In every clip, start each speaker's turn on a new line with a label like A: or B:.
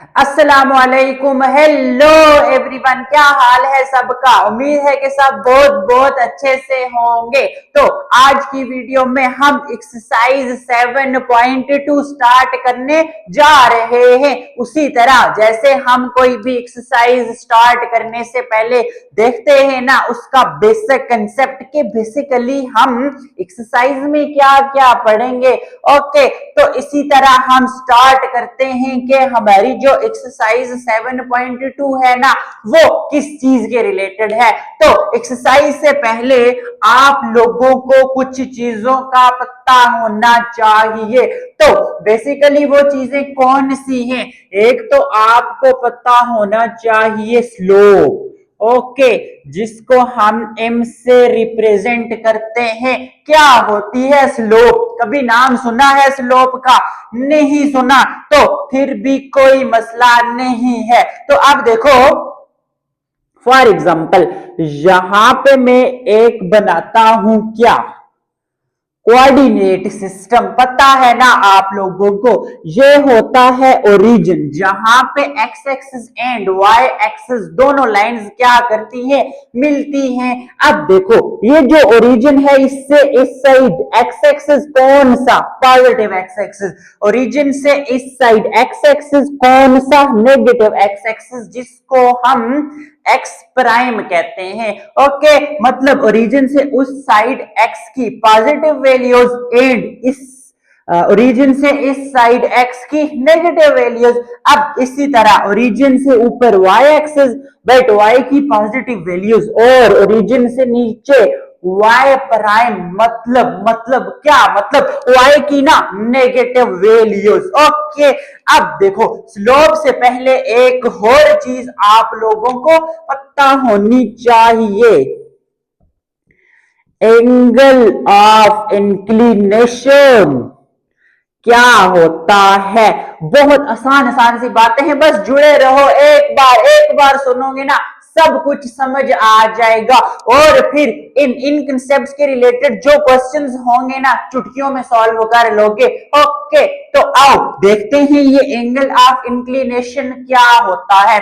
A: अस्सलामुअलैकुम। Hello everyone, क्या हाल है सबका। उम्मीद है कि सब बहुत बहुत अच्छे से होंगे। तो आज की वीडियो में हम एक्सरसाइज 7.2 स्टार्ट करने जा रहे हैं। उसी तरह जैसे हम कोई भी एक्सरसाइज स्टार्ट करने से पहले देखते हैं ना उसका बेसिक कंसेप्ट के बेसिकली हम एक्सरसाइज में क्या क्या पढ़ेंगे। ओके, तो इसी तरह हम स्टार्ट करते हैं कि हमारी जो एक्सरसाइज 7.2 है ना वो किस चीज के रिलेटेड है। तो एक्सरसाइज से पहले आप लोगों को कुछ चीजों का पता होना चाहिए। तो बेसिकली वो चीजें कौन सी हैं। एक तो आपको पता होना चाहिए स्लोप। ओके, जिसको हम एम से रिप्रेजेंट करते हैं। क्या होती है स्लोप? कभी नाम सुना है स्लोप का? नहीं सुना तो फिर भी कोई मसला नहीं है। तो अब देखो, फॉर एग्जाम्पल यहां पे मैं एक बनाता हूं क्या, कोऑर्डिनेट सिस्टम। पता है ना आप लोगों को, ये होता है ओरिजिन, जहां पे x axis and y axis दोनों लाइंस क्या करती है, मिलती हैं। अब देखो ये जो ओरिजिन है इससे इस साइड एक्स एक्सिस कौन सा, पॉजिटिव एक्स एक्सिस। ओरिजिन से इस साइड एक्स एक्सिस कौन सा, नेगेटिव एक्स एक्सिस, जिसको हम एक्स प्राइम कहते हैं। ओके, मतलब ओरिजिन से उस साइड एक्स की पॉजिटिव वैल्यूज एंड इस ओरिजिन से इस साइड एक्स की नेगेटिव वैल्यूज। अब इसी तरह ओरिजिन से ऊपर वाई एक्सिस बट वाई की पॉजिटिव वैल्यूज और ओरिजिन से नीचे वाई प्राइम, मतलब क्या, मतलब वाई की ना नेगेटिव वैल्यूज। ओके, अब देखो स्लोप से पहले एक और चीज आप लोगों को पता होनी चाहिए, एंगल ऑफ इंक्लिनेशन क्या होता है। बहुत आसान आसान सी बातें हैं, बस जुड़े रहो। एक बार सुनोगे ना सब कुछ समझ आ जाएगा। और फिर इन कंसेप्ट्स के रिलेटेड जो क्वेश्चंस होंगे ना चुटकियों में सॉल्व कर लोगे। ओके, तो आओ देखते हैं ये एंगल ऑफ इंक्लिनेशन क्या होता है।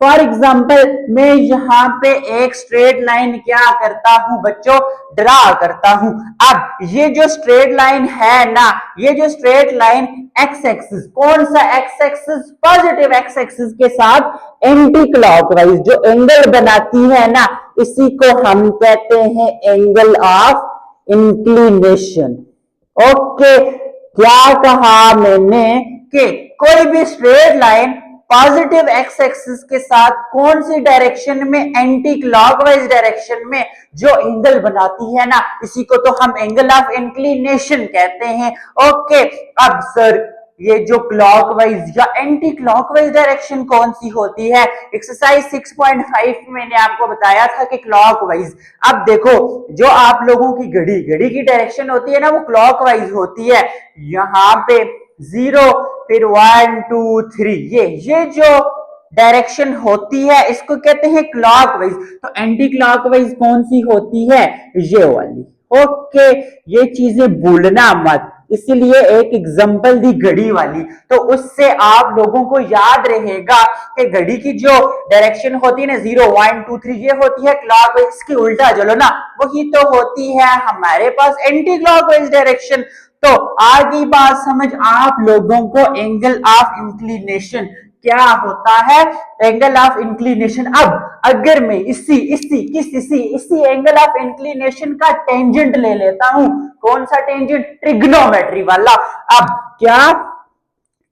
A: फॉर एग्जाम्पल मैं यहां पे एक स्ट्रेट लाइन क्या करता हूं बच्चों, ड्रा करता हूं। अब ये जो स्ट्रेट लाइन है ना, ये जो स्ट्रेट लाइन एक्स एक्सिस, कौन सा x axis, positive x axis के साथ एंटी क्लॉकवाइज जो एंगल बनाती है ना, इसी को हम कहते हैं एंगल ऑफ इंक्लिनेशन। ओके, क्या कहा मैंने कि कोई भी straight line positive x axis के साथ कौन सी डायरेक्शन में, एंटी क्लॉकवाइज डायरेक्शन में जो एंगल बनाती है ना, इसी को तो हम एंगल ऑफ इंक्लिनेशन कहते हैं। ओके, अब सर ये जो क्लॉकवाइज या एंटी क्लॉकवाइज डायरेक्शन कौन सी होती है। एक्सरसाइज 6.5 में मैंने आपको बताया था कि क्लॉकवाइज। अब देखो जो आप लोगों की घड़ी की डायरेक्शन होती है ना वो क्लॉकवाइज होती है। यहां पे 0 फिर 1 2 3 ये जो डायरेक्शन होती है इसको कहते हैं क्लॉकवाइज। तो एंटी क्लॉकवाइज कौन सी होती है, ये वाली। ओके, ये चीजें भूलना मत, इसीलिए एक एग्जांपल दी घड़ी वाली, तो उससे आप लोगों को याद रहेगा कि घड़ी की जो डायरेक्शन होती है ना 0 1 2 3 ये होती है क्लॉकवाइज। इसकी उल्टा चलो ना, वही तो होती है हमारे पास एंटी क्लॉकवाइज डायरेक्शन। तो आगे बात समझ आप लोगों को, एंगल ऑफ इंक्लिनेशन क्या होता है, एंगल ऑफ इंक्लिनेशन। अब अगर मैं इसी एंगल ऑफ इंक्लिनेशन का टेंजेंट ले लेता हूं, कौन सा टेंजेंट, ट्रिग्नोमेट्री वाला। अब क्या,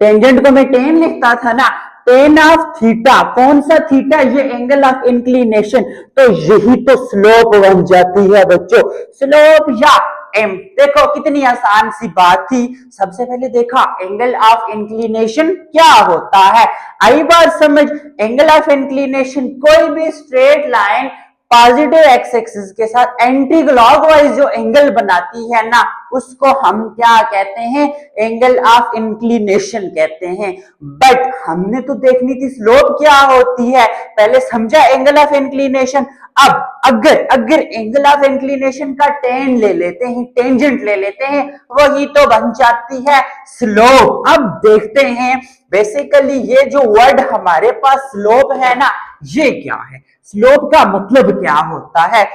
A: टेंजेंट को मैं टेन लिखता था ना, टेन ऑफ थीटा, कौन सा थीटा, ये एंगल ऑफ इंक्लिनेशन। तो यही तो स्लोप बन जाती है बच्चों, स्लोप या एम। देखो कितनी आसान सी बात थी। सबसे पहले देखा एंगल ऑफ इंक्लिनेशन क्या होता है। आई बात समझ, एंगल ऑफ इंक्लिनेशन कोई भी straight line positive x axis के साथ एंटी क्लॉकवाइज जो एंगल बनाती है ना, उसको हम क्या कहते हैं, एंगल ऑफ इंक्लिनेशन कहते हैं। बट हमने तो देखनी थी स्लोप क्या होती है, पहले समझा एंगल ऑफ इंक्लिनेशन। अब अगर एंगल ऑफ इंक्लिनेशन का टेन ले लेते हैं, टेंजेंट ले लेते हैं, वही तो बन जाती है स्लोप। अब देखते हैं बेसिकली ये जो वर्ड हमारे पास स्लोप है ना, ये क्या है, स्लोप का मतलब क्या होता है।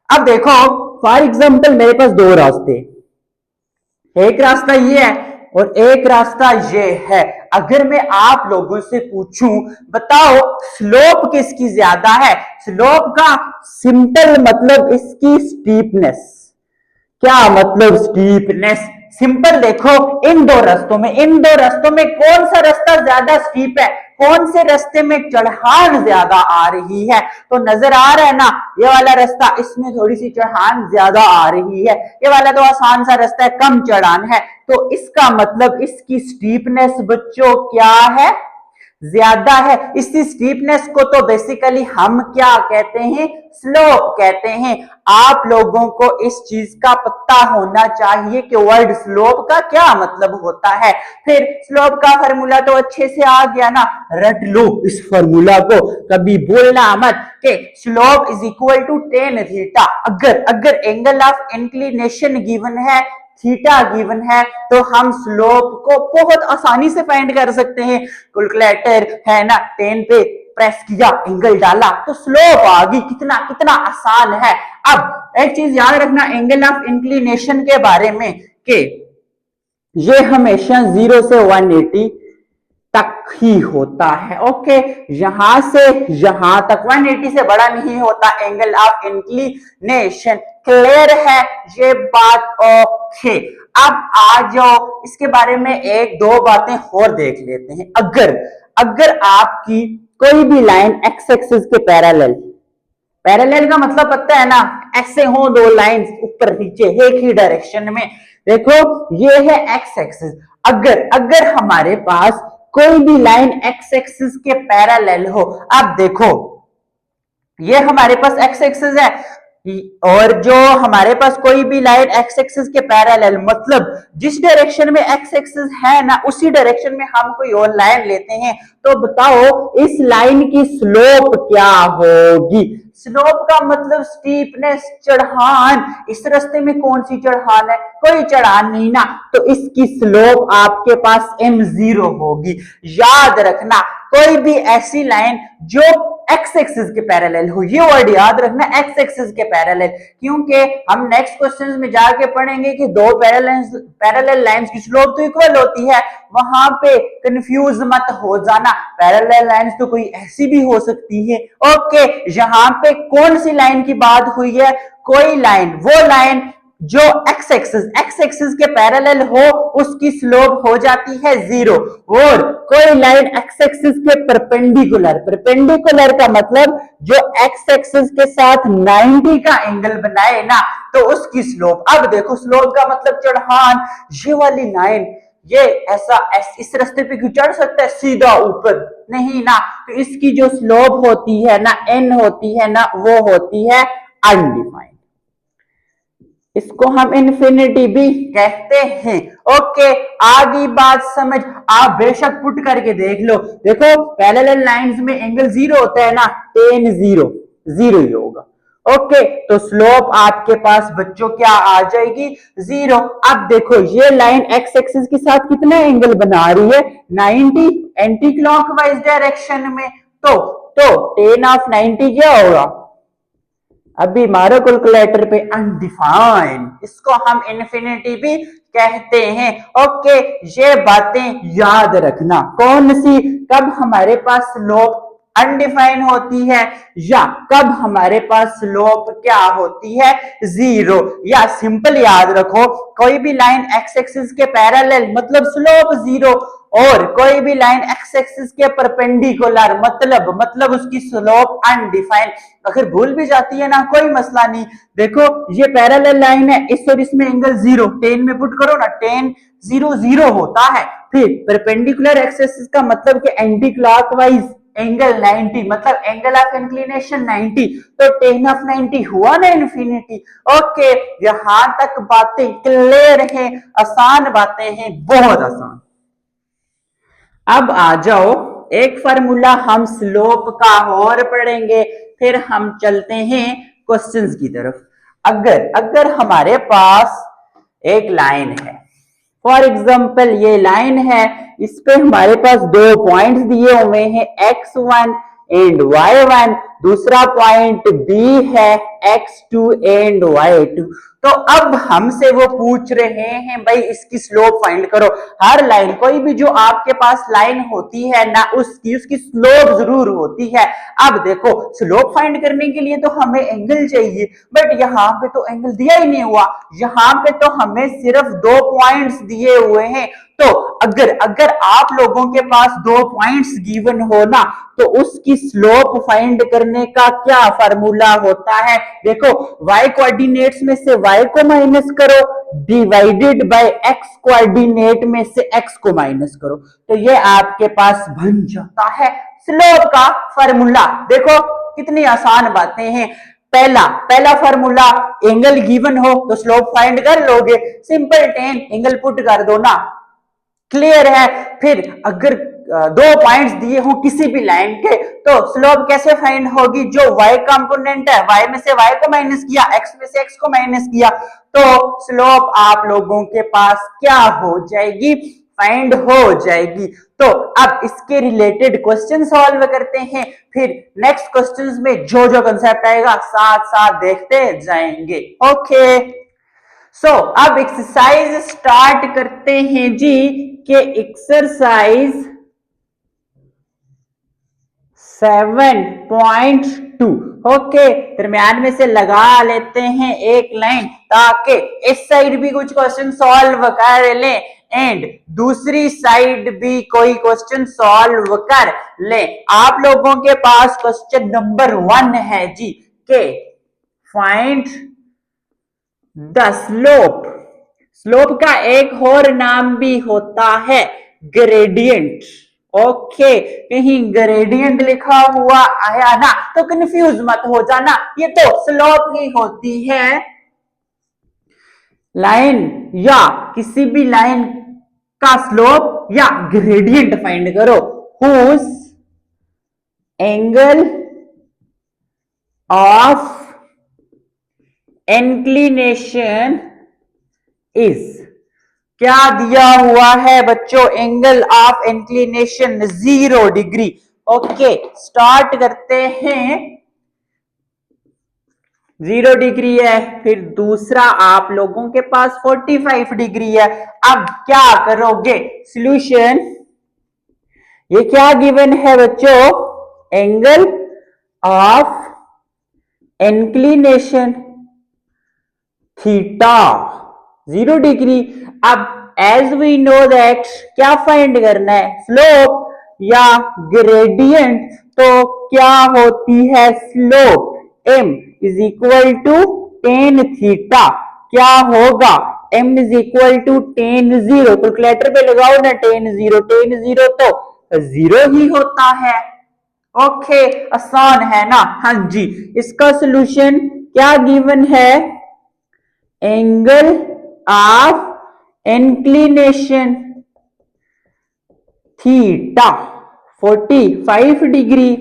A: अब देखो फॉर एग्जांपल मेरे पास दो रास्ते, एक रास्ता ये है और एक रास्ता ये है। अगर मैं आप लोगों से पूछूं बताओ स्लोप किसकी ज्यादा है, स्लोप का सिंपल मतलब इसकी स्टीपनेस। क्या मतलब स्टीपनेस, सिंपल देखो इन दो रास्तों में कौन सा रास्ता ज्यादा स्टीप है, कौन से रास्ते में चढ़ान ज्यादा आ रही है। तो नजर आ रहा है ना ये वाला रास्ता, इसमें थोड़ी सी चढ़ान ज्यादा आ रही है, ये वाला तो आसान सा रास्ता है, कम चढ़ान है। तो इसका मतलब इसकी स्टीपनेस बच्चों क्या है, ज्यादा है। इसी स्टीपनेस को तो बेसिकली हम क्या कहते हैं, स्लोप कहते हैं। आप लोगों को इस चीज का पता होना चाहिए कि वर्ड स्लोप का क्या मतलब होता है। फिर स्लोप का फार्मूला तो अच्छे से आ गया ना, रट लो इस फार्मूला को, कभी बोलना मत कि slope is equal to tan theta. अगर एंगल ऑफ इंक्लिनेशन गिवन है, थीटा गिवन है, तो हम स्लोप को बहुत आसानी से फाइंड कर सकते हैं। कैलकुलेटर है ना, 10 पे प्रेस किया, एंगल डाला तो स्लोप आ गई। कितना कितना आसान है। अब एक चीज याद रखना एंगल ऑफ इंक्लिनेशन के बारे में कि ये हमेशा 0 से 180 तक ही होता है। ओके, यहां से यहां तक 180 से बड़ा नहीं होता एंगल ऑफ इंक्लिनेशन। क्लियर है ये बात? ओके, अब आ जाओ इसके बारे में एक दो बातें और देख लेते हैं। अगर आपकी कोई भी लाइन एक्स एक्सिस के पैरेलल का मतलब पता है ना, ऐसे हो दो लाइंस ऊपर नीचे एक ही डायरेक्शन में, देखो ये है एक्स एक्सिस। अगर हमारे पास कोई भी लाइन एक्स एक्सिस के पैरेलल हो, अब देखो ये हमारे पास एक्स एक्सिस है और जो हमारे पास कोई भी लाइन एक्स एक्सिस के पैरेलल, मतलब जिस डायरेक्शन में एक्स एक्सिस है ना उसी डायरेक्शन में हम कोई और लाइन लेते हैं, तो बताओ इस लाइन की स्लोप क्या होगी। स्लोप का मतलब स्टीपनेस, चढ़ान। इस रास्ते में कौन सी चढ़ान है, कोई चढ़ान नहीं ना, तो इसकी स्लोप आपके पास m0 होगी। याद रखना कोई भी ऐसी लाइन जो एक्स एक्सिस के पैरेलल हो, ये वर्ड याद रखना एक्स एक्सिस के पैरेलल, क्योंकि हम नेक्स्ट क्वेश्चन में जाके पढ़ेंगे कि दो पैरेलल लाइंस की स्लोप तो इक्वल होती है। वहां पे कंफ्यूज मत हो जाना, पैरेलल लाइंस तो कोई ऐसी भी हो सकती है। ओके, यहाँ पे कौन सी लाइन की बात हुई है, कोई लाइन, वो लाइन जो एक्स एक्सिस के पैरेलल हो उसकी स्लोप हो जाती है 0, और कोई लाइन एक्स एक्सिस के परपेंडिकुलर का मतलब जो एक्स एक्सिस के साथ 90 का एंगल बनाए ना, तो उसकी स्लोप। अब देखो स्लोप का मतलब चढ़ान, ये वाली लाइन ये ऐसा इस रास्ते पे क्यों चढ़ सकता है सीधा ऊपर, नहीं ना, तो इसकी जो स्लोप होती है ना, n होती है ना, वो होती है अनडिफाइंड। इसको हम इन्फिनिटी भी कहते हैं। ओके, आगे बात समझ, आप बेशक पुट करके देख लो। देखो पैरेलल लाइंस में एंगल 0 होता है ना, tan 0 ही होगा। ओके, तो स्लोप आपके पास बच्चों क्या आ जाएगी, 0। अब देखो ये लाइन एक्स एक्सिस के साथ कितना एंगल बना रही है, 90 एंटी क्लॉकवाइज डायरेक्शन में, तो tan ऑफ 90 क्या होगा, अभी मारो कैलकुलेटर पे, अनडिफाइंड। इसको हम इन्फिनिटी भी कहते हैं। ओके, ये बातें याद रखना। कौन सी, कब हमारे पास स्लोप अनडिफाइंड होती है या कब हमारे पास स्लोप क्या होती है, 0। या सिंपल याद रखो कोई भी लाइन एक्स एक्सिस के पैरेलल मतलब स्लोप 0, और कोई भी लाइन एक्स एक्सिस के परपेंडिकुलर मतलब उसकी स्लोप अनडिफाइंड। अगर भूल भी जाती है ना कोई मसला नहीं, देखो ये पैरेलल लाइन है, इस और इसमें एंगल 0, tan में पुट करो ना, tan 0 0 होता है। फिर परपेंडिकुलर एक्स एक्सिस का मतलब कि एंटी क्लॉकवाइज एंगल 90, मतलब एंगल ऑफ इंक्लिनेशन 90, तो tan ऑफ 90 हुआ ना इन्फिनिटी। ओके, यहां तक बातें क्लियर हैं, आसान बातें हैं, बहुत आसान। अब आ जाओ, एक फार्मूला हम स्लोप का और पढ़ेंगे, फिर हम चलते हैं क्वेश्चंस की तरफ। अगर अगर हमारे पास एक लाइन है, फॉर एग्जाम्पल ये लाइन है, इस पे हमारे पास दो पॉइंट्स दिए हुए हैं x1 एंड y1, दूसरा पॉइंट B है x2 एंड y2। तो अब हमसे वो पूछ रहे हैं भाई इसकी स्लोप फाइंड करो। हर लाइन, कोई भी जो आपके पास लाइन होती है ना, उसकी स्लोप जरूर होती है। अब देखो, स्लोप फाइंड करने के लिए तो हमें एंगल चाहिए, बट यहाँ पे तो एंगल दिया ही नहीं हुआ, यहाँ पे तो हमें सिर्फ दो पॉइंट्स दिए हुए हैं। तो अगर अगर आप लोगों के पास दो पॉइंट्स गिवन हो ना, तो उसकी स्लोप फाइंड करने का क्या फार्मूला होता है? देखो, y कोऑर्डिनेट्स में से y को माइनस करो, डिवाइडेड बाय x कोऑर्डिनेट में से x को माइनस करो, तो ये आपके पास बन जाता है स्लोप का फार्मूला। देखो कितनी आसान बातें हैं। पहला फार्मूला, एंगल गिवन हो तो स्लोप फाइंड कर लोगे, सिंपल tan एंगल पुट कर दो ना, क्लियर है। फिर अगर दो पॉइंट्स दिए हो किसी भी लाइन के, तो स्लोप कैसे फाइंड होगी? जो y कंपोनेंट है, y में से y को माइनस किया, x में से x को माइनस किया, तो स्लोप आप लोगों के पास क्या हो जाएगी? फाइंड हो जाएगी। तो अब इसके रिलेटेड क्वेश्चन सॉल्व करते हैं, फिर नेक्स्ट क्वेश्चंस में जो जो कंसेप्ट आएगा साथ साथ देखते जाएंगे। ओके, सो अब एक्सरसाइज स्टार्ट करते हैं जी, के एक्सरसाइज 7.2। ओके, दरम्यान में से लगा लेते हैं एक लाइन, ताकि इस साइड भी कुछ क्वेश्चन सॉल्व कर ले एंड दूसरी साइड भी कोई क्वेश्चन सॉल्व कर ले। आप लोगों के पास क्वेश्चन नंबर 1 है जी, के फाइंड द स्लोप। स्लोप का एक और नाम भी होता है ग्रेडियंट। ओके, कहीं ग्रेडियंट लिखा हुआ आया ना तो कंफ्यूज मत हो जाना, ये तो स्लोप ही होती है। लाइन या किसी भी लाइन का स्लोप या ग्रेडियंट फाइंड करो, whose angle of inclination is. क्या दिया हुआ है बच्चों? Angle of inclination 0 degree. Okay, start करते हैं, 0 डिग्री है, फिर दूसरा आप लोगों के पास 45 डिग्री है। अब क्या करोगे? सॉल्यूशन, ये क्या गिवन है बच्चों? Angle of inclination theta 0 degree. अब एज वी नो दैट क्या फाइंड करना है? स्लोप या ग्रेडियंट। तो क्या होती है slope? m is equal to tan theta. क्या होगा? m is equal to tan 0। Calculator पे लगाओ ना, टेन 0 तो 0 ही होता है। ओके, आसान है ना? हाँ जी, इसका सॉल्यूशन क्या गिवन है? Angle of inclination theta 45 degree.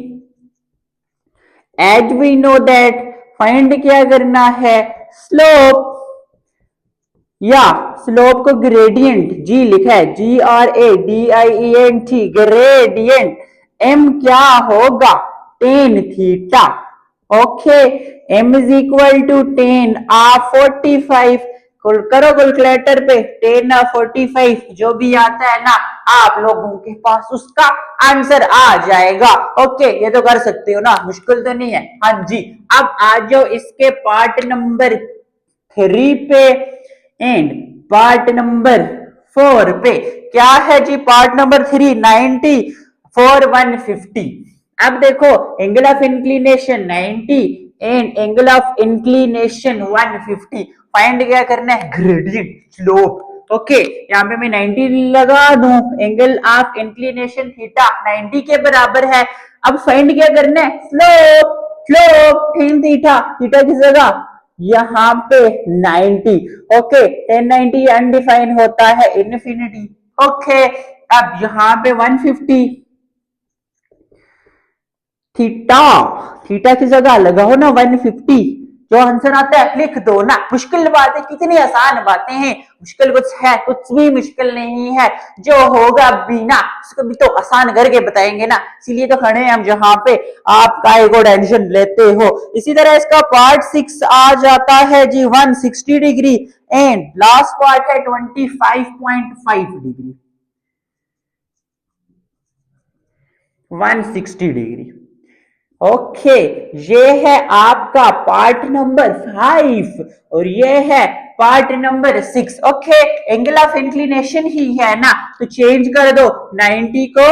A: As we know that find क्या करना है? स्लोप या स्लोप को ग्रेडियंट, जी लिखा है, GRADIENT, ग्रेडियंट। m क्या होगा? Tan theta. Okay, m is equal to tan of 45। करो कैलकुलेटर पे, टेन ऑफ 45 जो भी आता है ना, आप लोगों के पास उसका आंसर आ जाएगा। ओके, ये तो कर सकते हो ना, मुश्किल तो नहीं है। हाँ जी, अब आ जाओ इसके पार्ट नंबर 3 पे एंड पार्ट नंबर 4 पे। क्या है जी पार्ट नंबर 3? 90 4 150। अब देखो, angle of inclination 90 and angle of inclination 150। Find क्या करना है? Gradient, slope. ओके, यहाँ पे मैं 90 लगा दूं, एंगल ऑफ इंक्लिनेशन थीटा 90 के बराबर है। अब फाइंड क्या करना है, slope, slope tan theta, theta की जगह यहाँ पे 90, ओके, tan 90 अनडिफाइन होता है इनफिनिटी, ओके। अब यहाँ पे 150 थीटा, थीटा की जगह लगाओ ना 150, जो आंसर आता है लिख दो ना। मुश्किल बात है, कितनी आसान बातें हैं, मुश्किल कुछ है, कुछ भी मुश्किल नहीं है, जो होगा बिना उसको भी तो आसान करके बताएंगे ना, इसीलिए तो खड़े हैं हम जहां पे, आप काय को टेंशन लेते हो। इसी तरह इसका पार्ट 6 आ जाता है जी 160 डिग्री एंड लास्ट पार्ट है 25.5 डिग्री, 160 डिग्री, ओके। ये है आपका पार्ट नंबर 5 और ये है part number 6, okay. Angle of inclination ही है ना, तो चेंज कर दो 90 को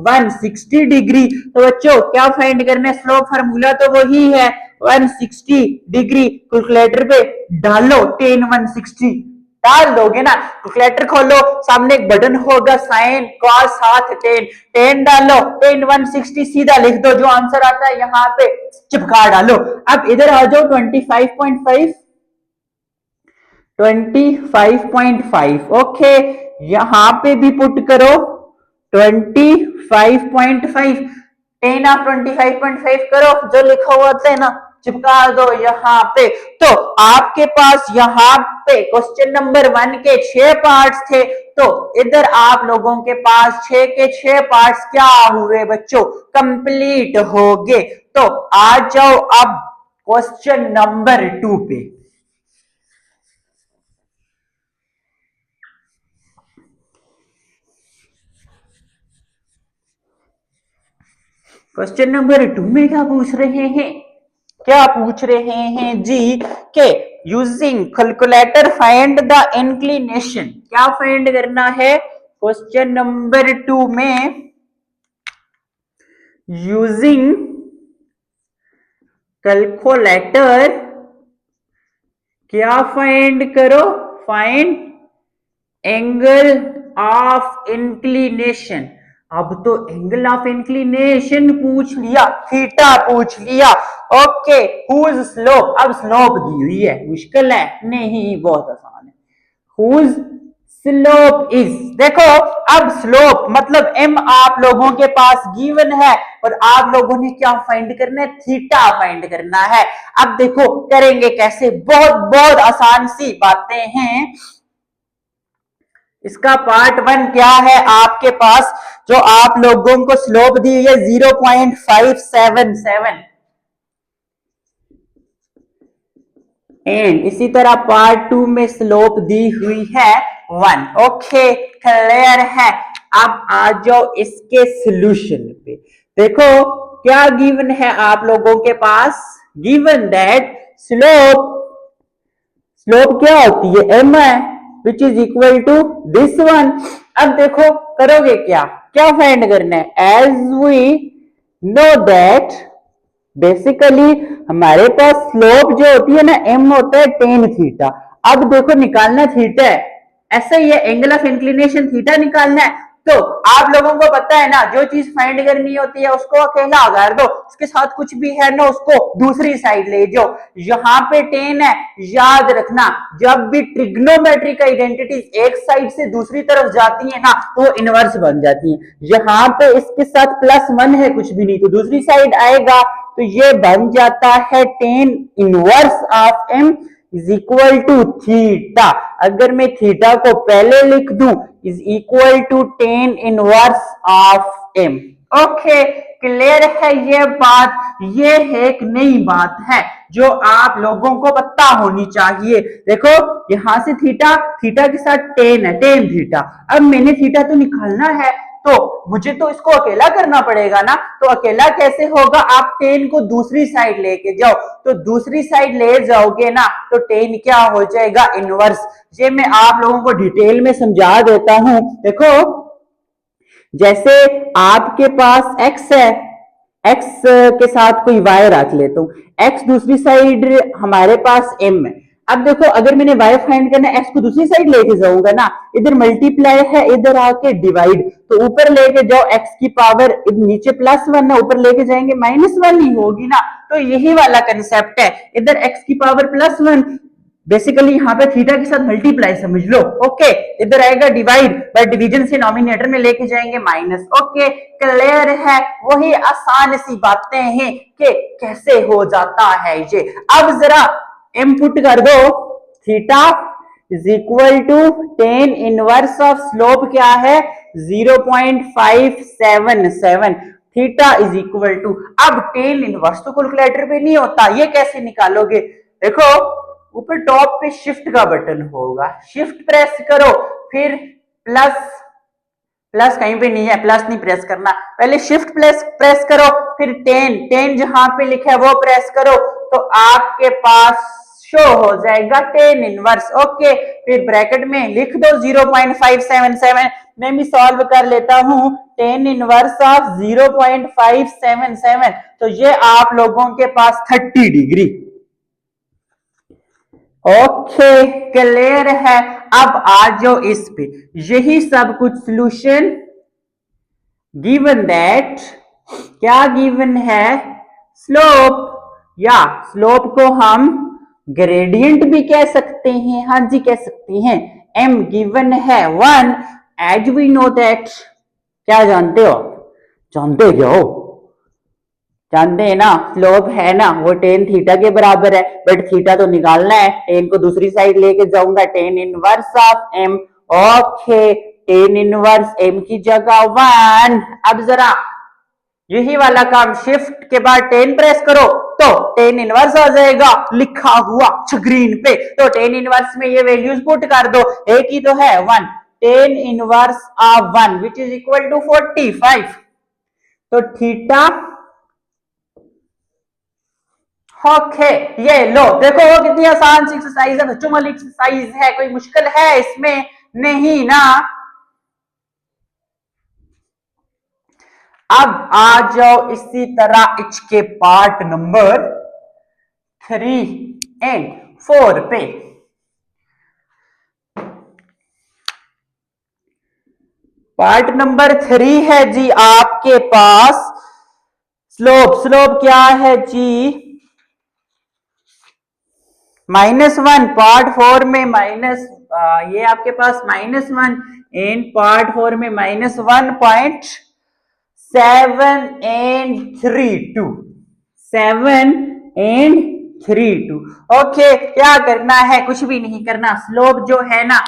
A: 160 डिग्री। तो बच्चों क्या फाइंड करना है, स्लोप फार्मूला तो वही है 160 डिग्री, कैलकुलेटर पे डालो tan 160, डाल दोगे ना, कैलकुलेटर खोलो, सामने एक बटन होगा साइन कॉस साथ टेन, टेन डालो, tan 160 सीधा लिख दो, जो आंसर आता है यहाँ पे चिपका डालो। अब इधर आ जाओ 25.5, 25.5, ओके, यहाँ पे भी पुट करो 25.5, tan ऑफ 25.5 करो, जो लिखा हुआ है ना चिपका दो यहाँ पे। तो आपके पास यहाँ पे क्वेश्चन नंबर 1 के 6 पार्ट्स थे, तो इधर आप लोगों के पास 6 के 6 पार्ट्स क्या हुए बच्चों, कंप्लीट हो गए। तो आ जाओ अब क्वेश्चन नंबर 2 पे। क्वेश्चन नंबर 2 में क्या पूछ रहे हैं, क्या पूछ रहे हैं जी के using calculator find the inclination, क्या फाइंड करना है क्वेश्चन नंबर 2 में, यूजिंग कैलकुलेटर क्या फाइंड करो, फाइंड एंगल ऑफ इंक्लिनेशन। अब तो एंगल ऑफ इंक्लिनेशन पूछ लिया, थीटा पूछ लिया, ओके, हुज स्लोप, अब स्लोप दी हुई है, मुश्किल है नहीं, बहुत आसान है, हुज स्लोप इज, देखो अब स्लोप मतलब m आप लोगों के पास गिवन है और आप लोगों ने क्या फाइंड करना है, थीटा फाइंड करना है। अब देखो करेंगे कैसे, बहुत बहुत आसान सी बातें हैं। इसका पार्ट 1 क्या है आपके पास, जो आप लोगों को स्लोप दी हुई है 0.577 एंड इसी तरह पार्ट 2 में स्लोप दी हुई है 1, ओके, क्लियर है। अब आ जाओ इसके सॉल्यूशन पे, देखो क्या गिवन है आप लोगों के पास, गिवन दैट स्लोप, स्लोप क्या होती है m है which is equal to this one. अब देखो करोगे क्या, क्या फाइंड करना है, as we know that basically हमारे पास स्लोप जो होती है ना m होता है tan थीटा। अब देखो निकालना थीटा है, ऐसा ही है, एंगल ऑफ इंक्लिनेशन थीटा निकालना है। तो आप लोगों को पता है ना, जो चीज फाइंड करनी होती है उसको अकेला कर दो, उसके साथ कुछ भी है ना उसको दूसरी साइड ले जाओ। यहाँ पे tan है, याद रखना जब भी ट्रिग्नोमेट्रिक आइडेंटिटीज एक साइड से दूसरी तरफ जाती है ना तो वो इनवर्स बन जाती है। यहाँ पे इसके साथ +1 है, कुछ भी नहीं, तो दूसरी साइड आएगा तो ये बन जाता है tan inverse of m is equal to theta. अगर मैं थीटा को पहले लिख दूं is equal to tan inverse of m, okay, clear है ये बात, ये एक नई बात है जो आप लोगों को पता होनी चाहिए। देखो यहां से थीटा, थीटा के साथ tan है, tan थीटा, अब मैंने थीटा तो निकालना है तो मुझे तो इसको अकेला करना पड़ेगा ना, तो अकेला कैसे होगा, आप tan को दूसरी साइड लेके जाओ, तो दूसरी साइड ले जाओगे ना तो tan क्या हो जाएगा, इनवर्स। ये मैं आप लोगों को डिटेल में समझा देता हूं। देखो जैसे आपके पास x है, x के साथ कोई y रख लेता हूं, x दूसरी साइड हमारे पास m है। अब देखो अगर मैंने y फाइंड करना है, x को दूसरी साइड लेके जाऊंगा ना, इधर मल्टीप्लाई है, इधर आके डिवाइड, तो ऊपर लेके जाओ x की पावर, नीचे +1 है, ऊपर लेके जाएंगे -1 ही होगी ना। तो यही वाला कंसेप्ट है, इधर x की पावर +1, बेसिकली यहाँ पे थीटा के साथ मल्टीप्लाई समझ लो। ओके, इधर आएगा डिवाइड, बट डिवीजन से नॉमिनेटर में लेके जाएंगे माइनस। ओके, क्लियर है। वही आसान सी बातें हैं कि कैसे हो जाता है ये। अब जरा इनपुट कर दो, theta is equal to tan inverse of slope क्या है 0.577, थीटा इज इक्वल टू, अब टेन इनवर्स तो कैलकुलेटर पे नहीं होता, ये कैसे निकालोगे? देखो ऊपर टॉप पे शिफ्ट का बटन होगा, शिफ्ट प्रेस करो, फिर प्लस, प्लस कहीं पे नहीं है, प्लस नहीं प्रेस करना, पहले शिफ्ट प्रेस करो, फिर टेन जहां पे लिखा है वो प्रेस करो, तो आपके पास शो हो जाएगा टेन इनवर्स। ओके, फिर ब्रैकेट में लिख दो 0.577, मैं भी सॉल्व कर लेता हूं, टेन इनवर्स ऑफ 0.577, तो ये आप लोगों के पास 30 डिग्री। ओके, क्लियर है। अब आ जाओ इस पे, यही सब कुछ सॉल्यूशन, गिवन दैट, क्या गिवन है? स्लोप, या स्लोप को हम ग्रेडियंट भी कह सकते हैं, हाँ जी कह सकते हैं। m गिवन है 1, एज वी नो दैट, क्या जानते हो? जानते क्या हो? जानते हैं ना, स्लोप है ना वो टेन थीटा के बराबर है, बट थीटा तो निकालना है, टेन को दूसरी साइड लेके जाऊंगा, ten inverse of m। Okay, tan inverse m की जगह 1। अब जरा यही वाला काम, शिफ्ट के बाद 10 प्रेस करो तो 10 इनवर्स आ जाएगा लिखा हुआ स्क्रीन पे, तो 10 इनवर्स में ये वैल्यूज पुट कर दो, एक ही तो है 1, 10 inverse of 1 which is equal to 45, तो थीटा। ओके, ये लो, देखो वो कितनी आसान सी एक्सरसाइज है, बच्चों वाली एक्सरसाइज है, कोई मुश्किल है इसमें? नहीं ना। अब आ जाओ इसी तरह इसके पार्ट नंबर 3 एंड 4 पे। पार्ट नंबर 3 है जी आपके पास, स्लोप क्या है जी? -1। पार्ट 4 में माइनस, ये आपके पास -1, एंड पार्ट 4 में -1.732। ओके, क्या करना है? कुछ भी नहीं करना, स्लोप जो है ना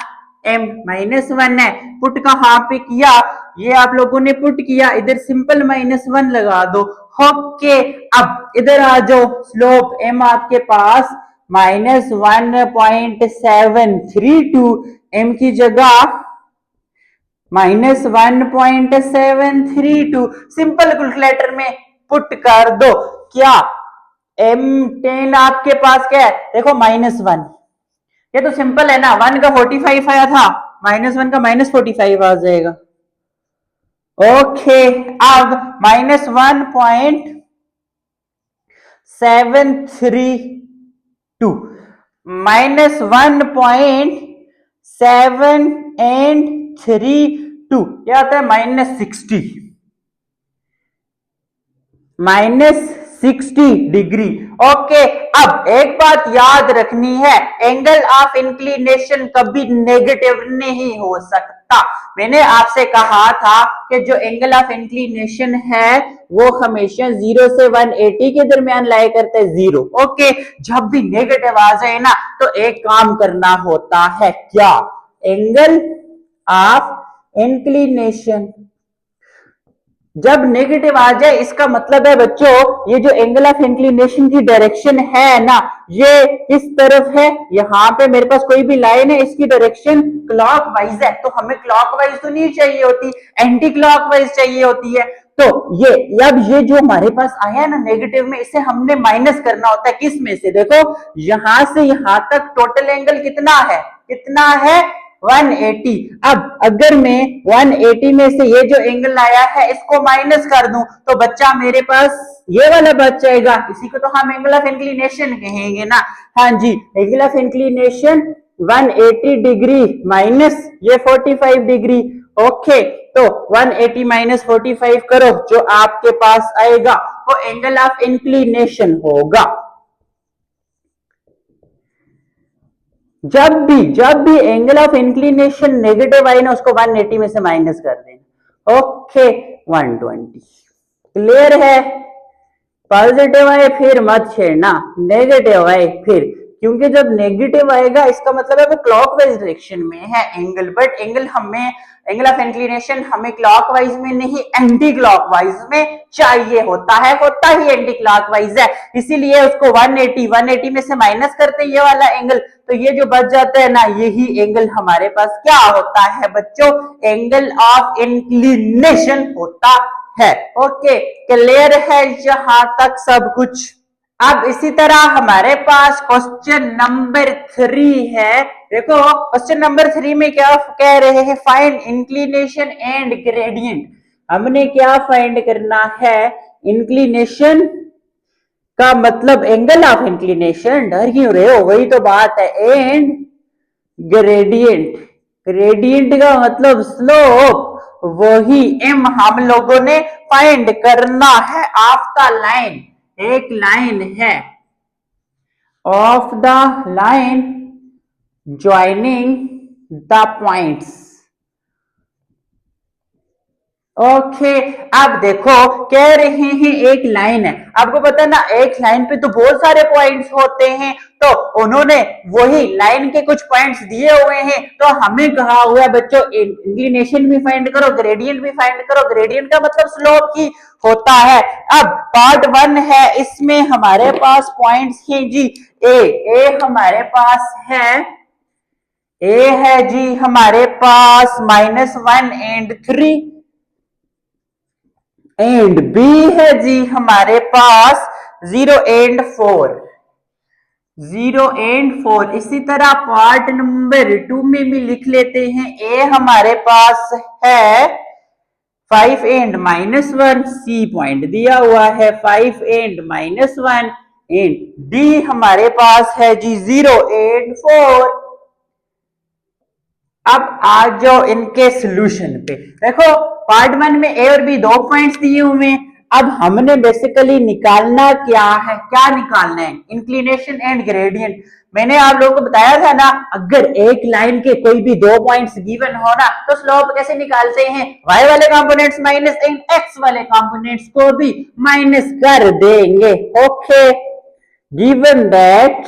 A: m -1 है, पुट कहां पे किया? ये आप लोगों ने पुट किया, इधर सिंपल -1 लगा दो। ओके, अब इधर आ जाओ, स्लोप m आपके पास -1.732, m की जगह -1.732, सिंपल कैलकुलेटर में पुट कर दो। क्या m10 आपके पास क्या है? देखो -1, ये तो सिंपल है ना, 1 का 45 आया था, -1 का -45 आ जाएगा। ओके, अब -1.732 -1.732 क्या आता है? -60, -60 डिग्री। ओके, अब एक बात याद रखनी है, एंगल ऑफ इंक्लिनेशन कभी नेगेटिव नहीं हो सकता। मैंने आपसे कहा था कि जो एंगल ऑफ इंक्लिनेशन है वो हमेशा 0 से 180 के दरमियान लाया करता है, 0। ओके, जब भी नेगेटिव आ जाए ना तो एक काम करना होता है, क्या? एंगल ऑफ इंक्लिनेशन जब नेगेटिव आ जाए, इसका मतलब है बच्चों, ये जो एंगल ऑफ इंक्लिनेशन की डायरेक्शन है ना, ये किस तरफ है? यहाँ पे मेरे पास कोई भी लाइन है, इसकी डायरेक्शन क्लॉकवाइज है, तो हमें क्लॉकवाइज तो नहीं चाहिए होती, एंटी क्लॉकवाइज चाहिए होती है। तो ये अब ये जो हमारे पास आया है ना नेगेटिव में, इसे हमने माइनस करना होता है, किस में से? देखो यहां से यहां तक टोटल एंगल कितना है? कितना है? 180। अब अगर मैं 180 में से ये जो एंगल आया है इसको माइनस कर दूं तो बच्चा मेरे पास ये वाला बच जाएगा, इसी को तो हम एंगल ऑफ इंक्लिनेशन कहेंगे ना। हाँ जी, angle of inclination 180 degree minus ये 45 डिग्री। ओके, तो 180 माइनस 45 करो, जो आपके पास आएगा वो एंगल ऑफ इंक्लिनेशन होगा। जब भी एंगल ऑफ इंक्लिनेशन नेगेटिव आई ना उसको 180 में से माइनस कर देना। ओके, 120। क्लियर है? पॉजिटिव आए फिर मत छेड़ना, नेगेटिव आए फिर, क्योंकि जब नेगेटिव आएगा इसका मतलब है वो क्लॉकवाइज डायरेक्शन में है एंगल, बट एंगल हमें एंगल ऑफ इंक्लिनेशन हमें क्लॉकवाइज में नहीं एंटी क्लॉकवाइज में चाहिए होता है, होता ही एंटी क्लॉकवाइज है, इसीलिए उसको 180 में से माइनस करते ये वाला एंगल, तो ये जो बच जाता है ना यही एंगल हमारे पास क्या होता है बच्चों, एंगल ऑफ इंक्लिनेशन होता है। ओके, क्लियर है यहां तक सब कुछ? अब इसी तरह हमारे पास क्वेश्चन नंबर 3 है। देखो क्वेश्चन नंबर 3 में क्या कह रहे हैं, फाइंड इंक्लिनेशन एंड ग्रेडियंट। हमने क्या फाइंड करना है, इंक्लिनेशन का मतलब एंगल ऑफ इंक्लिनेशन, डर क्यों रहे हो, वही तो बात है, एंड ग्रेडियंट, ग्रेडियंट का मतलब स्लोप, वही एम हम लोगों ने फाइंड करना है ऑफ द लाइन, एक लाइन है of the line joining the points. Okay, अब देखो कह रहे हैं एक लाइन है, आपको पता है ना एक लाइन पे तो बहुत सारे पॉइंट्स होते हैं, तो उन्होंने वही लाइन के कुछ पॉइंट्स दिए हुए हैं, तो हमें कहा हुआ है बच्चों इंक्लिनेशन भी फाइंड करो, ग्रेडियंट भी फाइंड करो, ग्रेडियंट का मतलब स्लोप ही होता है। अब पार्ट 1 है, इसमें हमारे पास पॉइंट्स हैं जी, ए हमारे पास है, ए है जी हमारे पास -1 एंड 3, एंड बी है जी हमारे पास 0 एंड 4, 0 एंड 4। इसी तरह पार्ट नंबर 2 में भी लिख लेते हैं, ए हमारे पास है 5 एंड -1, सी पॉइंट दिया हुआ है 5 एंड -1, एंड डी हमारे पास है जी 0 एंड 4। अब आ जाओ इनके सोल्यूशन पे। देखो पार्ट 1 में ए और बी 2 पॉइंट्स दिए हुए हैं, अब हमने बेसिकली निकालना क्या है, क्या निकालना है, इंक्लिनेशन एंड ग्रेडियंट। मैंने आप लोगों को बताया था ना, अगर एक लाइन के कोई भी 2 पॉइंट्स गिवन हो ना तो स्लोप कैसे निकालते हैं, y वाले कंपोनेंट्स माइनस एंड x वाले कंपोनेंट्स को भी माइनस कर देंगे। ओके, गिवन दैट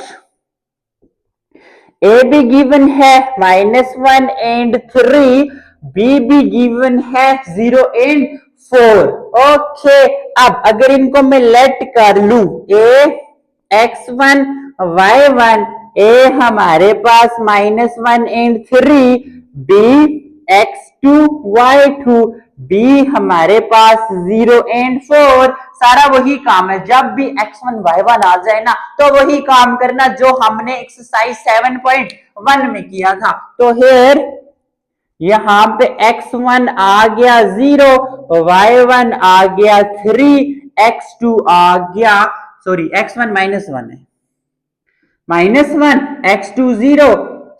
A: ए भी गिवन है -1 एंड 3, बी भी गिवन है 0 एंड 4। ओके, अब अगर इनको मैं लेट कर लूं, ए x1 y1, ए हमारे पास -1 and 3, B x2 y2, B हमारे पास 0 एंड 4, सारा वही काम है, जब भी x1 y1 आ जाए ना तो वही काम करना जो हमने एक्सरसाइज 7.1 में किया था। तो हेयर यहां पे x1 आ गया 0, y1 आ गया 3, x2 आ गया, सॉरी x1 -1 है, -1, x2 0,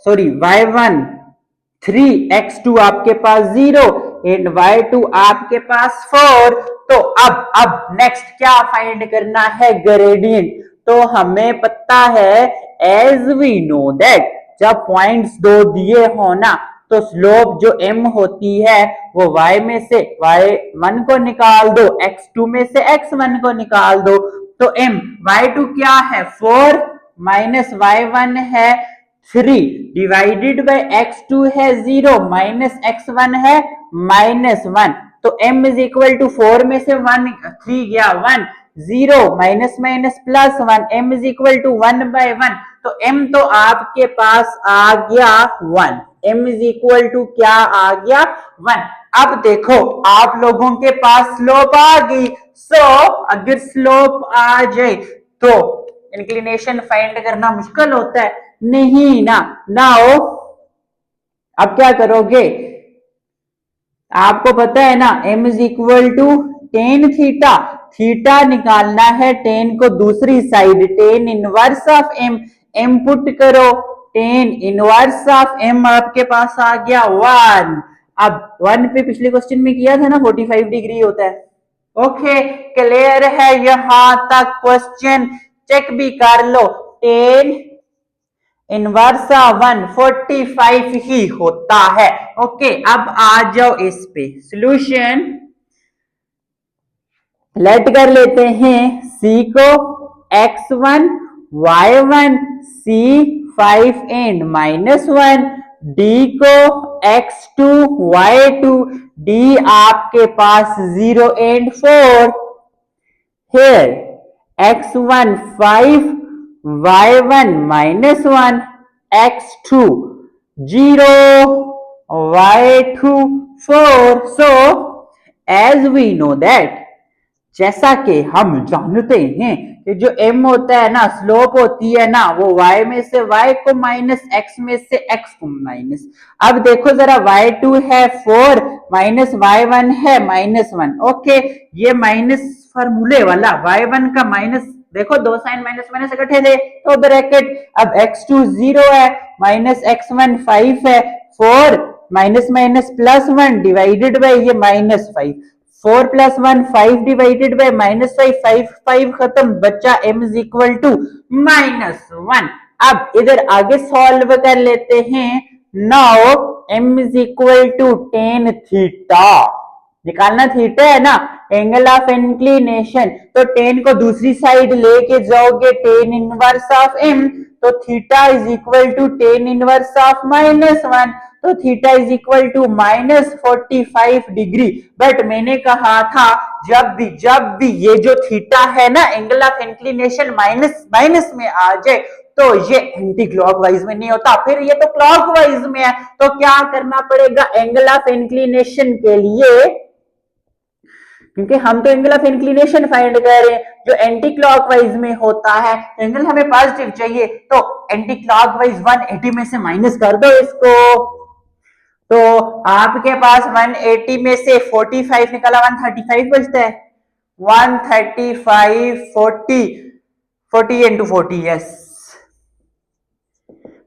A: सॉरी y1 3, x2 आपके पास 0 एंड y2 आपके पास 4। तो अब नेक्स्ट क्या फाइंड करना है, ग्रेडियंट। तो हमें पता है एज वी नो दैट जब पॉइंट्स 2 दिए हो ना तो स्लोप जो m होती है वो y में से y1 को निकाल दो, x2 में से x1 को निकाल दो, तो m y2 क्या है 4 माइनस y1 है 3 डिवाइडेड बाय x2 है 0 माइनस x1 है -1, तो m इज इक्वल टू 4 में से 1 3 गया 1, 0 minus minus plus 1, m is equal to 1/1, तो m तो आपके पास आ गया 1, m इज इक्वल टू क्या आ गया 1। अब देखो आप लोगों के पास स्लोप आ गई, सो अगर स्लोप आ जाए तो इंक्लिनेशन फाइंड करना मुश्किल होता है, नहीं ना। नाउ अब क्या करोगे, आपको पता है ना m is equal to tan theta, theta निकालना है टेन को दूसरी side, tan inverse of m put करो, टेन इनवर्स ऑफ m आपके पास आ गया 1। अब 1 पे पिछले क्वेश्चन में किया था ना 45 डिग्री होता है। ओके क्लियर है यहां तक, क्वेश्चन चेक भी कर लो, टेन इनवर्स 145 ही होता है। ओके अब आ जाओ इस पे सॉल्यूशन, लेट कर लेते हैं c को x1 y1 c 5 and -1, d को x2 y2 d आपके पास 0 and 4, here x1 5 y1 -1 x2 0 y2 4। so as we know that, जैसा कि हम जानते हैं कि जो m होता है ना, स्लोप होती है ना, वो y में से y को माइनस x में से x को माइनस। अब देखो जरा y2 है 4 माइनस y1 है -1। ओके ये माइनस फॉर्मूले वाला y1 का माइनस, देखो दो साइन माइनस माइनस इकट्ठे थे तो ब्रैकेट, अब x2 0 है माइनस x1 5 है, 4 minus minus plus 1 divided by ये -5, 4 + 1 5 डिवाइडेड बाय -5, 5 5 खत्म, बच्चा m इज इक्वल टू -1। अब इधर आगे सॉल्व कर लेते हैं, now m is equal to tan theta, निकालना थीटा है ना, एंगल ऑफ इंक्लिनेशन, तो टेन को दूसरी साइड लेके जाओगे टेन इनवर्स ऑफ m, तो theta is equal to tan inverse of -1, तो theta is equal to -45 degree. But मैंने कहा था जब भी ये जो थीटा है ना angle of inclination minus minus में आ जाए तो ये एंटी क्लॉकवाइज में नहीं होता, फिर ये तो क्लॉकवाइज में है, तो क्या करना पड़ेगा एंगल ऑफ इंक्लिनेशन के लिए, क्योंकि हम तो एंगल ऑफ इंक्लिनेशन फाइंड कर रहे हैं, जो एंटी क्लॉकवाइज में होता है एंगल हमें पॉजिटिव चाहिए, तो एंटी क्लॉकवाइज 180 में से माइनस कर दो इसको, तो आपके पास 180 में से 45 निकाला 135 बचता है, 135 40 इंटू 40, यस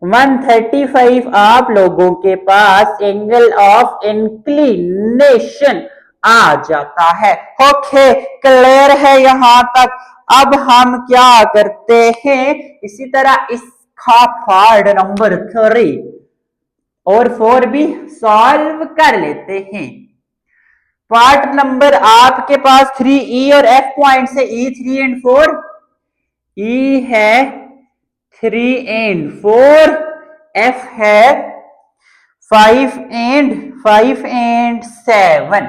A: 135 आप लोगों के पास एंगल ऑफ इंक्लिनेशन आ जाता है। ओके क्लियर है यहां तक। अब हम क्या करते हैं, इसी तरह इसका पार्ट नंबर 3 और 4 भी सॉल्व कर लेते हैं। पार्ट नंबर आपके पास 3E और F पॉइंट से E 3 एंड 4, E है 3 एंड 4, F है 5 and 7,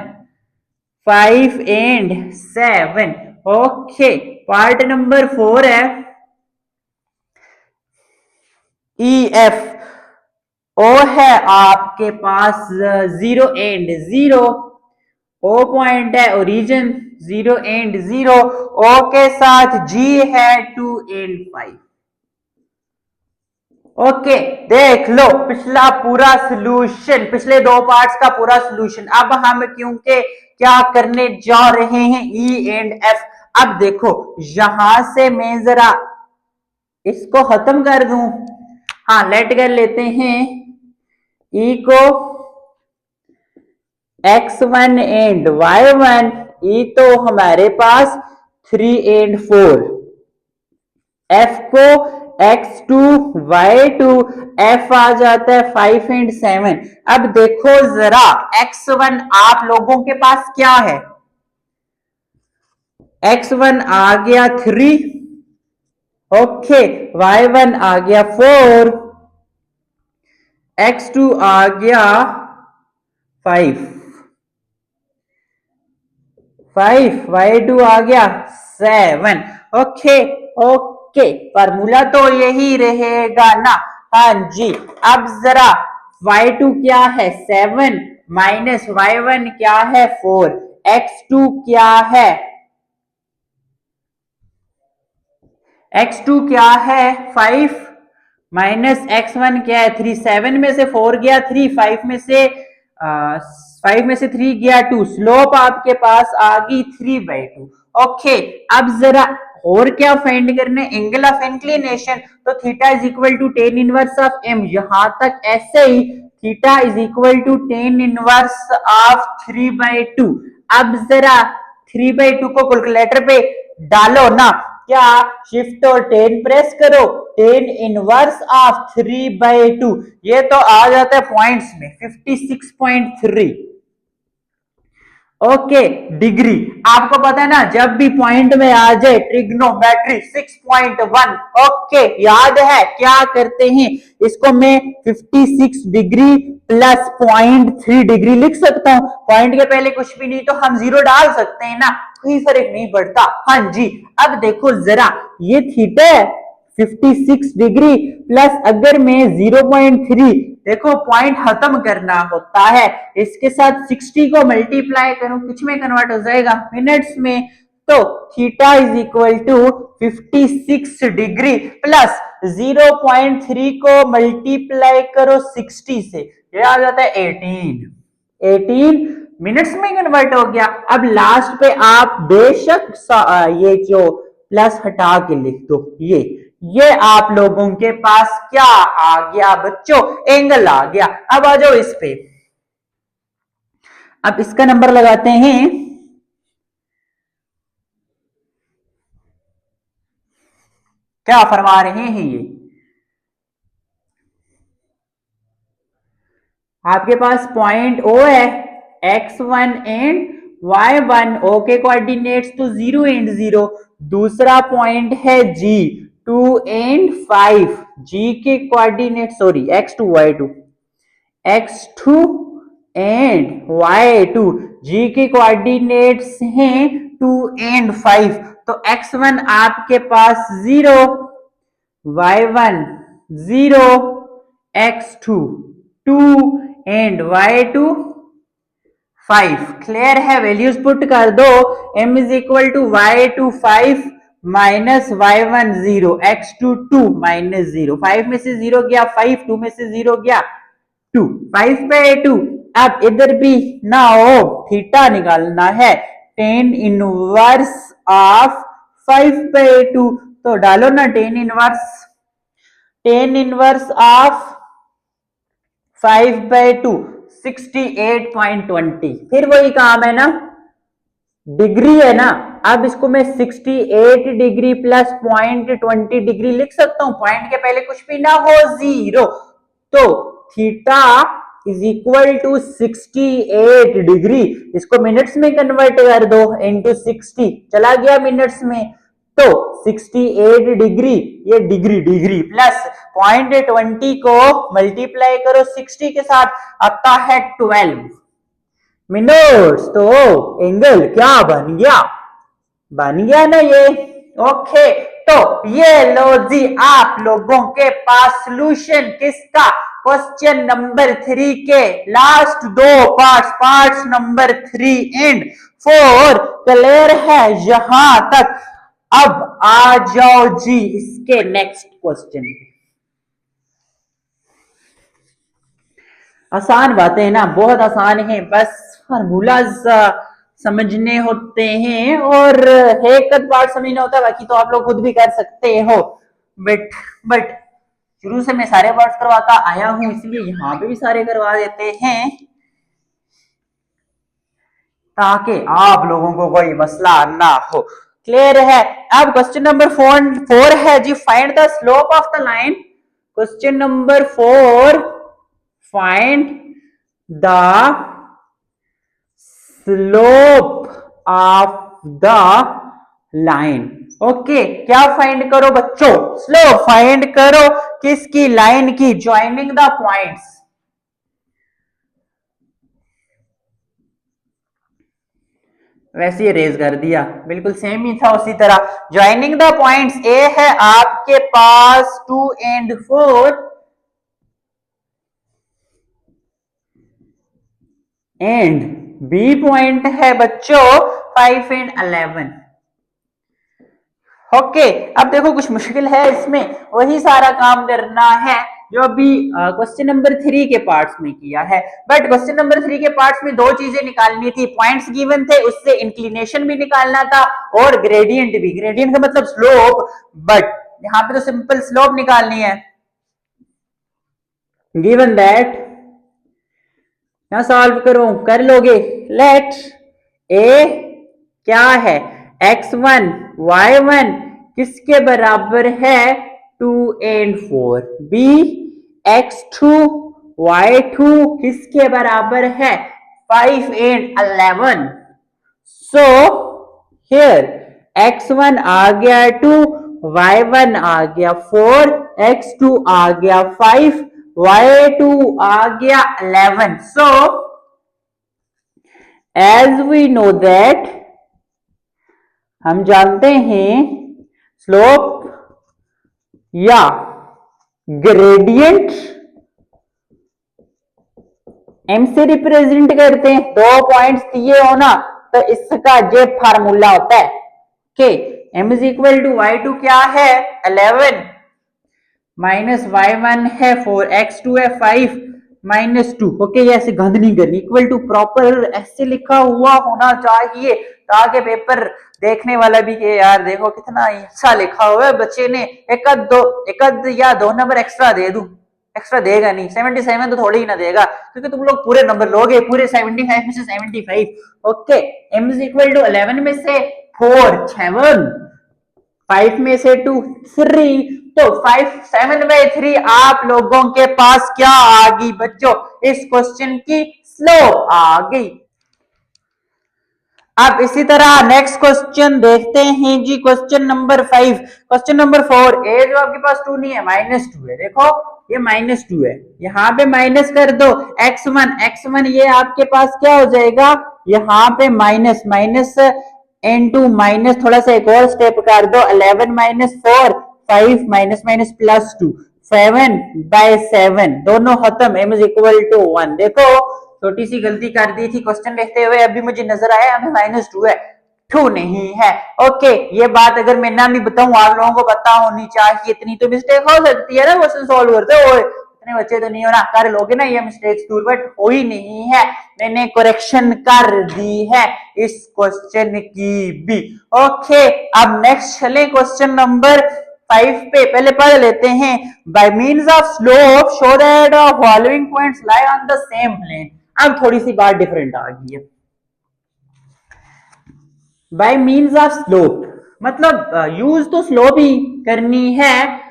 A: 5 and 7। Okay part number 4 है EF, O है आपके पास 0 एंड 0, O पॉइंट है ओरिजिन 0 एंड 0, O के साथ G है 2 एंड 5। ओके देख लो पिछला पूरा सॉल्यूशन, पिछले दो पार्ट्स का पूरा सॉल्यूशन। अब हम क्योंकि क्या करने जा रहे हैं E एंड F, अब देखो यहां से मैं जरा इसको खत्म कर दूं, हाँ लेट कर लेते हैं E को x1 एंड y1, E तो हमारे पास 3 एंड 4, F को x2 y2, F आ जाता है 5 एंड 7। अब देखो जरा x1 आप लोगों के पास क्या है, x1 आ गया 3, ओके y1 आ गया 4, x2 आ गया 5, y2 आ गया 7। ओके फार्मूला तो यही रहेगा ना, हाँ जी। अब जरा y2 क्या है 7 माइनस y1 क्या है 4, x2 क्या है, x2 क्या है 5 माइनस x1 क्या है 3, 7 में से 4 गया 3, 5 में से 3 गया 2, स्लोप आपके पास आ गई 3/2। ओके, अब जरा और क्या फाइंड करने, एंगल ऑफ इंक्लिनेशन, तो theta is equal to tan inverse of m, यहां तक ऐसे ही theta is equal to tan inverse of 3/2। अब जरा 3/2 को कैलकुलेटर पे डालो ना, क्या शिफ्ट और 10 प्रेस करो, 10 इनवर्स ऑफ 3/2, ये तो आ जाता है पॉइंट्स में 56.3। ओके, डिग्री आपको पता है ना, जब भी पॉइंट में आ जाए ट्रिग्नोमेट्री 6.1, ओके याद है क्या करते हैं, इसको मैं 56 डिग्री प्लस 0.3 डिग्री लिख सकता हूं, पॉइंट के पहले कुछ भी नहीं तो हम जीरो डाल सकते हैं ना, कोई फर्क नहीं पड़ता। हाँ जी, अब देखो जरा, ये थीटा है 56 डिग्री प्लस अगर मैं 0.3, देखो पॉइंट खत्म करना होता है, इसके साथ 60 को मल्टीप्लाई करूं, कुछ में कन्वर्ट हो जाएगा मिनट्स में, तो theta is equal to 56 degree plus 0.3 को मल्टीप्लाई करो 60 से, ये आ जाता है 18 मिनट्स में कन्वर्ट हो गया। अब लास्ट पे आप बेशक ये जो प्लस हटा के लिख दो, ये आप लोगों के पास क्या आ गया बच्चों, एंगल आ गया। अब आ जाओ इस पे, अब इसका नंबर लगाते हैं, क्या फरमा रहे हैं ये, आपके पास पॉइंट ओ है, x1 एंड y1, ओ के कोऑर्डिनेट्स तो 0 एंड 0, दूसरा पॉइंट है g, 2 एंड 5, g के coordinate sorry x2 y2, x2 and y2, g के कोऑर्डिनेट्स हैं 2 एंड 5, तो x1 आपके पास 0, y1 0, x2 2 and y2 5। Clear है, वैल्यूज पुट कर दो, m is equal to y2 5 minus y1 0, x2 2 minus 0, 5 में से 0 गया 5, 2 में से 0 गया 2, 5/2। अब इधर भी ना हो, थीटा निकालना है, टेन इनवर्स ऑफ 5/2, तो डालो ना टेन इनवर्स ऑफ 5/2, 68.20, फिर वही काम है ना, डिग्री है ना, अब इसको मैं 68 डिग्री प्लस 0.20 डिग्री लिख सकता हूं, पॉइंट के पहले कुछ भी ना हो 0, तो theta is equal to 68 degree, इसको मिनट्स में कन्वर्ट कर दो इंटू 60, चला गया मिनट्स में, तो 68 डिग्री, ये डिग्री प्लस 0.20 को मल्टीप्लाई करो 60 के साथ, आता है 12 मिनट्स, तो एंगल क्या बन गया ना ये। ओके, तो ये लो जी आप लोगों के पास सॉल्यूशन किसका, क्वेश्चन नंबर 3 के लास्ट दो पार्ट्स नंबर 3 एंड 4 क्लियर है यहां तक। अब आ जाओ जी इसके नेक्स्ट क्वेश्चन पे, आसान बातें हैं ना, बहुत आसान है, बस फार्मूलाज समझने होते हैं और एक पार्ट समझना होता है, बाकी तो आप लोग खुद भी कर सकते हो, बट शुरू से मैं सारे पार्ट्स करवाता आया हूं, इसलिए यहाँ पे भी सारे करवा देते हैं ताकि आप लोगों को कोई मसला ना हो। क्लियर है, अब क्वेश्चन नंबर 4 है जी, find the slope of the line, question number 4, find the slope of the line. Okay, क्या फाइंड करो बच्चों, स्लोप फाइंड करो किसकी, लाइन की, ज्वाइनिंग द पॉइंट्स, वैसे ही रेज कर दिया, बिल्कुल सेम ही था उसी तरह, ज्वाइनिंग द पॉइंट्स, ए है आपके पास 2 एंड 4 एंड बी पॉइंट है बच्चों 5 एंड 11। ओके, अब देखो कुछ मुश्किल है इसमें, वही सारा काम करना है जो अभी क्वेश्चन नंबर 3 के पार्ट्स में किया है। बट क्वेश्चन नंबर 3 के पार्ट्स में दो चीजें निकालनी थी, पॉइंट्स गिवन थे, उससे इंक्लिनेशन भी निकालना था और ग्रेडियंट भी। ग्रेडियंट का मतलब स्लोप, बट यहाँ पे तो सिंपल स्लोप निकालनी है। गिवन दैट, यहां सॉल्व करो, कर लोगे। लेट ए क्या है, x1 y1 किसके बराबर है, 2 and 4। b x2 y2 किसके बराबर है, 5 and 11। सो हियर x1 आ गया 2, y1 आ गया 4, x2 आ गया 5, y2 आ गया 11। So as we know that, हम जानते हैं स्लोप या ग्रेडियंट एम से रिप्रेजेंट करते हैं। 2 पॉइंट्स दिए हो ना, तो इसका ये फार्मूला होता है कि m is equal to y2 क्या है 11 माइनस y1 है 4, x2 है 5 माइनस 2। ओके, ये ऐसे गंद नहीं करनी, इक्वल टू प्रॉपर ऐसे लिखा हुआ होना चाहिए ताकि पेपर देखने वाला भी कि यार देखो कितना अच्छा लिखा हुआ है बच्चे ने, एक आध या 2 नंबर एक्स्ट्रा दे दूं। एक्स्ट्रा देगा नहीं, 77 तो थोड़ी ही ना देगा, क्योंकि तुम लोग पूरे नंबर लोगे, पूरे 75 में से 75। Okay, m is equal to 11 में से 4 7, 5 में से 2 3, तो 5 7/3 आप लोगों के पास क्या आ गई बच्चों, इस क्वेश्चन की स्लोप आ गई। अब इसी तरह नेक्स्ट क्वेश्चन देखते हैं जी, क्वेश्चन नंबर 5। क्वेश्चन नंबर 4, ए जो आपके पास 2 नहीं है, -2 है। देखो ये -2 है, यहाँ पे माइनस कर दो x1 ये आपके पास क्या हो जाएगा, यहाँ पे माइनस इनटू माइनस, थोड़ा सा एक और स्टेप कर दो, 11 माइनस 4 5 माइनस माइनस प्लस 2 7/7, दोनों खत्म, m इज इक्वल टू 1। देखो छोटी सी गलती कर दी थी क्वेश्चन लिखते हुए, अभी मुझे नजर आया हमें -2 है, 2 नहीं है। ओके, ये बात अगर मैं ना भी बताऊं आप लोगों को पता होनी चाहिए, इतनी तो मिस्टेक हो सकती है ना क्वेश्चन सॉल्व करते हुए। इतने बच्चे तो नहीं हो ना, कर लोगे ना ये मिस्टेक्स दूर, बट हो ही नहीं है, मैंने करेक्शन कर दी है इस क्वेश्चन की भी। ओके, अब नेक्स्ट चले क्वेश्चन नंबर 5 पे, पहले पढ़ लेते हैं। By means of slope show that following points lie on the same plane. अब थोड़ी सी बात डिफरेंट आ गई है। बाय मीन्स ऑफ स्लोप मतलब यूज तो स्लोप ही करनी है,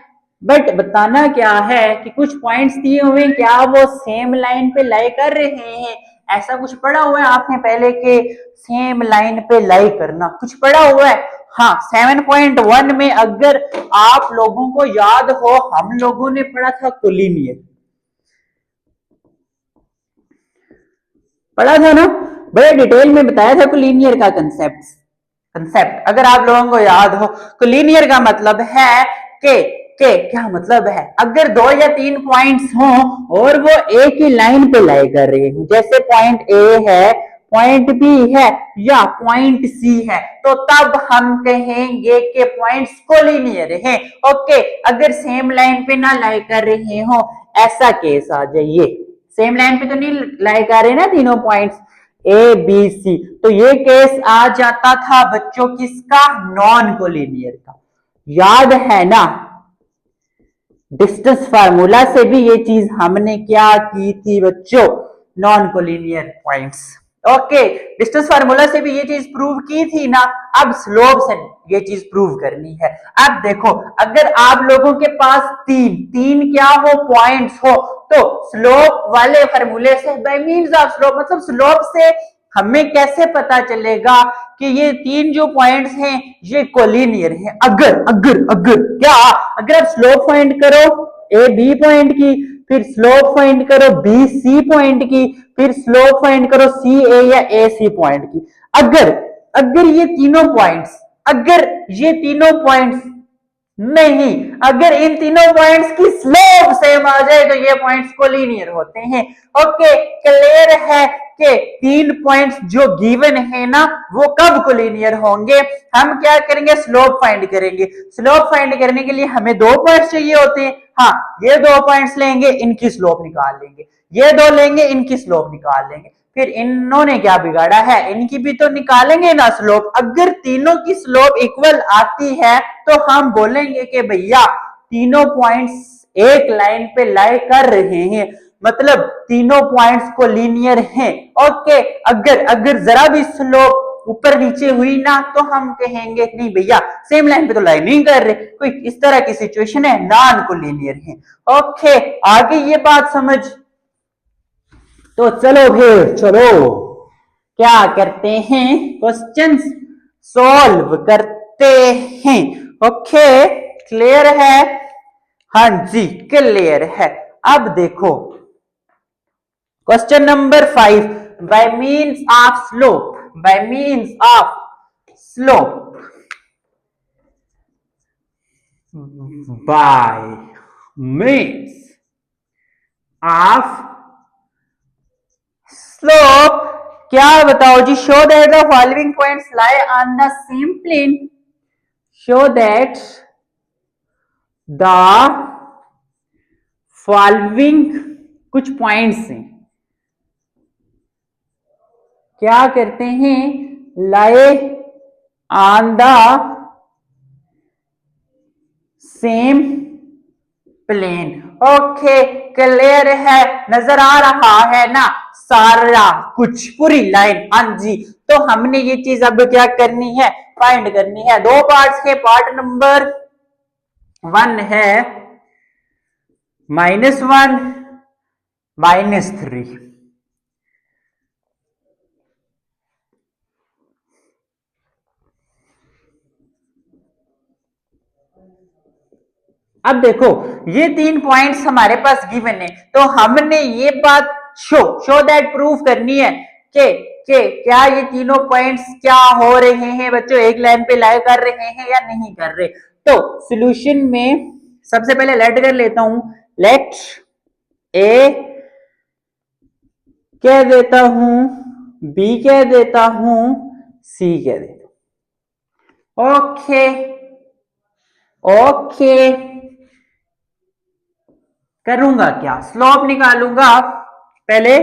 A: बट बताना क्या है कि कुछ पॉइंट्स दिए हुए क्या वो सेम लाइन पे लाई कर रहे हैं, ऐसा कुछ पढ़ा हुआ है आपने पहले के सेम लाइन पे लाई करना, कुछ पढ़ा हुआ है। हाँ, 7.1 में अगर आप लोगों को याद हो, हम लोगों ने पढ़ा था कोलिनियर, पढ़ा था ना, बड़े डिटेल में बताया था कोलिनियर का कंसेप्ट अगर आप लोगों को याद हो। कोलिनियर का मतलब है कि क्या मतलब है, अगर 2 या 3 पॉइंट्स हों और वो एक ही लाइन पे लाई कर रहे हैं, जैसे पॉइंट ए है, पॉइंट बी है या पॉइंट सी है, तो तब हम कहेंगे कि पॉइंट्स कोलिनियर हैं। ओके, अगर सेम लाइन पे ना लाई कर रहे हो, ऐसा केस आ जाइए, सेम लाइन पे तो नहीं लाई कर रहे ना तीनों पॉइंट्स ए बी सी, तो ये केस आ जाता था बच्चों किसका, नॉन कोलिनियर का। याद है ना, डिस्टेंस फार्मूला से भी ये चीज हमने क्या की थी बच्चों, non collinear points. Okay, distance formula से भी ये चीज प्रूव की थी ना, अब स्लोप से ये चीज प्रूव करनी है। अब देखो, अगर आप लोगों के पास तीन क्या हो, पॉइंट्स हो, तो स्लोप वाले फार्मूले से बाय मींस ऑफ स्लोप मतलब स्लोप से हमें कैसे पता चलेगा कि ये 3 जो पॉइंट्स हैं ये कोलिनियर हैं। अगर क्या, अगर आप स्लोप फाइंड करो ए बी पॉइंट की, फिर स्लोप फाइंड करो बी सी पॉइंट की, फिर स्लोप फाइंड करो सी ए या ए सी पॉइंट की, अगर ये तीनों पॉइंट्स नहीं, अगर इन तीनों पॉइंट्स की स्लोप सेम आ जाए तो ये पॉइंट्स कोलिनियर होते हैं। ओके, क्लियर है कि तीन पॉइंट्स जो गिवन है ना वो कब कोलिनियर होंगे? हम क्या करेंगे, स्लोप फाइंड करेंगे। स्लोप फाइंड करने के लिए हमें दो पॉइंट्स चाहिए होते हैं। हाँ, ये दो पॉइंट्स लेंगे, इनकी स्लोप निकाल लेंगे, ये दो लेंगे, इनकी स्लोप निकाल लेंगे। फिर इन्होंने क्या बिगाड़ा है, इनकी भी तो निकालेंगे ना स्लोप। अगर तीनों की स्लोप इक्वल आती है तो हम बोलेंगे कि भैया तीनों पॉइंट्स एक लाइन पे लाई कर रहे हैं, मतलब तीनों पॉइंट्स को लीनियर हैं। ओके, अगर अगर जरा भी स्लोप ऊपर नीचे हुई ना तो हम कहेंगे नहीं भैया सेम लाइन पे तो लाई नहीं कर रहे, कोई इस तरह की सिचुएशन है, नॉन को लीनियर है। ओके, आगे ये बात समझ। तो चलो फिर चलो क्या करते हैं, क्वेश्चंस सॉल्व करते हैं। ओके, क्लियर है? हाँ जी, क्लियर है। अब देखो question number 5, by means of slope, by means of slope, by means of slope, क्या बताओ जी? Show that the following points lie on the same plane, show that the following, कुछ points हैं, क्या करते हैं, lie on the same plane. Okay, clear है, नजर आ रहा है ना सारा कुछ, पूरी लाइन? हाँ जी। तो हमने ये चीज अब क्या करनी है, फाइंड करनी है। दो पार्ट्स के, पार्ट नंबर 1 है -1 -3। अब देखो ये तीन पॉइंट्स हमारे पास गिवन है, तो हमने ये बात शो दैट प्रूफ करनी है कि क्या ये तीनों पॉइंट्स क्या हो रहे हैं बच्चों, एक लाइन पे लाई कर रहे हैं या नहीं कर रहे। तो सॉल्यूशन में सबसे पहले लेट कर लेता हूं, लेट ए कह देता हूं, बी कह देता हूं, सी कह देता हूं। ओके ओके, करूंगा क्या, स्लोप निकालूंगा पहले,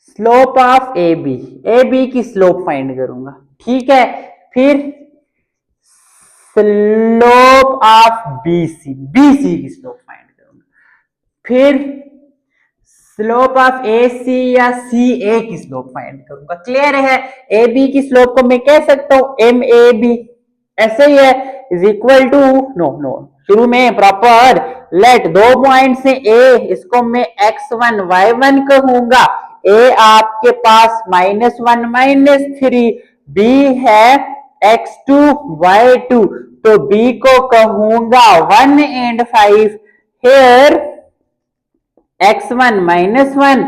A: slope of A B, A B की स्लोप फाइंड करूंगा, ठीक है। फिर slope of B C, B C की स्लोप फाइंड करूंगा। फिर स्लोप ऑफ ए सी या सी ए की स्लोप फाइंड करूंगा। क्लियर है? ए बी की स्लोप को मैं कह सकता हूं एम ए बी, ऐसे ही है, is equal to, no no, शुरू में प्रॉपर लेट, दो पॉइंट से ए, इसको मैं x1 y1 कहूंगा, ए आपके पास -1 -3, बी है x2 y2, तो बी को कहूंगा 1 and 5, here x1 -1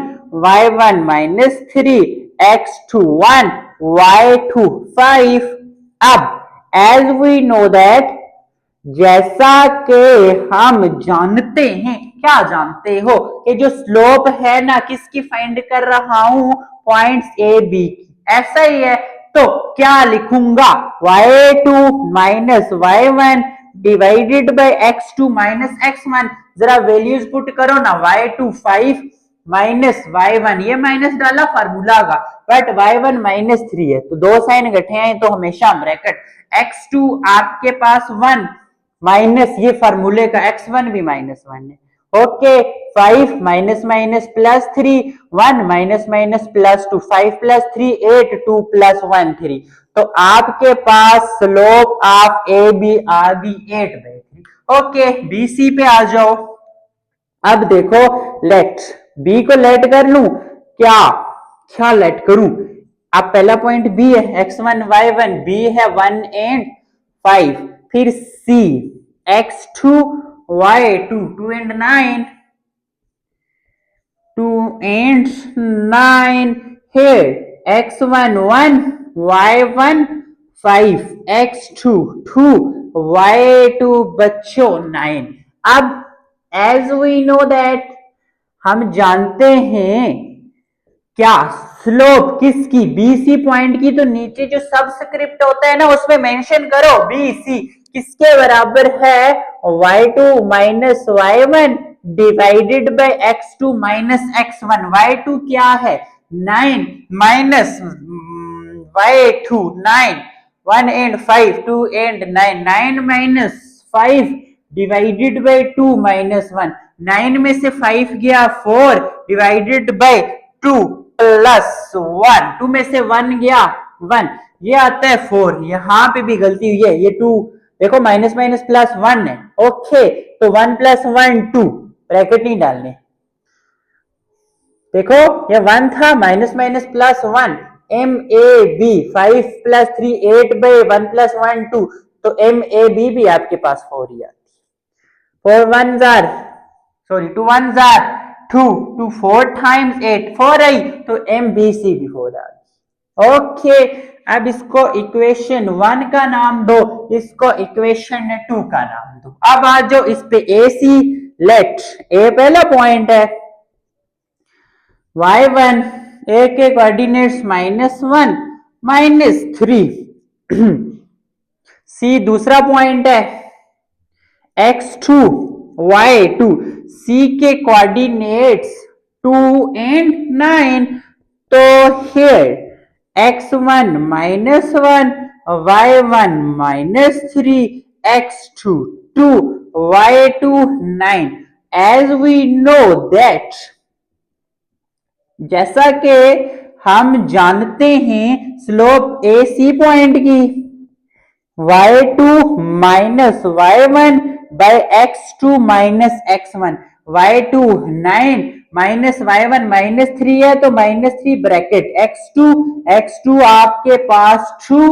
A: y1 -3 x2 1 y2 5। अब एज वी नो दैट, जैसा कि हम जानते हैं, क्या जानते हो कि जो स्लोप है ना किसकी फाइंड कर रहा हूं, पॉइंट्स ए बी की, ऐसा ही है। तो क्या लिखूंगा, y2 y1 divided by x2 x1, जरा वैल्यूज पुट करो ना, y2 5 y1, ये माइनस डाला फार्मूला का, बट y1 -3 है तो दो साइन इकट्ठे हैं तो हमेशा ब्रैकेट, x2 आपके पास 1 माइनस ये फार्मूले का x1 भी -1 है। Okay, 5 minus minus plus 3, 1 minus minus plus 2, 5 plus 3 8, 2 plus 1 3, तो आपके पास स्लोप ऑफ ए बी आ गई 8/3। ओके, बी सी पे आ जाओ। अब देखो लेट, बी को लेट कर लू, क्या क्या लेट करूं, अब पहला पॉइंट बी है x1 y1, बी है 1 and 5, फिर सी x2 y2 2 and 9, 2 and 9, here x1 1 y1 5 x2 2 y2 बच्चों 9। अब एज वी नो दैट, हम जानते हैं क्या, स्लोप किसकी, बीसी पॉइंट की, तो नीचे जो सबस्क्रिप्ट होता है ना उसमें मेंशन करो बीसी किसके बराबर है, y2 minus y1 divided by x2 minus x1। y2 क्या है 9 minus y2 9, 1 and 5, 2 and 9, 9 minus 5 divided by 2 minus 1, 9 में से 5 गया 4 डिवाइडेड बाय 2 प्लस 1, 2 में से 1 गया 1, ये आता है 4। यहां पे भी गलती हुई है, ये 2 देखो माइनस माइनस प्लस 1 है, ओके तो 1 प्लस 1 2, ब्रैकेट नहीं डालने। देखो ये 1 था, minus minus plus 1, m A B 5 plus 3 8 by 1 plus 1 2, तो एम ए बी भी आपके पास 4 ही आती। 4 1 जार सॉरी 2 1 जार 2, 2 4 टाइम्स 8 4 आई, तो एम बी सी भी 4 आ गई। ओके अब इसको इक्वेशन 1 का नाम दो, इसको इक्वेशन 2 का नाम दो। अब आ जाओ इस पे ए सी, लेट ए पहला पॉइंट है, y1 ए के कोऑर्डिनेट्स -1 -3 सी दूसरा पॉइंट है, x2 y2 सी के कोऑर्डिनेट्स 2 एंड 9, तो here x1 -1 y1 -3 x2 2 y2 9। as we know that, जैसा कि हम जानते हैं स्लोप ए सी पॉइंट की, y2 minus y1 by x2 minus x1, y2 9 minus y1 -3 है तो -3 ब्रैकेट x2, x2 आपके पास 2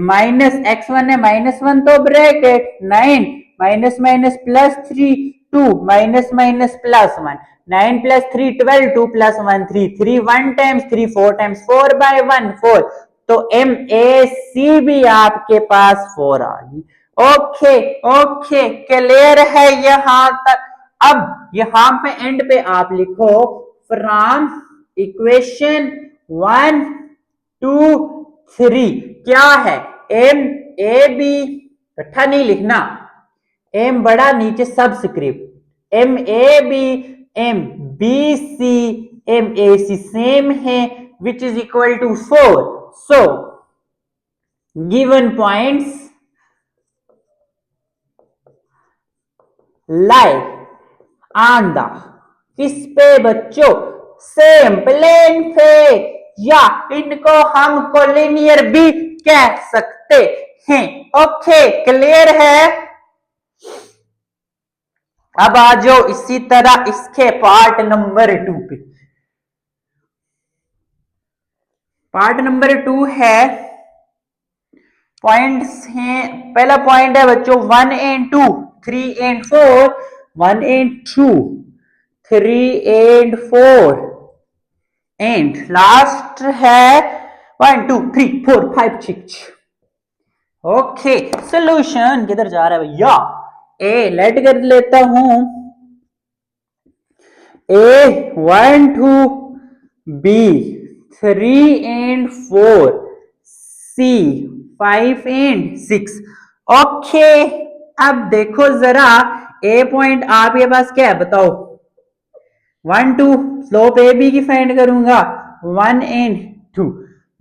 A: माइनस x1 है -1 तो bracket 9 minus minus plus 3 2 minus minus plus 1, 9 plus 3 12, 2 plus 1 3, 3 1 times 3 4 times 4 बाय 1 4, तो एम ए सी भी आपके पास 4 आ गई। ओके ओके क्लियर है यहां तक। अब यहां पे एंड पे आप लिखो फ्रॉम इक्वेशन 1 2 3 क्या है, एम ए बी इकट्ठा नहीं लिखना, एम बड़ा नीचे subscript, M A B M B C M A C same है which is equal to 4। So given points lie on the, किस पे बच्चों, सेम प्लेन पे, या इनको हम कोलिनियर भी कह सकते हैं। ओके क्लियर है। अब आ जाओ इसी तरह इसके पार्ट नंबर 2 पे। पार्ट नंबर 2 है, पॉइंट्स हैं, पहला पॉइंट है बच्चों 1 and 2 3 and 4, 1 and 2 3 and 4 and last है 1 2 3 4 5 6। ओके सोल्यूशन किधर जा रहा है भैया, ए लेट कर लेता हूं, A 1 2 B 3 and 4 C 5 and 6। Okay अब देखो जरा ए पॉइंट आपके पास क्या है बताओ, 1 2 स्लोप ए बी की फाइंड करूंगा 1 एंड 2,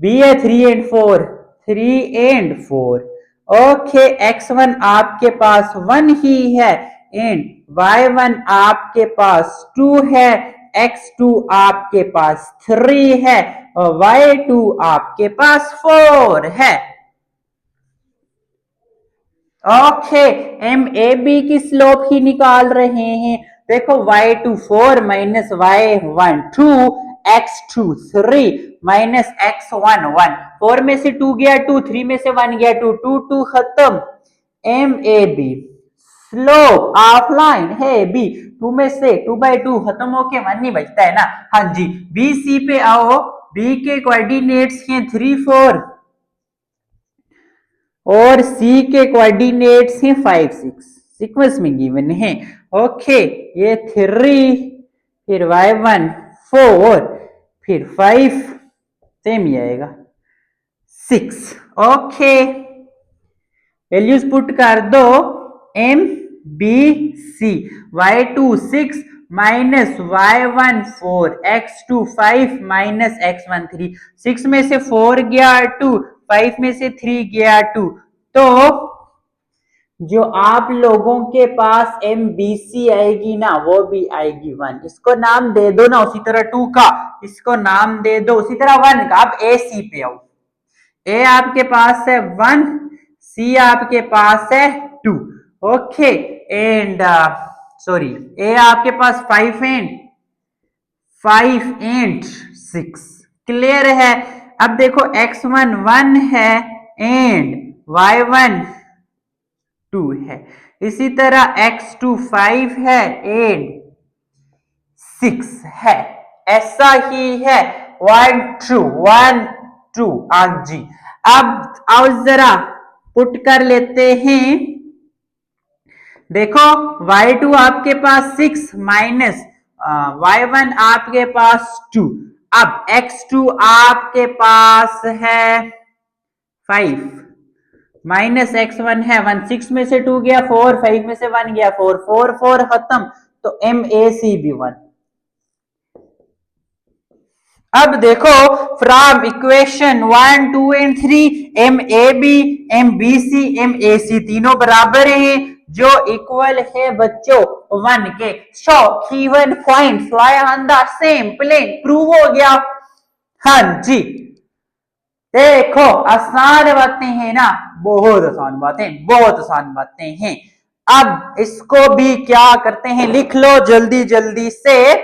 A: बी है 3 एंड 4 3 एंड 4। ओके x1 आपके पास 1 ही है एंड y1 आपके पास 2 है, x2 आपके पास 3 है और y2 आपके पास 4 है। ओके एम ए बी की स्लोप ही निकाल रहे हैं, देखो y2 4 minus y1 2 x2 3 minus x1 1, 4 में से 2 गया 2, 3 में से 1 गया 2, 2 2 खत्म। M A B slope of line है बी, 2 में से 2 बाई 2 खत्म होके 1 नहीं बचता है ना, हाँ जी। बी सी पे आओ, बी के कोऑर्डिनेट्स हैं 3 4, और सी के कोऑर्डिनेट्स हैं 5 6, सीक्वेंस में गिवन है। ओके, ये 3, फिर y1 4, फिर 5, सेम ही आएगा 6। ओके, वैल्यूज पुट कर दो, m B C, y2 6 minus y1 4, x2 5 minus x1 3, 6 में से 4 गया 2, 5 में से 3 गया 2, तो जो आप लोगों के पास एम बी सी आएगी ना वो भी आएगी 1। इसको नाम दे दो ना उसी तरह 2 का, इसको नाम दे दो उसी तरह 1 का। अब ए सी पे आओ, ए आपके पास है 1, सी आपके पास है 2। ओके, एंड सॉरी, ए आपके पास 5 एंड 6, क्लियर है। अब देखो x1 1 है एंड y1 2 है, इसी तरह x2 5 है एंड 6 है, ऐसा ही है 1 2 1 2। हाँ जी, अब आओ जरा पुट कर लेते हैं। देखो y2 आपके पास 6 माइनस y1 आपके पास 2, अब x2 आपके पास है 5 माइनस x1 है 1, 6 में से 2 गया 4, 5 में से 1 गया 4, 4 4 खत्म, तो एम ए सी भी 1। अब देखो from equation 1 2 and 3, M A B, M B C, M A C तीनों बराबर हैं जो इक्वल है बच्चों 1 के। So given points lie on the same plane, prove हो गया। हाँ जी, देखो आसान बातें हैं ना, बहुत आसान बातें, बहुत आसान बातें हैं। अब इसको भी क्या करते हैं, लिख लो जल्दी जल्दी से,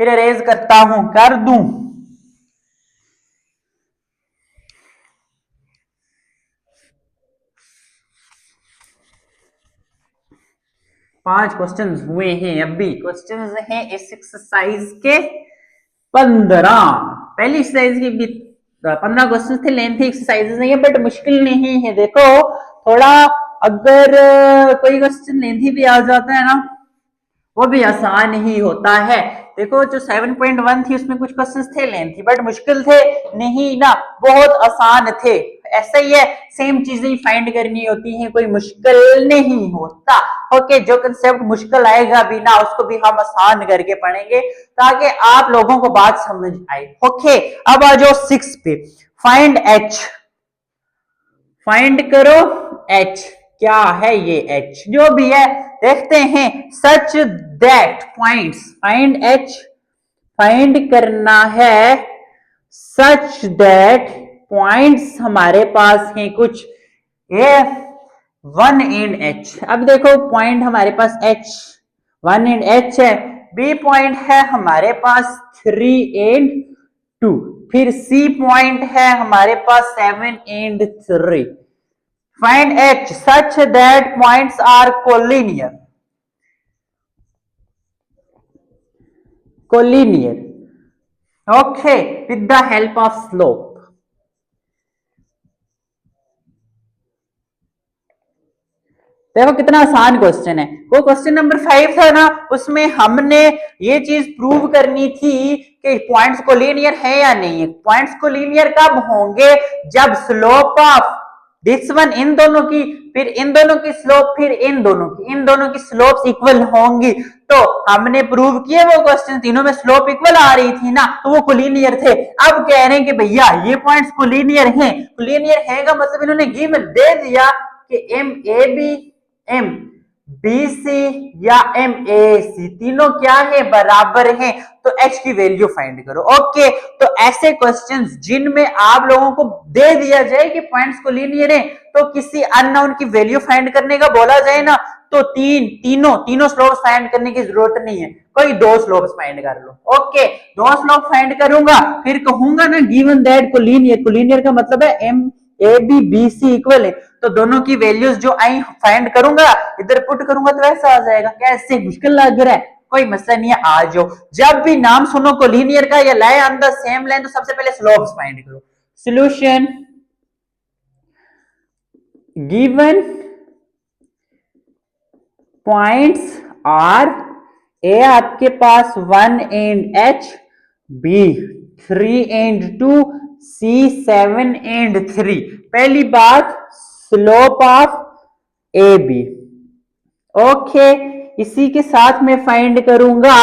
A: फिर अरेज करता हूं, कर दूं। पांच क्वेश्चंस हुए हैं, अभी क्वेश्चंस हैं इस एक्सरसाइज के 15। पहली एक्सरसाइज की भी 15 क्वेश्चन थे, लेंथी एक्सरसाइजेस नहीं है बट मुश्किल नहीं है। देखो थोड़ा अगर कोई क्वेश्चन लेंथी भी आ जाता है ना वो भी आसान ही होता है। देखो जो 7.1 थी उसमें कुछ क्वेश्चंस थे लेंथी बट मुश्किल थे नहीं ना, बहुत आसान थे। ऐसा ही है, सेम चीजें फाइंड करनी होती हैं, कोई मुश्किल नहीं होता। ओके, जो कंसेप्ट मुश्किल आएगा भी ना उसको भी हम आसान करके पढ़ेंगे ताकि आप लोगों को बात समझ आए। ओके, अब आ जाओ 6 पे, फाइंड एच, फाइंड करो एच, क्या है ये एच जो भी है देखते हैं। Such that points, find H, find करना है सच दैट पॉइंट्स हमारे पास हैं कुछ, ये 1 एंड एच। अब देखो पॉइंट हमारे पास एच 1 एंड एच है, बी पॉइंट है हमारे पास 3 एंड 2, फिर सी पॉइंट है हमारे पास 7 and 3। Find H such that points are collinear. Collinear. Okay, with the help of slope. देखो कितना आसान क्वेश्चन है। वो क्वेश्चन नंबर 5 था ना, उसमें हमने ये चीज प्रूव करनी थी कि पॉइंट्स कोलिनियर है या नहीं है। पॉइंट्स कोलिनियर कब होंगे, जब slope of this one in दोनों की, फिर इन दोनों की स्लोप, फिर इन दोनों की स्लोप्स इक्वल होंगी। तो हमने प्रूव किए वो क्वेश्चन, तीनों में स्लोप इक्वल आ रही थी ना, तो वो कोलिनियर थे। अब कह रहे हैं कि भैया ये पॉइंट्स कोलिनियर हैं। कोलिनियर है का मतलब इन्होंने गिवन दे दिया कि m A B, M B C या एम ए सी तीनों क्या है, बराबर हैं, तो एच की वैल्यू फाइंड करो। ओके, तो ऐसे क्वेश्चंस जिनमें आप लोगों को दे दिया जाए कि पॉइंट्स कोलिनियर हैं, तो किसी अननोन की वैल्यू फाइंड करने का बोला जाए ना, तो तीनों स्लोप्स फाइंड करने की जरूरत नहीं है, कोई 2 स्लोप्स फाइंड कर लो। ओके, 2 स्लोप फाइंड करूंगा, फिर कहूंगा ना गिवन दैट कोलिनियर, कोलिनियर का मतलब है m A B B C equal है, तो दोनों की वैल्यूज जो आई फाइंड करूंगा, इधर पुट करूंगा तो ऐसा आ जाएगा। क्या इससे मुश्किल लग रहा है? कोई मसला नहीं है, आ जाओ। जब भी नाम सुनो कोलिनियर का या lie on the same line, तो सबसे पहले स्लोप्स फाइंड करो। Solution, given points are, A आपके पास 1 and H, B 3 and 2, C 7 and 3। पहली बात slope of A B. Okay, इसी के साथ मैं फाइंड करूंगा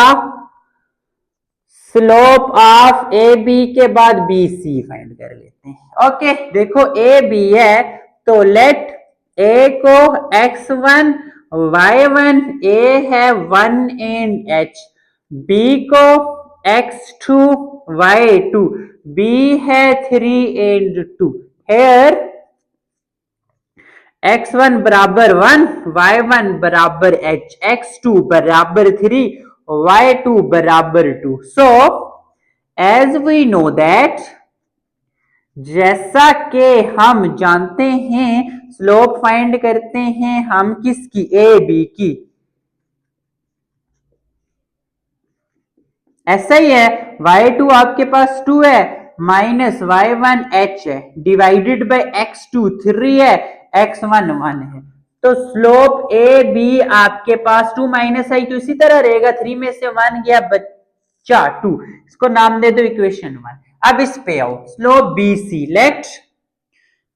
A: स्लोप ऑफ ए बी के बाद बी सी फाइंड कर लेते हैं। ओके, देखो ए बी है तो लेट ए को x1 y1, ए है 1 एंड h, बी को x2 y2, बी है 3 एंड 2। हेयर x1 बराबर 1, y1 बराबर h, x2 बराबर 3, y2 बराबर 2। So as we know that, जैसा कि हम जानते हैं स्लोप फाइंड करते हैं हम किसकी, ए बी की। ऐसा ही है, y2 आपके पास 2 है, माइनस y1 h है, डिवाइडेड बाय x2 3 है, x1 1 है। तो स्लोप ए बी आपके पास 2 माइनस आई तो इसी तरह रहेगा, 3 में से 1 गया बच्चा 2, इसको नाम दे दो इक्वेशन 1। अब इस पे आओ, slope B C, let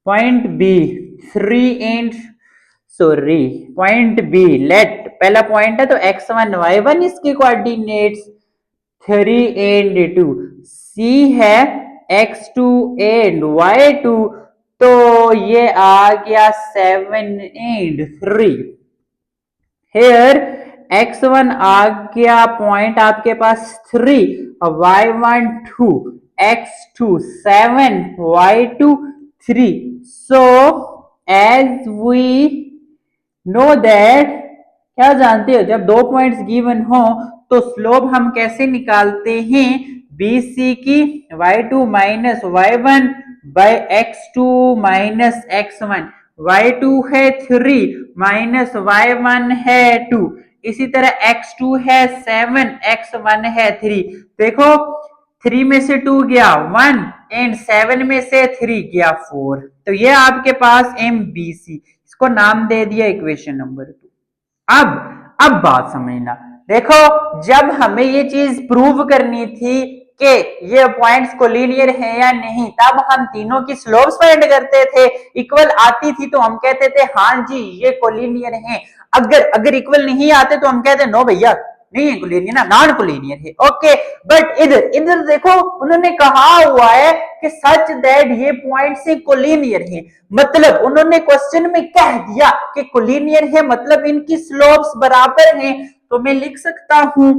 A: point B 3 and point B, let पहला पॉइंट है तो x1 y1, इसके कोऑर्डिनेट्स 3 एंड 2, सी है x2 एंड y2, तो ये आ गया 7 एंड 3। हेयर x1 आ गया पॉइंट आपके पास 3, y1 2, x2 7, y2 3। So as we know that, क्या जानते हो, जब दो पॉइंट्स गिवन हो तो स्लोप हम कैसे निकालते हैं, बी सी की y2 minus y1 bye x2 minus x1, y2 है 3 माइनस y1 है 2, इसी तरह x2 है 7, x1 है 3। देखो 3 में से 2 गया 1 एंड 7 में से 3 गया 4, तो ये आपके पास एम बी सी, इसको नाम दे दिया इक्वेशन नंबर 2। अब बात समझना, देखो जब हमें ये चीज प्रूव करनी थी कि ये पॉइंट्स कोलिनियर है या नहीं, तब हम तीनों की स्लोप्स फाइंड करते थे, इक्वल आती थी तो हम कहते थे हाँ जी ये कोलिनियर है, अगर इक्वल नहीं आते तो हम कहते नो भैया नहीं है कोलिनियर ना, नॉन कोलिनियर है। ओके, बट इधर देखो उन्होंने कहा हुआ है कि सच दैट ये पॉइंट्स कोलिनियर है, मतलब उन्होंने क्वेश्चन में कह दिया कि कोलिनियर है, मतलब इनकी स्लोप्स बराबर हैं, तो मैं लिख सकता हूं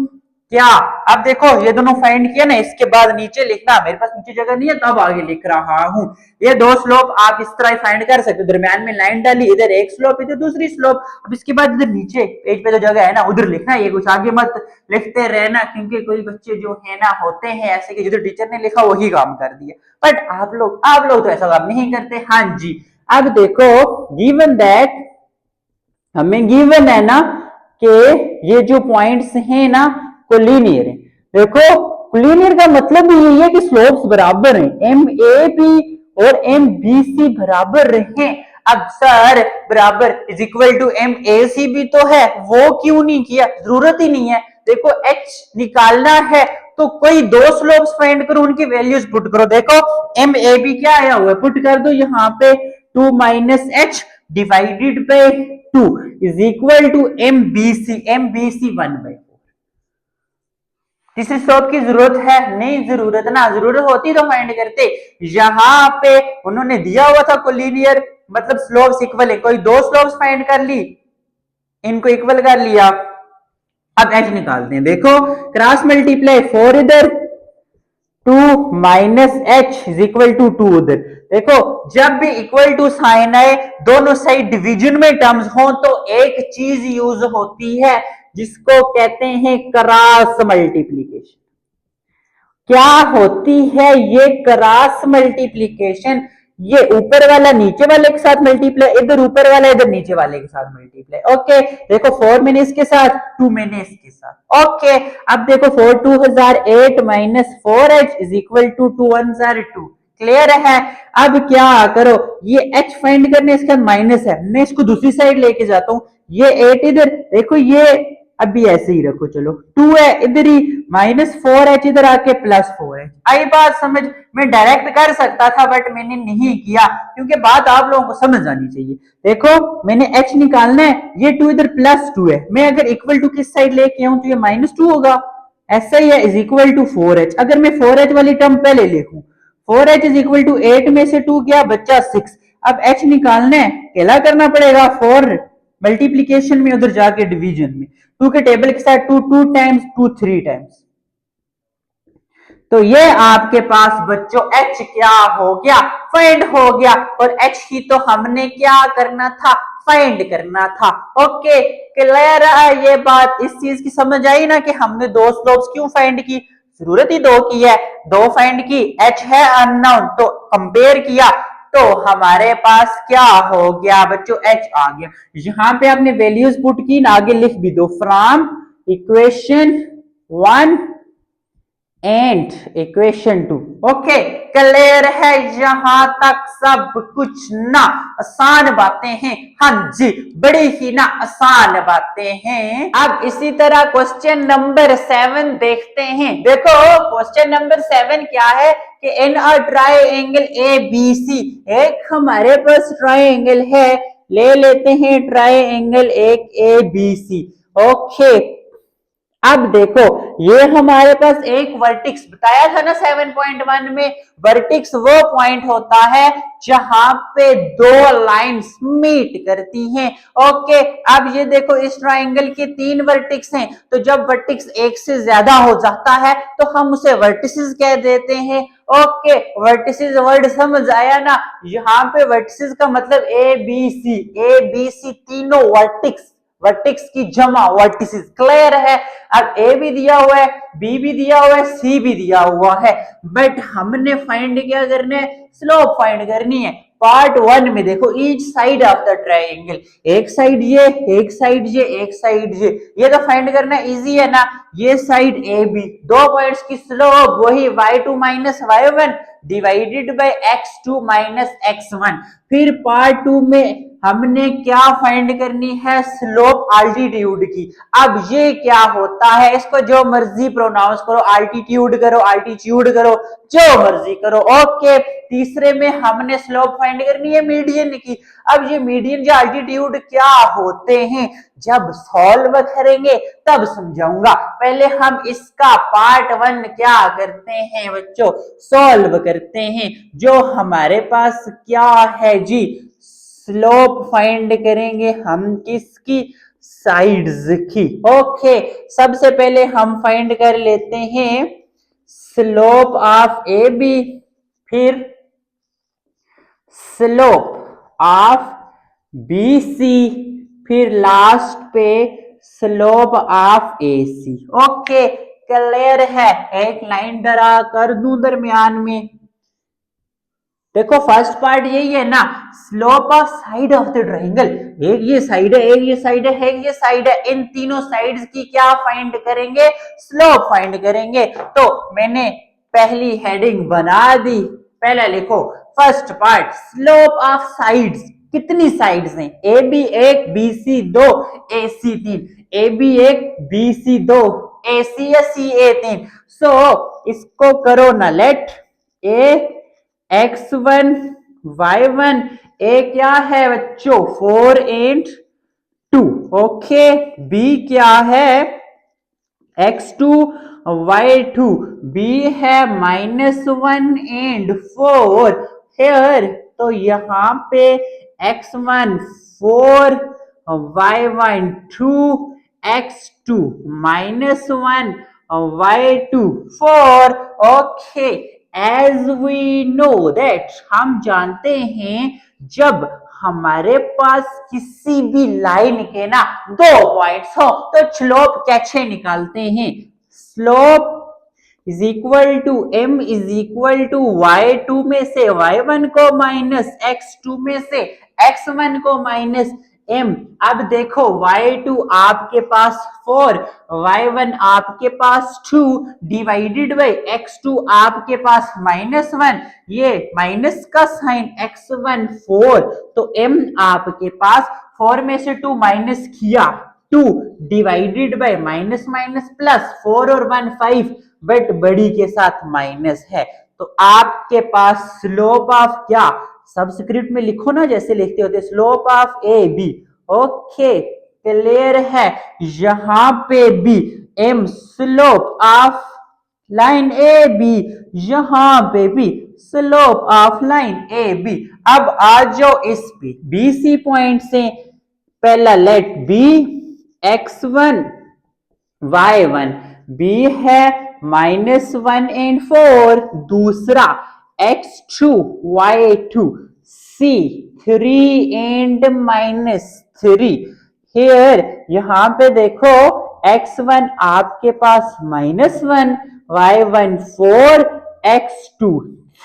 A: क्या। अब देखो ये दोनों फाइंड किया ना, इसके बाद नीचे लिखना, मेरे पास नीचे जगह नहीं है तब आगे लिख रहा हूं। ये दो स्लोप आप इस तरह फाइंड कर सकते हो, दरम्यान में लाइन डाली, इधर एक स्लोप इधर दूसरी स्लोप। अब इसके बाद इधर नीचे पेज पे तो जगह है ना, उधर लिखना, ये कुछ आगे मत लिखते रहना, क्योंकि कोई बच्चे जो है ना होते हैं ऐसे कि जिधर टीचर ने लिखा वही काम कर दिया, बट आप लोग तो ऐसा काम नहीं करते। हाँ जी, अब देखो गिवन दैट, हमें गिवन है ना कि ये जो पॉइंट्स हैं ना कोलिनियर है। देखो कोलिनियर का मतलब यही है कि स्लोप्स बराबर हैं, एम ए बी और एम बी सी बराबर हैं। अब सर बराबर is equal to M A C भी तो है, वो क्यों नहीं किया, जरूरत ही नहीं है। देखो एच निकालना है तो कोई दो स्लोप्स फाइंड करो, उनकी वैल्यूज पुट करो। देखो एम ए बी क्या आया हुआ है, पुट कर दो यहाँ पे 2 minus H divided by 2 is equal to m B C 1/4। तीसरी स्लोप की जरूरत है नहीं, जरूरत ना, जरूरत होती तो फाइंड करते। यहां पे उन्होंने दिया हुआ था कोलिनियर, मतलब स्लोप्स इक्वल है, कोई दो स्लोप्स फाइंड कर ली, इनको इक्वल कर लिया। अब एच निकालते हैं, देखो क्रॉस मल्टीप्लाई 4 इधर 2 minus H is equal to 2 उधर। देखो जब भी इक्वल टू साइन आए, दोनों साइड डिवीजन में टर्म्स हो, तो एक चीज यूज होती है जिसको कहते हैं क्रॉस मल्टीप्लीकेशन। क्या होती है ये क्रॉस मल्टीप्लीकेशन, ये ऊपर वाला नीचे वाले के साथ मल्टीप्लाई, इधर ऊपर वाला इधर नीचे वाले के साथ मल्टीप्लाई। ओके, देखो 4 मैंने इसके साथ, 2 मैंने इसके साथ। ओके, अब देखो 4 2 8 minus 4h is equal to 2 1 2, clear है। अब क्या करो, ये h फाइंड करने, इसका माइनस है, मैं इसको दूसरी साइड लेके जाता हूं, ये 8 इधर देखो, ये अभी ऐसे ही रखो, चलो 2 है इधर ही, -4h इधर आके +4h। आई बात समझ? मैं डायरेक्ट कर सकता था बट मैंने नहीं किया, क्योंकि बात आप लोगों को समझ आनी चाहिए। देखो मैंने h निकालना है, ये 2 इधर +2 है, मैं अगर इक्वल टू किस साइड लेके आऊं तो ये -2 होगा, ऐसा ही है, इज इक्वल टू 4h। अगर मैं 4h वाली टर्म पहले लिखूं, 4h इज इक्वल टू 8 में से 2 गया, बच्चा 6। अब h निकालना है, क्या करना पड़ेगा, 4 मल्टीप्लीकेशन में, उधर जाके डिवीजन में, 2 के टेबल के साथ 2 2 टाइम्स, 2 3 टाइम्स। तो ये आपके पास बच्चों h क्या हो गया, फाइंड हो गया। और h की तो हमने क्या करना था, फाइंड करना था। ओके क्लियर है ये बात, इस चीज की समझ आई ना कि हमने दो स्लोप्स क्यों फाइंड की, जरूरत ही दो की है, दो फाइंड की, h है अननोन तो कंपेयर किया, तो हमारे पास क्या हो गया बच्चों, h आ गया। यहां पे आपने वैल्यूज पुट की ना, आगे लिख भी दो, from equation 1 and equation 2। Okay clear है यहां तक सब कुछ ना, आसान बातें हैं, हाँ जी बड़ी ही ना आसान बातें हैं। अब इसी तरह क्वेश्चन नंबर 7 देखते हैं। देखो क्वेश्चन नंबर 7 क्या है कि इन a triangle A B C, एक हमारे पास ट्राइंगल है, ले लेते हैं ट्राइंगल एक ए बी सी। ओके अब देखो ये हमारे पास एक वर्टिक्स बताया था ना 7.1 में, वर्टिक्स वो पॉइंट होता है जहां पे दो लाइंस मीट करती हैं। ओके अब ये देखो इस ट्राइंगल के 3 वर्टिक्स हैं, तो जब वर्टिक्स एक से ज्यादा हो जाता है तो हम उसे वर्टिसेस कह देते हैं। ओके वर्टिसेस वर्ड समझ आया ना, यहाँ पे वर्टिसेस का मतलब ए बी सी तीनों वर्टिक्स, वर्टिक्स की जमा वर्टिसेस, क्लियर है। अब ए भी दिया हुआ है, बी भी दिया हुआ है, सी भी दिया हुआ है, बट हमने फाइंड क्या करना है, स्लोप फाइंड करनी है। पार्ट 1 में देखो each side of the triangle, एक साइड ये, एक साइड ये, एक साइड ये तो फाइंड करना इजी है ना। ये साइड ए बी, दो पॉइंट्स की स्लोप वही y2 minus y1 divided by x2 minus x1। फिर पार्ट 2 में हमने क्या फाइंड करनी है, स्लोप आल्टीट्यूड की। अब ये क्या होता है, इसको जो मर्जी प्रोनाउंस करो, आल्टीट्यूड करो, आल्टीट्यूड करो, जो मर्जी करो। ओके तीसरे में हमने स्लोप फाइंड करनी है मीडियन की। अब ये मीडियन या आल्टीट्यूड क्या होते हैं, जब सॉल्व करेंगे तब समझाऊंगा, पहले हम इसका पार्ट 1 क्या करते हैं बच्चों, सॉल्व करते हैं। जो हमारे पास क्या है जी, स्लोप फाइंड करेंगे हम किसकी, साइड्स की। ओके सबसे पहले हम फाइंड कर लेते हैं स्लोप ऑफ ए बी, फिर स्लोप ऑफ बी सी, फिर लास्ट पे slope of A C. Okay clear है, एक लाइन ड्रा कर दूं दरमियान में। देखो फर्स्ट पार्ट यही है ना, slope of side of the triangle, एक ये साइड है, एक ये साइड है, एक ये साइड है, इन तीनों साइड्स की क्या फाइंड करेंगे, स्लोप फाइंड करेंगे। तो मैंने पहली हेडिंग बना दी, पहले लिखो first part slope of sides, कितनी साइड्स हैं, A B 1 B C 2 A C 3, A B 1 B C 2 A C या सी ए 3। सो इसको करो ना, लेट ए x1 y1, ए क्या है बच्चों 4 8 2। ओके b क्या है x2 y2, b है -1 एंड 4 हेयर, तो यहाँ पे x1 4 y1 2 x2 -1 y2 4। Okay as we know that, हम जानते हैं जब हमारे पास किसी भी लाइन के ना दो पॉइंट्स हो तो स्लोप कैसे निकालते हैं, slope is equal to m is equal to y2 में से y1 को माइनस x2 में से x1 को माइनस m। अब देखो y2 आपके पास 4, y1 आपके पास 2 डिवाइडेड बाई x2 आपके पास -1, ये माइनस का साइन x1 4, तो m आपके पास 4 में से 2 माइनस किया 2 divided by minus minus plus 4 और 1 5, बट बड़ी के साथ माइनस है, तो आपके पास स्लोप ऑफ क्या, सबस्क्रिप्ट में लिखो ना जैसे लिखते होते, slope of A B. Okay clear है, यहां पे भी m slope of line A B, यहां पे भी slope of line A B. अब आ जाओ इस पे बी सी पॉइंट से, पहला late B x1 y1, B है -1 एंड 4, दूसरा x2 y2, C 3 and -3। Here यहां पे देखो x1 आपके पास -1, y1 4, x2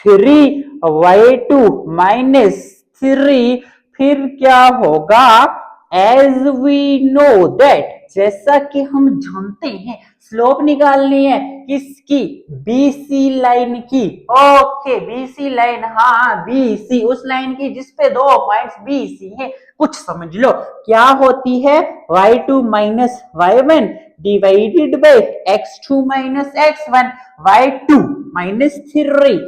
A: 3, y2 -3, फिर क्या होगा, एज वी नो दैट, जैसा कि हम जानते हैं स्लोप निकालनी है किसकी, बीसी लाइन की। ओके बीसी लाइन, हाँ बीसी उस लाइन की जिसपे 2 पॉइंट्स बीसी है, कुछ समझ लो क्या होती है, y2 minus y1 divided by x2 minus x1, y2 -3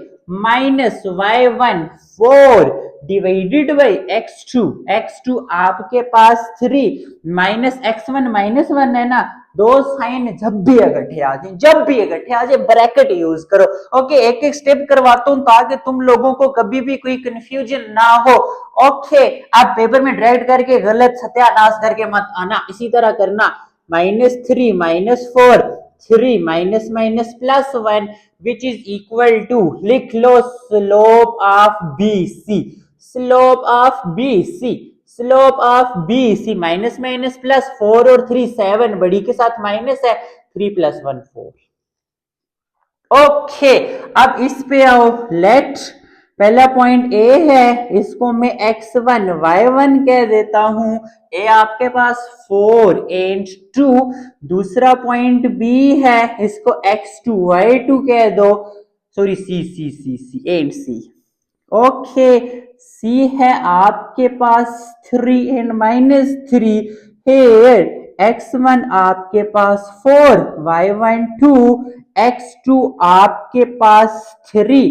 A: minus y1 4 divided by x2, x2 आपके पास 3 माइनस x1 -1 है ना, दो साइन जब भी इकट्ठे आ जाए, जब भी इकट्ठे आ जाए ब्रैकेट यूज करो। ओके एक एक स्टेप करवाता हूं ताकि तुम लोगों को कभी भी कोई कंफ्यूजन ना हो। ओके आप पेपर में डायरेक्ट करके गलत सत्यानाश करके मत आना, इसी तरह करना, -3 -4 3 minus minus plus 1 which is equal to, लिख लो slope of BC, slope of BC, slope of BC minus minus plus 4 और 3 7, बड़ी के साथ माइनस है, 3 + 1 4। ओके अब इस पे आओ, लेट पहला पॉइंट ए है, इसको मैं x1 y1 कह देता हूं, ए आपके पास 4 एंड 2, दूसरा पॉइंट बी है, इसको x2 y2 कह दो, sorry C C C C and C. Okay C है आपके पास 3 एंड -3, हेयर x1 आपके पास 4, y1 2, x2 आपके पास 3,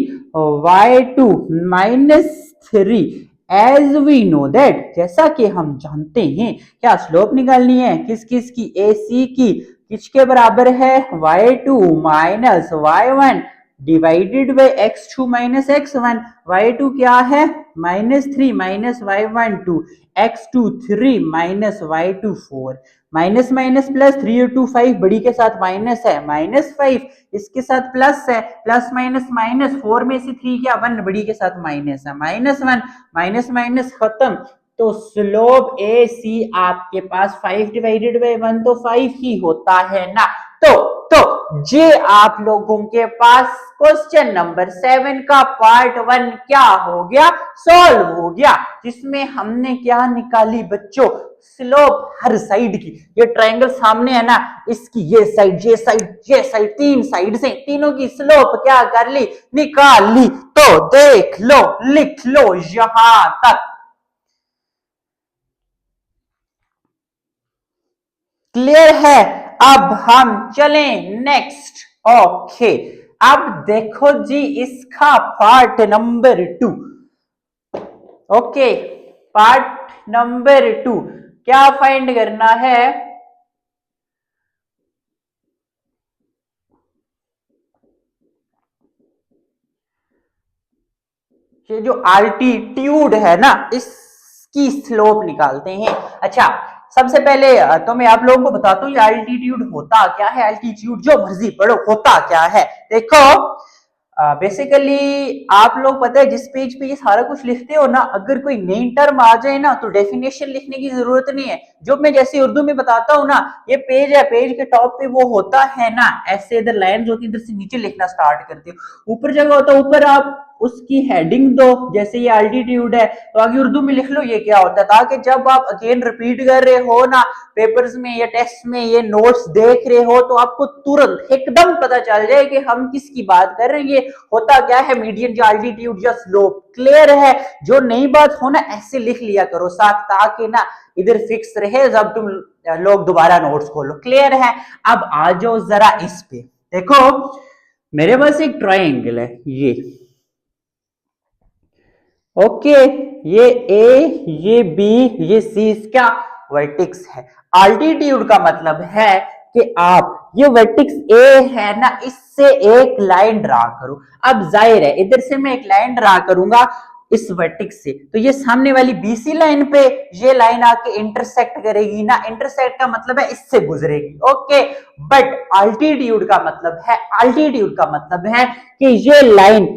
A: y2 -3। As we know that, जैसा कि हम जानते हैं, क्या स्लोप निकालनी है किस किस की, ए सी की, किसके बराबर है, y2 minus y1 divided by x2 minus x1, y2 क्या है -3 minus y1 2, x2 3 minus y2 4, minus minus plus 3 और 2 5, बड़ी के साथ माइनस है, -5 इसके साथ प्लस है, प्लस माइनस माइनस, 4 में से 3 क्या 1, बड़ी के साथ माइनस है, -1 माइनस माइनस खत्म, तो स्लोप ए सी आपके पास 5 डिवाइडेड बाय 1 तो 5 ही होता है ना। तो ये आप लोगों के पास क्वेश्चन नंबर 7 का पार्ट 1 क्या हो गया, सॉल्व हो गया, जिसमें हमने क्या निकाली बच्चों, स्लोप हर साइड की, ये ट्रायंगल सामने है ना, इसकी ये साइड ये साइड ये साइड, तीन साइड से तीनों की स्लोप क्या कर ली, निकाल ली। तो देख लो लिख लो यहां तक, क्लियर है। अब हम चलें नेक्स्ट। ओके अब देखो जी इसका part number 2। Okay part number 2 क्या फाइंड करना है, ये जो आल्टीट्यूड है ना इसकी स्लोप निकालते हैं। अच्छा सबसे पहले तो मैं आप लोगों को बताता हूँ एल्टीट्यूड होता क्या है, एल्टीट्यूड जो मर्जी पढ़ो होता क्या है। देखो बेसिकली आप लोग पता है जिस पेज पे ये सारा कुछ लिखते हो ना, अगर कोई नई टर्म आ जाए ना तो डेफिनेशन लिखने की जरूरत नहीं है, जो मैं जैसे उर्दू में बताता हूँ ना, ये पेज है, पेज के टॉप पे वो होता है ना, ऐसे इधर लाइंस होती है, इधर से नीचे लिखना स्टार्ट करते हो, ऊपर जगह होता है ऊपर आप उसकी हेडिंग दो, जैसे ये अल्टीट्यूड है तो आगे उर्दू में लिख लो ये क्या होता है, ताकि जब आप अगेन रिपीट कर रहे हो ना पेपर्स में या टेस्ट में ये नोट्स देख रहे हो तो आपको तुरंत एकदम पता चल जाए कि हम किसकी बात कर रहे हैं, ये होता क्या है, मीडियन या अल्टीट्यूड या स्लोप। क्लियर है? जो नई बात हो ना ऐसे लिख लिया करो साथ, ताकि ना इधर फिक्स रहे जब तुम लोग दोबारा नोट्स खोलो। क्लियर है? अब आ जाओ जरा इस पे, देखो मेरे पास एक ट्रायंगल है ये, ओके, ये ए, ये बी, ये सी इसका वर्टिक्स है। अल्टीट्यूड का मतलब है कि आप ये वर्टिक्स ए है ना, इससे एक लाइन ड्रा करो। अब जाहिर है इधर से मैं एक लाइन ड्रा करूंगा इस वर्टिक्स से, तो ये सामने वाली बीसी लाइन पे ये लाइन आके इंटरसेक्ट करेगी ना, इंटरसेक्ट का मतलब है इससे गुजरेगी। ओके, बट अल्टीट्यूड का मतलब है, अल्टीट्यूड का मतलब है कि ये लाइन,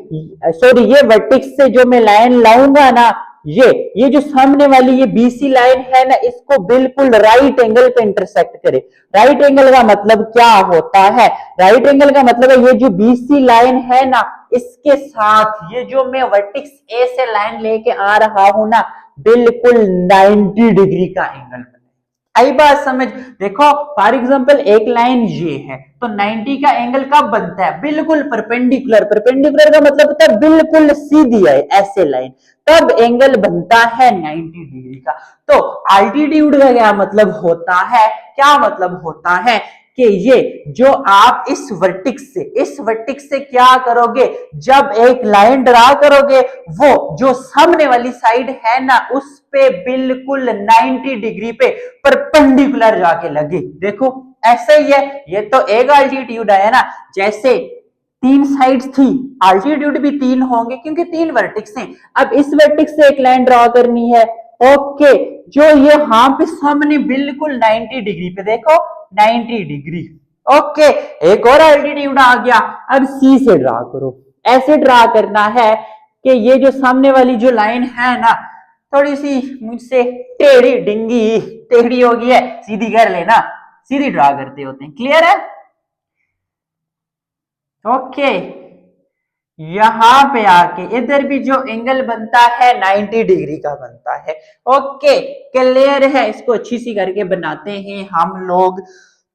A: सॉरी ये वर्टिक्स से जो मैं लाइन लाऊंगा ना, ये जो सामने वाली ये बीसी लाइन है ना, इसको बिल्कुल राइट एंगल पे इंटरसेक्ट करे। राइट एंगल का मतलब क्या होता है? राइट एंगल का मतलब है ये जो बीसी लाइन है ना, इसके साथ ये जो मैं वर्टिक्स ए से लाइन लेके आ रहा हूं ना, बिल्कुल 90 डिग्री का एंगल। आई बात समझ? देखो फॉर एग्जांपल एक लाइन ये है तो 90 का एंगल कब बनता है? बिल्कुल परपेंडिकुलर। परपेंडिकुलर का मतलब होता है बिल्कुल सीधी है ऐसे लाइन, तब एंगल बनता है 90 डिग्री का। तो अल्टीट्यूड का क्या मतलब होता है? क्या मतलब होता है कि ये जो आप इस वर्टिक्स से क्या करोगे, जब एक लाइन ड्रा करोगे वो जो सामने वाली साइड है ना उस पे बिल्कुल 90 डिग्री पे परपेंडिकुलर जाके लगे। देखो ऐसे ही है, ये तो एक अल्टीट्यूड है ना, जैसे तीन साइड्स थी, अल्टीट्यूड भी तीन होंगे क्योंकि तीन वर्टिक्स हैं। अब इस वर्टिक्स से एक लाइन ड्रॉ करनी है, ओके, जो ये यहां पे सामने बिल्कुल 90 डिग्री पे, देखो 90 डिग्री। ओके, एक और अल्टीट्यूड आ गया। अब सी से ड्रा करो, ऐसे ड्रा करना है कि ये जो सामने वाली जो लाइन है ना, थोड़ी सी मुझसे टेढ़ी डिंगी टेढ़ी होगी है, सीधी कर लेना, सीधी ड्रा करते होते हैं। क्लियर है? ओके, यहां पे आके इधर भी जो एंगल बनता है 90 डिग्री का बनता है। ओके, क्लियर है? इसको अच्छी सी करके बनाते हैं हम लोग।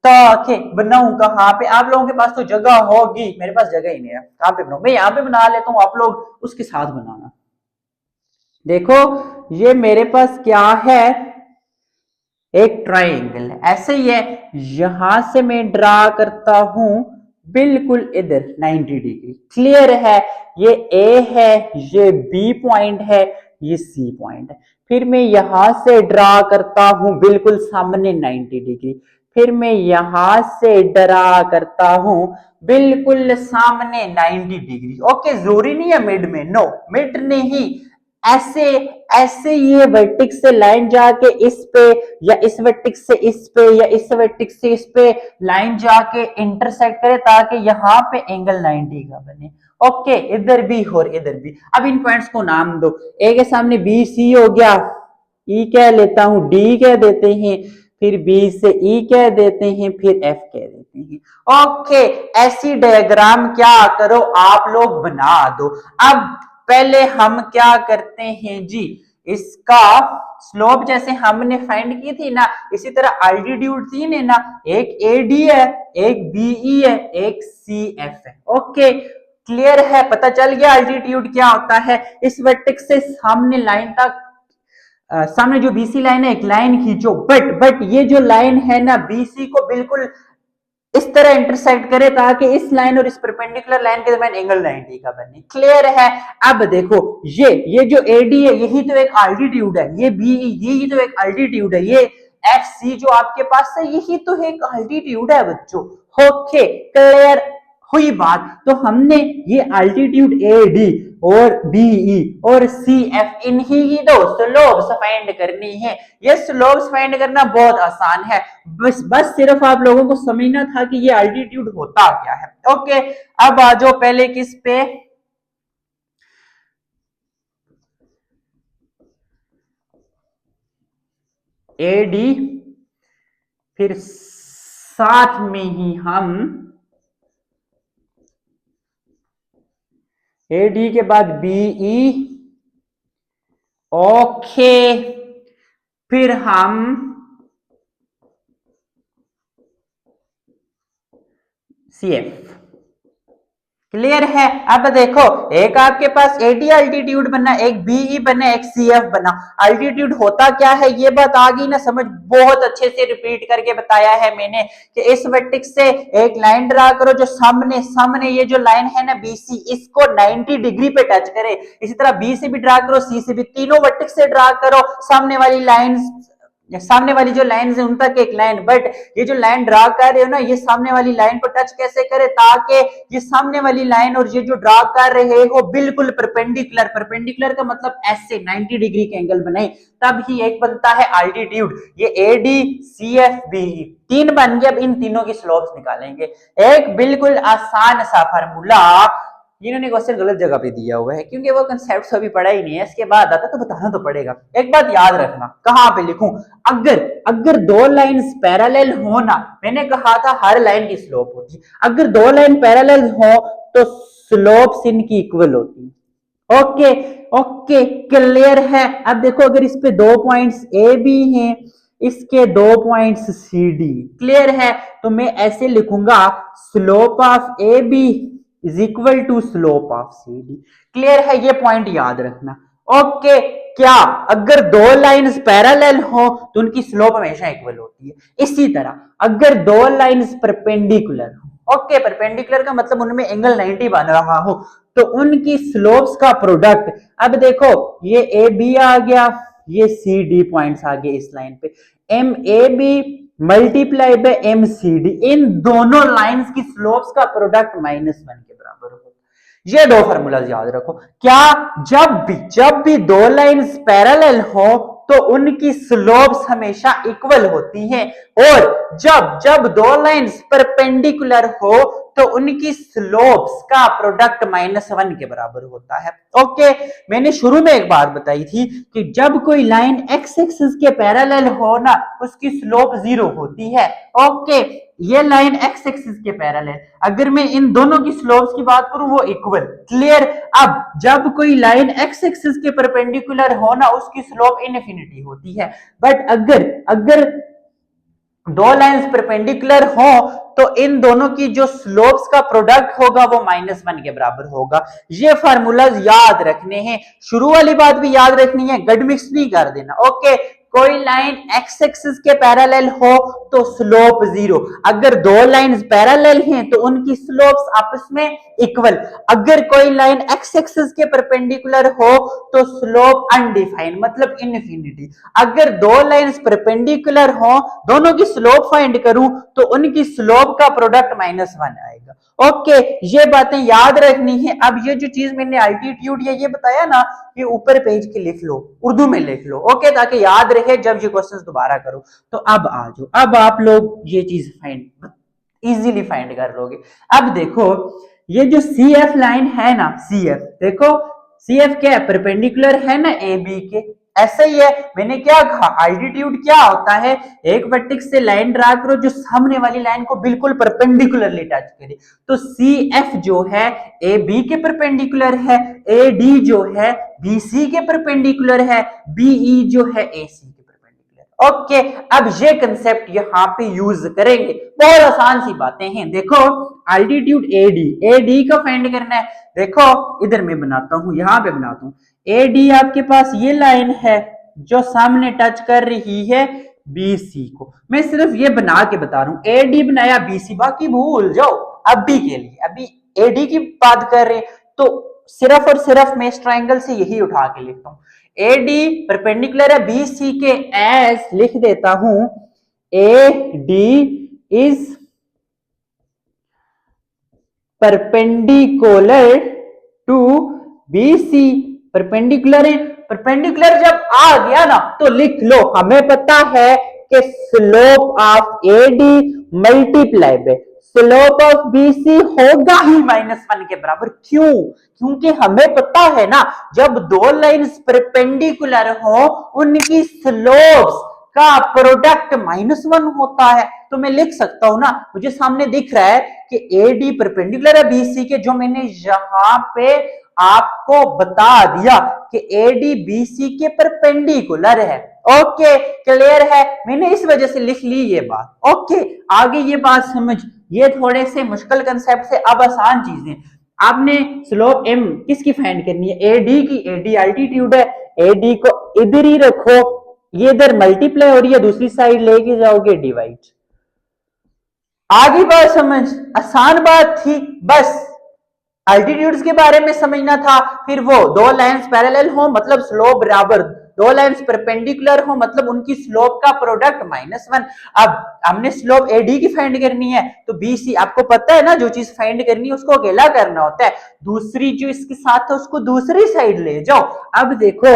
A: तो बनाऊं कहां पे? आप लोगों के पास तो जगह होगी, मेरे पास जगह ही नहीं है। कहां पे बनाऊं? मैं यहां पे बना लेता हूं, आप लोग उसके साथ बनाना। देखो ये मेरे पास क्या है, एक ट्रायंगल है, ऐसे ही है। यहां से मैं ड्रा करता हूं बिल्कुल इधर 90 डिग्री। क्लियर है? ये ए है, ये बी पॉइंट है, ये सी पॉइंट है। फिर मैं यहां से ड्रा करता हूं बिल्कुल सामने 90 डिग्री। फिर मैं यहां से ड्रा करता हूं बिल्कुल सामने 90 डिग्री। ओके, जरूरी नहीं है मिड में, नो मिड नहीं, ऐसे ऐसे ये वर्टिक्स से लाइन जाके इस पे, या इस वर्टिक्स से इस पे, या इस वर्टिक्स से इस पे लाइन जाके इंटरसेक्ट करे, ताकि यहाँ पे एंगल 90 का बने। ओके, इधर भी और इधर भी। अब इन पॉइंट्स को नाम दो, ए के सामने बी सी हो गया, ई कह लेता हूं, डी कह देते हैं, फिर बी से ई कह देते हैं, फिर एफ कह देते हैं। ओके, ऐसी डायग्राम क्या करो आप लोग बना दो। अब पहले हम क्या करते हैं जी, इसका स्लोप जैसे हमने फाइंड की थी ना, इसी तरह अल्टीट्यूड तीन है ना, एक ए डी है, एक बीई है, एक सी एफ है। ओके, क्लियर है? पता चल गया अल्टीट्यूड क्या होता है? इस वर्टेक्स से सामने लाइन तक, सामने जो बीसी लाइन है एक लाइन खींचो, बट ये जो लाइन है ना बीसी को बिल्कुल इस तरह इंटरसेक्ट करे ताकि इस लाइन और इस परपेंडिकुलर लाइन के दरमियान एंगल 90 का बने। क्लियर है? अब देखो ये जो एडी है यही तो एक अल्टीट्यूड है, ये बी यही तो एक अल्टीट्यूड है, ये एफ सी जो आपके पास है यही तो एक अल्टीट्यूड है बच्चों। ओके, क्लियर हुई बात? तो हमने ये अल्टीट्यूड ए डी और बीई और सी एफ इन्हीं की दो स्लोप्स फाइंड करनी है। ये स्लोप्स फाइंड करना बहुत आसान है, बस सिर्फ आप लोगों को समझना था कि ये अल्टीट्यूड होता क्या है। ओके, अब आ जाओ पहले किस पे, ए डी, फिर साथ में ही हम ए डी के बाद बी ई, ओके, फिर हम सी एफ। क्लियर है। अब देखो, एक आपके पास एडी अल्टीट्यूड बना, एक बीई बना, एक सीएफ बना। अल्टीट्यूड होता क्या है ये बात आ गई ना समझ। बहुत अच्छे से रिपीट करके बताया है मैंने कि इस वर्टेक्स से एक लाइन ड्रा करो जो सामने सामने ये जो लाइन है ना बीसी, इसको 90 डिग्री पे टच करे। इसी तरह बी से भी ड्रा करो, सी से भी, तीनों वर्टेक्स से ड्रा करो सामने वाली लाइन, सामने वाली जो लाइन है उन तक एक लाइन। बट ये जो लाइन ड्रा कर रहे हो ना, ये सामने वाली लाइन को टच कैसे करे, ताकि ये सामने वाली लाइन और ये जो ड्रा कर रहे हो बिल्कुल परपेंडिकुलर। परपेंडिकुलर का मतलब ऐसे 90 डिग्री के एंगल बनाए, तब ही एक बनता है अल्टीट्यूड। ये A D C F B, तीन बन गए। अब इन तीनों की स्लोप्स निकालेंगे। एक बिल्कुल आसान सा फार्मूला, जिन्होंने क्वेश्चन गलत जगह पे दिया हुआ है क्योंकि वो कंसेप्ट अभी पढ़ा ही नहीं है, इसके बाद आता तो बताना तो पड़ेगा। एक बात याद रखना, कहां पे लिखूं, अगर दो लाइंस पैरेलल हो ना, मैंने कहा था हर लाइन की स्लोप होती है, अगर दो लाइन पैरेलल हो तो स्लोप्स इनकी इक्वल होती है। ओके ओके, क्लियर है। अब देखो, अगर इस पे दो पॉइंट्स ए बी हैं, इसके दो पॉइंट्स सी डी, क्लियर है, तो मैं ऐसे लिखूंगा slope of A B is equal to slope of C D. Clear है, ये पॉइंट याद रखना। ओके, क्या अगर दो लाइंस पैरेलल हो तो उनकी स्लोप हमेशा इक्वल होती है। इसी तरह अगर दो लाइंस परपेंडिकुलर हो, ओके, परपेंडिकुलर का मतलब उनमें एंगल 90 बन रहा हो, तो उनकी स्लोप्स का प्रोडक्ट, अब देखो ये ए बी आ गया, ये सी डी पॉइंट्स आ गए इस लाइन पे, M A B multiply by M C D, इन दोनों लाइंस की स्लोप्स का प्रोडक्ट -1 के बराबर होगा। ये दो फार्मूलाज याद रखो। क्या, जब भी दो लाइंस पैरेलल हो तो उनकी स्लोप्स हमेशा इक्वल होती हैं, और जब दो लाइंस परपेंडिकुलर हो तो उनकी स्लोप्स का प्रोडक्ट -1 के बराबर होता है। ओके, मैंने शुरू में एक बात बताई थी कि जब कोई लाइन एक्स एक्सिस के पैरेलल हो ना, उसकी स्लोप 0 होती है। ओके, ये लाइन एक्स एक्सिस के पैरेलल है, अगर मैं इन दोनों की स्लोप्स की बात करूं वो इक्वल। क्लियर। अब जब कोई लाइन एक्स एक्सिस के परपेंडिकुलर हो ना, उसकी स्लोप इनफिनिटी होती है। बट अगर दो लाइंस परपेंडिकुलर हो तो इन दोनों की जो स्लोप्स का प्रोडक्ट होगा वो -1 के बराबर होगा। ये फार्मूलाज याद रखने हैं, शुरू वाली बात भी याद रखनी है, गड मिक्स नहीं कर देना। ओके, कोई लाइन एक्स एक्सिस के पैरेलल हो तो स्लोप 0, अगर दो लाइंस पैरेलल हैं तो उनकी स्लोप्स आपस में इक्वल। अगर कोई लाइन एक्स एक्सिस के परपेंडिकुलर हो तो स्लोप अनडिफाइंड, मतलब इनफिनिटी। अगर दो लाइंस परपेंडिकुलर हो, दोनों की स्लोप फाइंड करूं तो उनकी स्लोप का प्रोडक्ट -1 आएगा। ओके, ये बातें याद रखनी है। अब ये जो चीज मैंने अल्टीट्यूड ये बताया ना, ये ऊपर पेज के लिख लो, उर्दू में लिख लो, ओके, ताकि याद रहे जब ये क्वेश्चंस दोबारा करो। तो अब आ जाओ, अब आप लोग ये चीज फाइंड इजीली फाइंड कर लोगे। अब देखो, ये जो सी एफ लाइन है ना, सी एफ देखो, सी एफ क्या है, परपेंडिकुलर है ना ए बी के, ऐसा ही है। मैंने क्या कहा, अल्टीट्यूड क्या होता है, एक वर्टेक्स से लाइन ड्रा करो जो सामने वाली लाइन को बिल्कुल परपेंडिकुलरली टच करे। तो सी एफ जो है ए बी के परपेंडिकुलर है, ए डी जो है बी सी के परपेंडिकुलर है, बीई जो है ए सी के परपेंडिकुलर। ओके, अब ये कंसेप्ट यहाँ पे यूज करेंगे, बहुत आसान सी बातें हैं। देखो, अल्टीट्यूड ए डी का फाइंड करना है। देखो इधर मैं बनाता हूं, यहां पे बनाता हूं, ए डी आपके पास ये लाइन है जो सामने टच कर रही है बी सी को। मैं सिर्फ ये बना के बता रहा हूं, ए डी बनाया बी सी, बाकी भूल जाओ अभी के लिए। अभी ए डी की बात कर रहे हैं तो सिर्फ और सिर्फ मैं इस ट्राइंगल से यही उठा के लिखता हूं। ए डी परपेंडिकुलर है बी सी के, एस लिख देता हूं A D is perpendicular to B C. Perpendicular है, परपेंडिकुलर जब आ गया ना तो लिख लो, हमें पता है कि slope of A D multiply by slope of B C होगा ही -1 के बराबर। क्यों? क्योंकि हमें पता है ना, जब दो लाइंस परपेंडिकुलर हो उनकी स्लोप्स का प्रोडक्ट -1 होता है। तो मैं लिख सकता हूं ना, मुझे सामने दिख रहा है कि ए डी परपेंडिकुलर है बी सी के, जो मैंने यहां पे आपको बता दिया कि एडी बीसी के परपेंडिकुलर है। ओके, क्लियर है, मैंने इस वजह से लिख ली ये बात। ओके, आगे ये बात समझ, ये थोड़े से मुश्किल कंसेप्ट से अब आसान चीजें। आपने स्लोप एम किसकी फाइंड करनी है? एडी की। एडी अल्टीट्यूड है, एडी को इधर ही रखो, ये इधर मल्टीप्लाई हो रही है, दूसरी साइड लेके जाओगे डिवाइड। आगे बात समझ, आसान बात थी, बस अल्टीट्यूड्स के बारे में समझना था। फिर वो दो लाइंस पैरेलल हो मतलब स्लोप बराबर, दो लाइंस परपेंडिकुलर हो मतलब उनकी स्लोप का प्रोडक्ट -1। अब हमने स्लोप एडी की फाइंड करनी है, तो बीसी आपको पता है ना, जो चीज फाइंड करनी है उसको अकेला करना होता है, दूसरी जो इसके साथ है उसको दूसरी साइड ले जाओ। अब देखो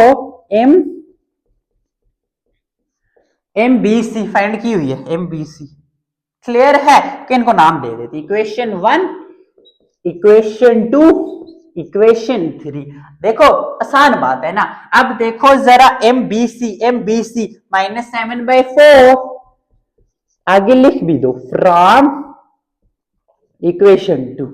A: एम बी सी फाइंड की हुई है, एम बी सी क्लियर है कि इनको नाम दे देते, इक्वेशन 1, इक्वेशन 2, इक्वेशन 3। देखो आसान बात है ना। अब देखो जरा एम बी सी -7/4 आगे लिख भी दो, फ्रॉम इक्वेशन 2।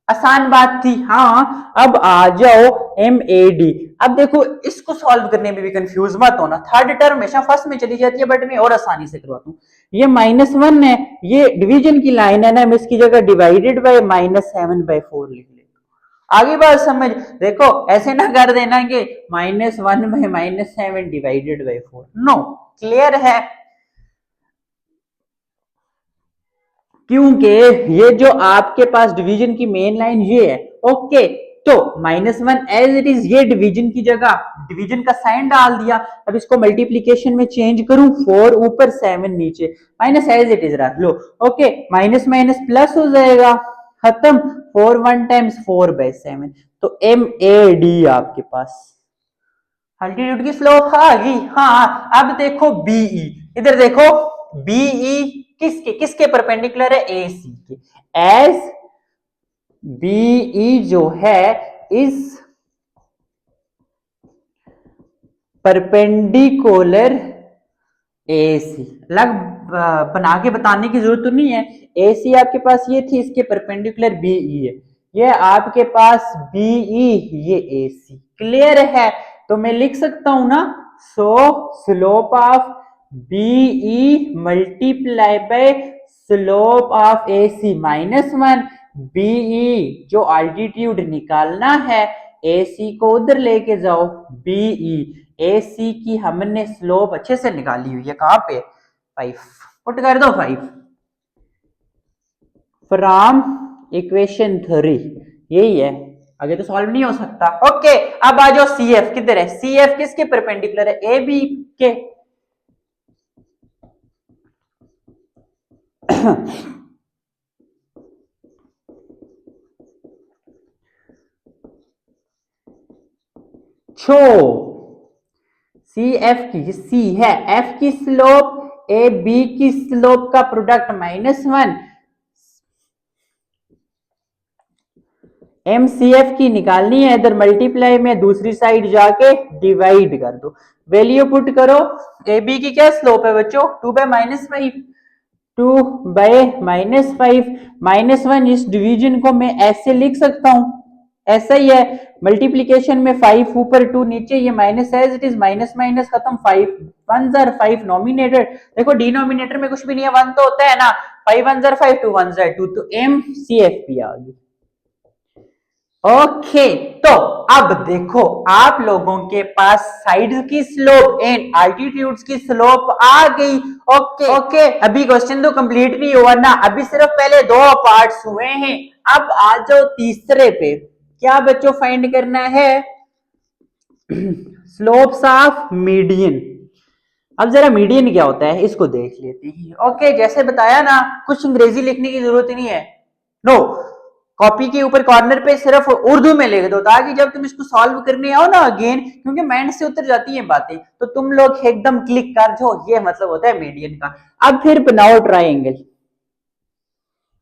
A: आसान बात थी। हाँ, अब आ जाओ एम ए डी। अब देखो इसको सॉल्व करने में भी कंफ्यूज मत होना, थर्ड टर्म हमेशा फर्स्ट में चली जाती है, बट मैं और आसानी से करवाता हूँ। ये -1 है, ये डिवीजन की लाइन है ना, मैं इसकी जगह डिवाइडेड बाय -7/4 लिख लेता। आगे बात समझ, देखो ऐसे ना कर देना कि -1/-7 डिवाइडेड बाय 4, नो, क्लियर है, क्योंकि ये जो आपके पास डिवीजन की मेन लाइन ये है। ओके, तो -1 एज इट इज, ये डिवीजन की जगह डिवीजन का साइन डाल दिया। अब इसको मल्टीप्लीकेशन में चेंज करूं, 4 ऊपर 7 नीचे, माइनस एज इट इज रख लो। ओके, माइनस माइनस प्लस हो जाएगा, खत्म, 4 1 टाइम्स 4/7। तो एम ए डी आपके पास अल्टीट्यूड की स्लोप आ गई। हाँ, अब देखो बीई, इधर देखो बीई किसके किसके परपेंडिकुलर है? ए सी के। एज बीई जो है इस परपेंडिकुलर ए सी, अलग बना के बताने की जरूरत तो नहीं है। ए सी आपके पास ये थी, इसके परपेंडिकुलर बीई है, ये आपके पास बीई, ये ए सी, क्लियर है। तो मैं लिख सकता हूं ना, so slope of BE multiply by slope of A C -1। BE जो अल्टीट्यूड निकालना है, ए सी को उधर लेके जाओ, बीई ए सी की हमने स्लोप अच्छे से निकाली हुई है, कहां पे? 5, पुट कर दो 5 फ्रॉम इक्वेशन 3, यही है, आगे तो सॉल्व नहीं हो सकता। ओके, अब आ जाओ सी एफ, किधर है? सी एफ किसके परपेंडिकुलर है? ए बी के। छो सी एफ की, सी है एफ की स्लोप, ए बी की स्लोप का प्रोडक्ट -1, एम सी एफ की निकालनी है, इधर मल्टीप्लाई में दूसरी साइड जाके डिवाइड कर दो, वैल्यू पुट करो। ए बी की क्या स्लोप है बच्चों? 2/-5, 2/-5, -1। इस डिवीजन को मैं ऐसे लिख सकता हूं, ऐसा ही है, मल्टीप्लीकेशन में 5 ऊपर 2 नीचे, ये minus as it is, minus minus खत्म, 5 1 जार 5 नॉमिनेटर, देखो डिनोमिनेटर में कुछ भी नहीं है, 1 तो होता है ना, 5 1 जार 5, 2 1 जार 2, तो एम सी एफ पी आ गई। ओके, तो अब देखो आप लोगों के पास साइड की स्लोप एंड अल्टीट्यूड्स की स्लोप आ गई। ओके, अभी क्वेश्चन तो कंप्लीट नहीं हुआ ना, अभी सिर्फ पहले 2 पार्ट्स हुए हैं। अब आ जाओ तीसरे पे, क्या बच्चों फाइंड करना है? Slopes of median. अब जरा मीडियन क्या होता है इसको देख लेते हैं। ओके, जैसे बताया ना, कुछ अंग्रेजी लिखने की जरूरत ही नहीं है, नो, कॉपी के ऊपर कॉर्नर पे सिर्फ उर्दू में लिख दो, ताकि जब तुम इसको सॉल्व करने आओ ना अगेन, क्योंकि माइंड से उतर जाती हैं बातें, तो तुम लोग एकदम क्लिक कर जो, ये मतलब होता है मीडियन का। अब फिर बनाओ ट्राइंगल।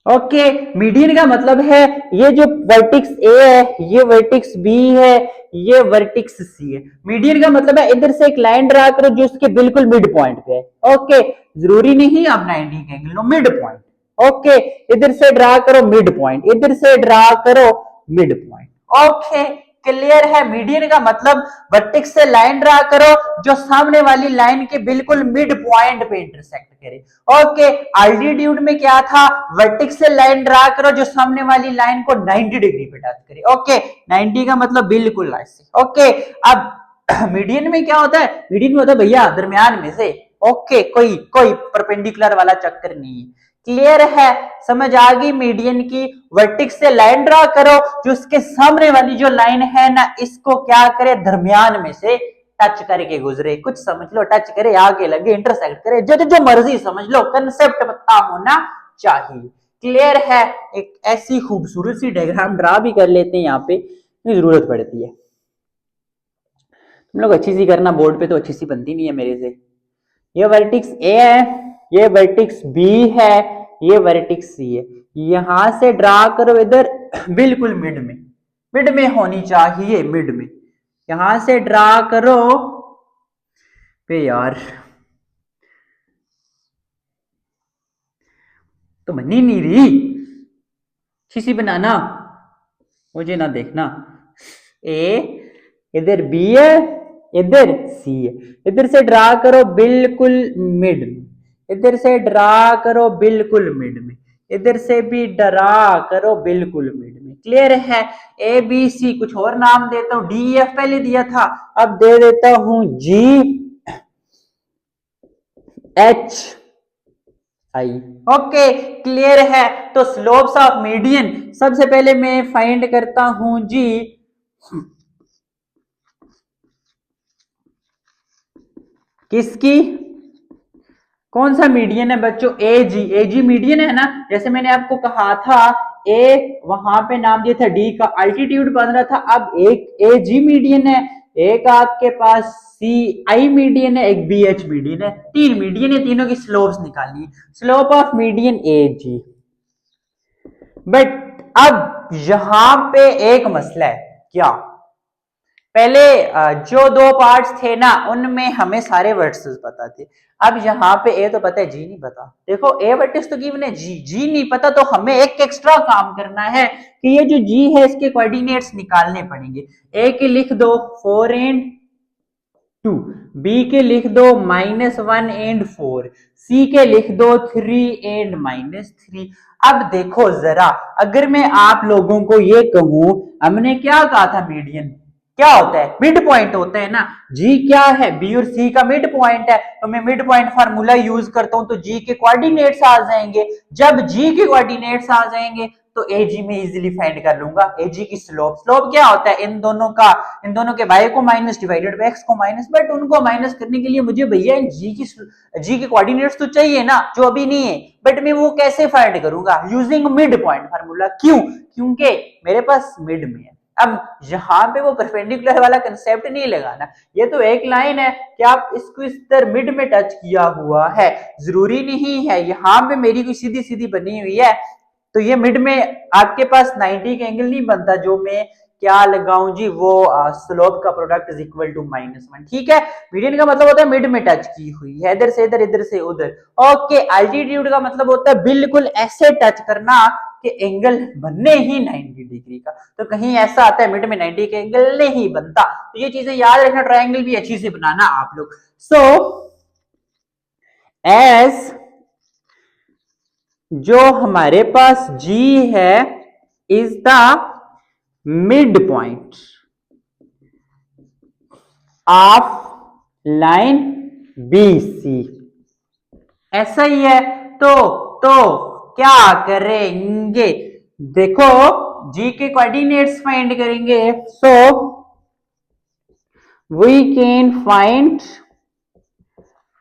A: ओके, मीडियन का मतलब है ये जो वर्टिक्स ए है, ये वर्टिक्स बी है, ये वर्टिक्स सी है। मीडियन का मतलब है इधर से एक लाइन ड्रा करो जो उसके बिल्कुल मिड पॉइंट पे है। ओके, जरूरी नहीं आप 90 का एंगल लो, मिड पॉइंट। ओके, इधर से ड्रा करो मिड पॉइंट, इधर से ड्रा करो मिड पॉइंट। ओके, क्लियर है? मीडियन का मतलब वर्टेक्स से लाइन ड्रा करो जो सामने वाली लाइन के बिल्कुल मिड पॉइंट पे इंटरसेक्ट करे। ओके, अल्टीट्यूड में क्या था? वर्टेक्स से लाइन ड्रा करो जो सामने वाली लाइन को 90 डिग्री पे टच करे। ओके, 90 का मतलब बिल्कुल ऐसे। ओके, अब मीडियन में क्या होता है? मीडियन में होता है भैया दरमियान में से। ओके, कोई कोई परपेंडिकुलर वाला चक्कर नहीं है। क्लियर है? समझ आ गई मीडियन की? वर्टेक्स से लाइन ड्रा करो जो उसके सामने वाली जो लाइन है ना, इसको क्या करे? दरमियान में से टच करके गुजरे। कुछ समझ लो, टच करे, आगे लगे, इंटरसेक्ट करे, जो मर्जी समझ लो, कंसेप्ट पता होना चाहिए। क्लियर है? एक ऐसी खूबसूरत सी डायग्राम ड्रा भी कर लेते हैं, यहाँ पे जरूरत पड़ती है। तुम लोग अच्छी सी करना, बोर्ड पे तो अच्छी सी बनती नहीं है मेरे से। ये वर्टेक्स ए है, ये वर्टेक्स बी है, ये वर्टेक्स सी है। यहां से ड्रा करो इधर बिल्कुल मिड में होनी चाहिए, मिड में। यहां से ड्रा करो पे यार, तो बनी नहीं रही, अच्छी बनाना, मुझे ना देखना। ए इधर बी है, इधर सी है। इधर से ड्रा करो बिल्कुल मिड में, इधर से ड्रा करो बिल्कुल मिड में, इधर से भी ड्रा करो बिल्कुल मिड में। क्लियर है? ए बी सी, कुछ और नाम देता हूं, डी एफ पहले दिया था, अब दे देता हूं जी एच आई। ओके, क्लियर है? तो स्लोप्स ऑफ मीडियन सबसे पहले मैं फाइंड करता हूं जी, किसकी? कौन सा मीडियन है बच्चों? एजी मीडियन है ना। जैसे मैंने आपको कहा था, ए वहां पे नाम दिया था, डी का अल्टीट्यूड बन रहा था, अब एक एजी मीडियन है, एक आपके पास सी आई मीडियन है, एक बी एच मीडियन है। तीन मीडियन है, तीनों की स्लोप्स निकालनी। Slope of median AG. But अब यहां पे एक मसला है। क्या? पहले जो दो पार्ट्स थे ना, उनमें हमें सारे वर्टिसेस पता थे। अब यहाँ पे ए तो पता है, जी नहीं पता। देखो, ए वर्टिस तो गिवन है, जी नहीं पता, तो हमें एक एक्स्ट्रा काम करना है कि ये जो जी है इसके कोऑर्डिनेट्स निकालने पड़ेंगे। ए के लिख दो 4 एंड 2, बी के लिख दो -1 एंड 4, सी के लिख दो 3 एंड -3। अब देखो जरा, अगर मैं आप लोगों को ये कहूं, हमने क्या कहा था? मीडियन क्या होता है? मिड पॉइंट होता है ना। जी क्या है? बी और सी का मिड पॉइंट है, तो मैं मिड पॉइंट फार्मूला यूज करता हूं, तो जी के कोऑर्डिनेट्स आ जाएंगे। जब जी के कोऑर्डिनेट्स आ जाएंगे तो एजी में इजीली फाइंड कर लूंगा। एजी की स्लोप क्या होता है? इन दोनों के वाई को माइनस डिवाइडेड बाय एक्स को माइनस। बट उनको माइनस करने के लिए मुझे भैया जी के कोऑर्डिनेट्स तो चाहिए ना, जो अभी नहीं है। बट मैं वो कैसे फाइंड करूंगा? Using mid point formula. क्यों? क्योंकि मेरे पास मिड में है। अब यहां पे वो परपेंडिकुलर वाला कंसेप्ट नहीं लगाना, ये तो एक लाइन है कि आप इसको इस तरह मिड में टच किया हुआ है, जरूरी नहीं है यहां पे मेरी कोई सीधी सीधी बनी हुई है तो ये मिड में आपके पास 90 का एंगल नहीं बनता, जो मैं क्या लगाऊं जी, वो स्लोप का प्रोडक्ट इज इक्वल टू -1। ठीक है, मीडियन का मतलब होता है मिड में टच की हुई है, इधर से इधर, इधर से उधर। ओके, अल्टीट्यूड का मतलब होता है बिल्कुल ऐसे टच करना कि एंगल बनने ही 90 डिग्री का। तो कहीं ऐसा आता है मिड में 90 का एंगल नहीं बनता, तो ये चीजें याद रखना। ट्रायंगल भी अच्छी से बनाना आप लोग। सो एज जो हमारे पास G है is the mid point of line BC, ऐसा ही है। तो क्या करेंगे? देखो, G के कोऑर्डिनेट्स फाइंड करेंगे। So we can find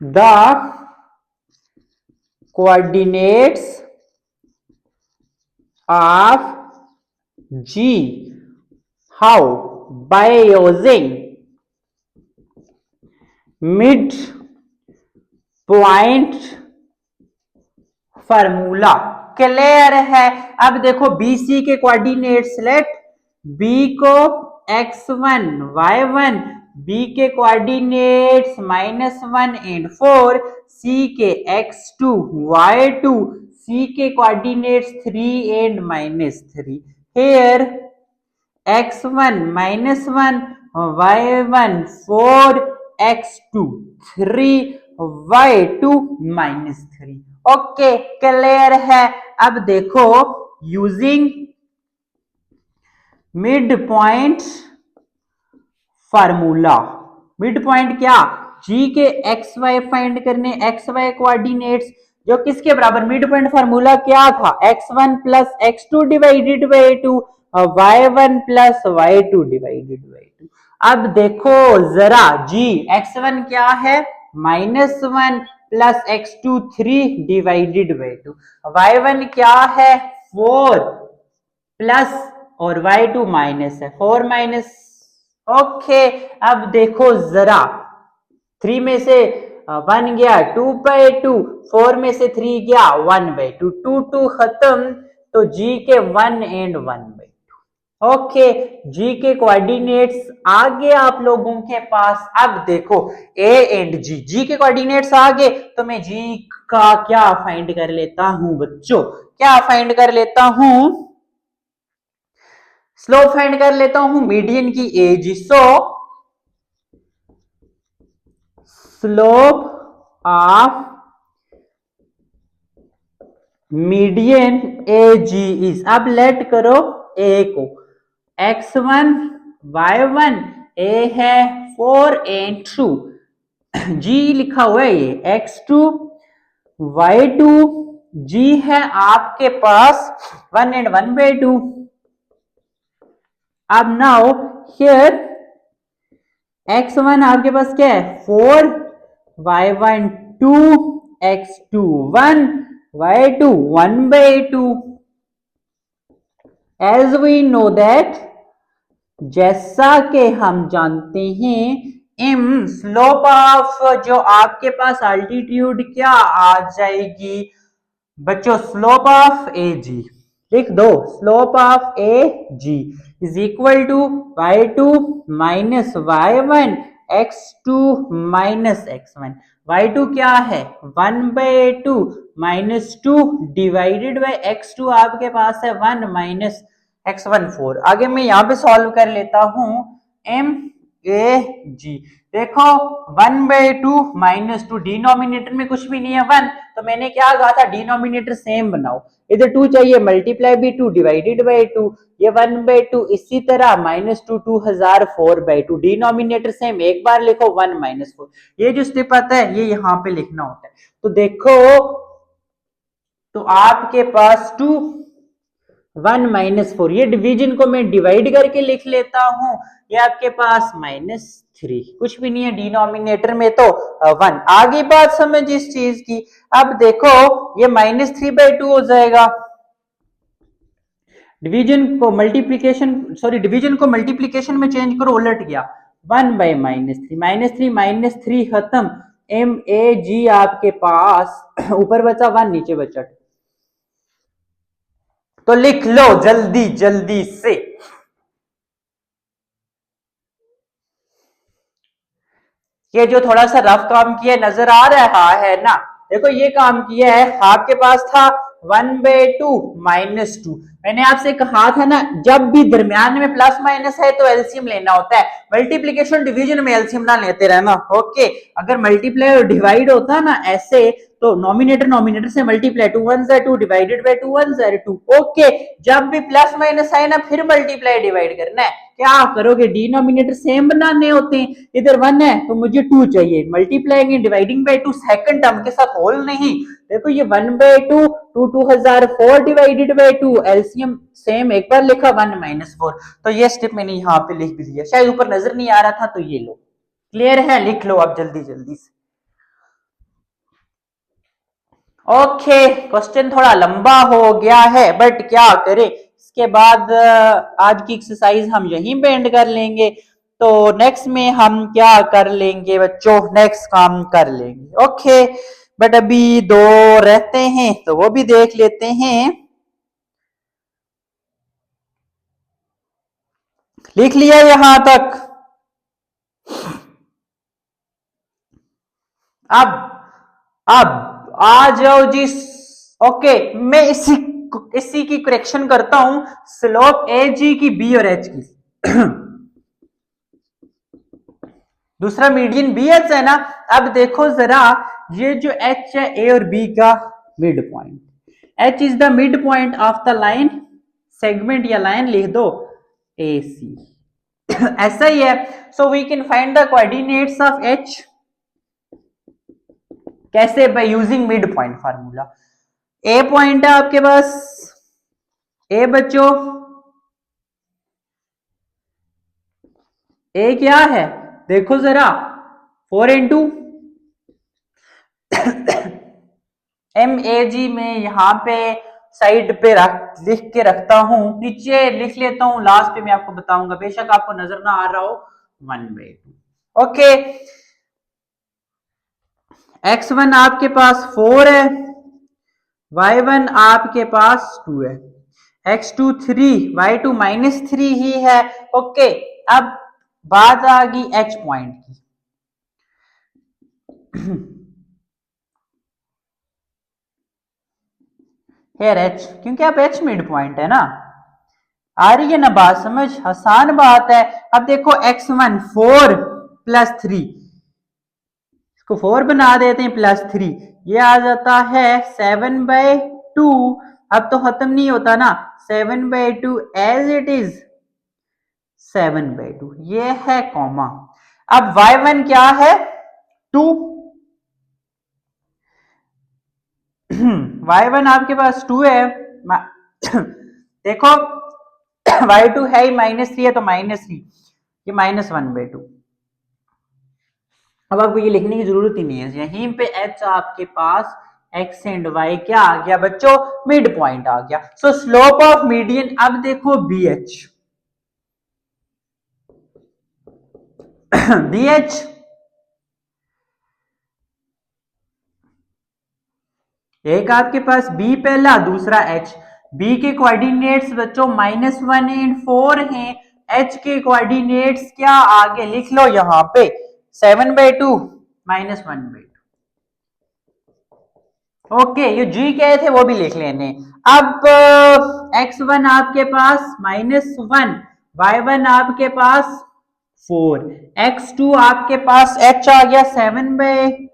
A: the coordinates of G. How? By using mid point formula. Clear है? अब देखो BC के कोऑर्डिनेट्स, लेट B को x1 y1, B के कोऑर्डिनेट्स -1 एंड 4, C के x2 y2, C के coordinates 3 and -3। Here x1 -1, y1 4, x2 3, y2 -3। Okay, clear है। अब देखो, using mid point formula. Mid point क्या, जी के एक्स वाई फाइंड करने, एक्स वाई कोऑर्डिनेट्स जो किसके बराबर, मिड पॉइंट फार्मूला क्या था, x1 plus x2 divided by 2, y1 plus y2 divided by 2। अब देखो जरा जी, x1 क्या है -1 plus x2 3 divided by 2, y1 क्या है 4 प्लस और y2 माइनस है 4 माइनस। ओके, अब देखो जरा, 3 में से 1 गया 2/2, 4 में से 3 गया 1/2, 2 खत्म, तो जी के 1 एंड 1/2। ओके, जी के कोऑर्डिनेट्स आ गए आप लोगों के पास। अब देखो ए एंड जी, जी के कोऑर्डिनेट्स आ गए, तो मैं जी का क्या फाइंड कर लेता हूं बच्चों, क्या फाइंड कर लेता हूं, स्लोप फाइंड कर लेता हूं मीडियन की edge. So slope of median A G is, अब लेट करो ए को, x1 y1, ए है 4 एंड 2, जी लिखा हुआ है ये x2 y2, जी है आपके पास 1 एंड 1/2। अब नाउ हियर x1 आपके पास क्या है 4, y1 2, x2 1, y2 1/2। As we know that, जैसा कि हम जानते हैं, इम स्लोप ऑफ जो आपके पास अल्टीट्यूड क्या आ जाएगी बच्चों, स्लोप ऑफ ए जी, लिख दो, slope of A G is equal to y2 minus y1 x2 minus x1। y2 क्या है 1/2 माइनस 2 डिवाइडेड बाय x2 आपके पास है 1 माइनस x1 4। आगे मैं यहां पे सॉल्व कर लेता हूं, m a g, देखो 1/2 माइनस 2, डिनोमिनेटर में कुछ भी नहीं है 1, तो मैंने क्या कहा था डिनोमिनेटर सेम बनाओ, इधर 2 चाहिए मल्टीप्लाई भी 2 डिवाइडेड बाई 2, ये 1/2, इसी तरह -2 2004/2, डिनोमिनेटर सेम, एक बार लिखो 1 -4, ये जो स्टेप आता है ये यहां पे लिखना होता है। तो देखो, तो आपके पास 2 1 -4, ये डिवीजन को मैं डिवाइड करके लिख लेता हूं, ये आपके पास -3, कुछ भी नहीं है डिनोमिनेटर में, तो 1। आगे बात समझ इस चीज की। अब देखो ये -3/2 हो जाएगा, डिवीजन को मल्टीप्लीकेशन, सॉरी डिवीजन को मल्टीप्लीकेशन में चेंज करो, उलट गया, 1/-3, -3 खत्म, एम ए जी आपके पास ऊपर बचा 1 नीचे बचा 2, तो लिख लो जल्दी जल्दी से। ये जो थोड़ा सा रफ काम किया नजर आ रहा है ना, देखो ये काम किया है, आपके पास था 1/2 -2, मैंने आपसे कहा था ना जब भी दरमियान में प्लस माइनस है तो एलसीएम लेना होता है, मल्टीप्लीकेशन डिवीजन में एलसीएम ना लेते रहना। ओके, अगर मल्टीप्लाई और डिवाइड होता ना ऐसे, तो नॉमिनेटर नॉमिनेटर से मल्टीप्लाई, 2 1 2 डिवाइडेड बाय 2 1 2। ओके, जब भी प्लस माइनस आए ना फिर मल्टीप्लाई डिवाइड करना है, क्या करोगे डिनोमिनेटर सेम बनाने होते हैं, इधर 1 है तो मुझे 2 चाहिए, multiply dividing by 2 second term के साथ होल नहीं, देखो ये 1/2 2 2004 डिवाइडेड बाय 2, एलसीएम सेम, एक बार लिखा 1 -4, तो ये स्टेप मैंने यहाँ पे लिख भी दिया, शायद ऊपर नजर नहीं आ रहा था, तो ये लो, क्लियर है, लिख लो अब जल्दी जल्दी से। ओके, क्वेश्चन थोड़ा लंबा हो गया है बट क्या करें, इसके बाद आज की एक्सरसाइज हम यहीं पे एंड कर लेंगे, तो नेक्स्ट में हम क्या कर लेंगे बच्चों, नेक्स्ट काम कर लेंगे। ओके, बट अभी 2 रहते हैं तो वो भी देख लेते हैं, लिख लिया यहां तक। अब आ जाओ जी। ओके, मैं इसी की करेक्शन करता हूं, स्लोप ए जी की बी और एच की, दूसरा मीडियन बी एच है ना। अब देखो जरा, ये जो एच है ए और बी का mid point, H is the mid point of the line segment, या लाइन लिख दो ए सी। ऐसा ही है। So we can find the coordinates of H कैसे? By using mid point formula. A point है आपके पास, ए बच्चों, ए क्या है देखो जरा, 4 इंटू एम ए जी में यहां पे साइड पे लिख के रखता हूं, नीचे लिख लेता हूं, लास्ट पे मैं आपको बताऊंगा, बेशक आपको नजर ना आ रहा हो। 1/2। ओके, x1 आपके पास 4 है, y1 आपके पास 2 है, x2 3, y2 -3 ही है। ओके, अब बात आ गई h पॉइंट की। हेयर h, क्योंकि आप h मिड पॉइंट है ना। आ रही है ना बात समझ? आसान बात है। अब देखो x1 4 + 3, इसको 4 बना देते हैं +3, ये आ जाता है 7/2। अब तो खत्म नहीं होता ना, 7/2 एज इट इज 7/2, ये है कॉमा। अब y1 क्या है? 2। y1 आपके पास 2 है। देखो y2 है ही -3 है, तो -3, ये -1/2। अब आपको ये लिखने की जरूरत ही नहीं है, यहीं पे h आपके पास x एंड y क्या आ गया बच्चों? मिड पॉइंट आ गया। सो स्लोप ऑफ मीडियन, अब देखो BH BH एक आपके पास B पहला, दूसरा H। B के कोऑर्डिनेट्स बच्चों -1 एंड 4 हैं, H के कोऑर्डिनेट्स क्या आगे लिख लो यहां पे 7/2 -1/2। ओके, ये G कहे थे वो भी लिख लेने। अब x1 आपके पास -1, y1 आपके पास 4, x2 आपके पास h आ गया 7/,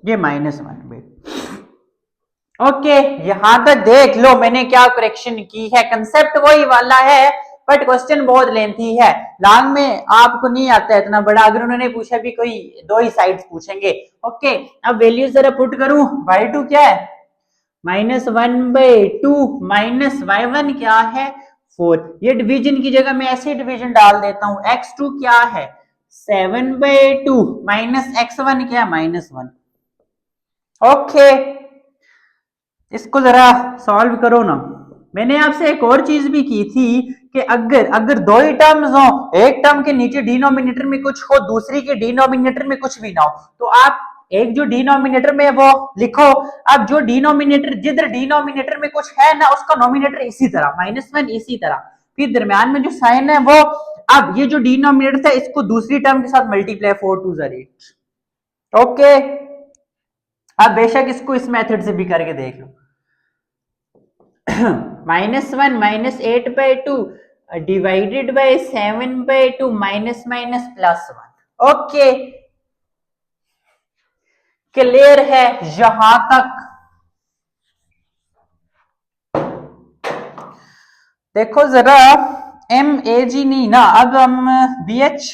A: ये -1/2। ओके, यहां तक देख लो मैंने क्या करेक्शन की है, कंसेप्ट वही वाला है, बट क्वेश्चन बहुत लेंथी है, लॉन्ग में आपको नहीं आता है इतना बड़ा। अगर उन्होंने पूछा भी कोई 2 ही साइड्स पूछेंगे। ओके, अब वैल्यू जरा पुट करूं, y2 क्या है? -1/2 माइनस y1 क्या है? 4। ये डिवीजन की जगह मैं ऐसे डिवीजन डाल देता हूं, x2 क्या है? 7/2 माइनस x1 क्या है? -1। ओके, इसको जरा सॉल्व करो ना। मैंने आपसे एक और चीज भी की थी कि अगर 2 ही टर्म्स हो, एक टर्म के नीचे डिनोमिनेटर में कुछ हो, दूसरी के डिनोमिनेटर में कुछ भी ना हो, तो आप एक जो डिनोमिनेटर में वो लिखो। अब जो डिनोमिनेटर, जिधर डिनोमिनेटर में कुछ है ना, उसका नोमिनेटर इसी तरह -1 इसी तरह, फिर दरम्यान में जो साइन है वो, अब ये जो डिनोमिनेटर था इसको दूसरी टर्म के साथ मल्टीप्लाई, 4 2 8। ओके, अब बेशक इसको इस मेथड से भी करके देख लो। -1 -8/2 divided by 7/2 minus minus +1। Okay, clear है यहां तक? देखो जरा, MAG नहीं ना, अब हम BH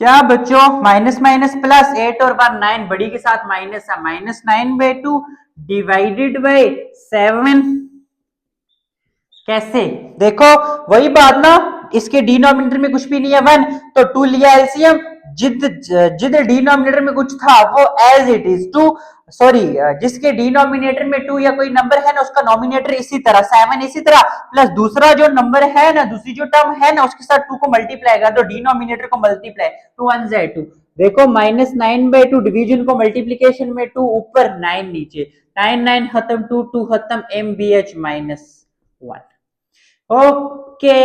A: क्या बच्चों? माइनस माइनस प्लस, 8 और 1 9, बड़ी के साथ माइनस है, -9/2 डिवाइडेड बाय 7। कैसे? देखो वही बात ना, इसके डिनोमिनेटर में कुछ भी नहीं है 1, तो 2 लिया एलसीएम, जिद डिनोमिनेटर में कुछ था वो एज इट इज 2, सॉरी, जिसके डिनोमिनेटर में 2 या कोई नंबर है ना, उसका नोमिनेटर इसी तरह 7 इसी तरह, प्लस दूसरा जो नंबर है ना, दूसरी जो टर्म है ना, उसके साथ 2 को मल्टीप्लाई कर दो, डिनोमिनेटर को मल्टीप्लाई, 2 1 2। देखो -9/2 डिवीजन को मल्टीप्लीकेशन में 2 ऊपर 9 नीचे, 9 9 खत्म, 2 2 खत्म, MBH -1। ओके,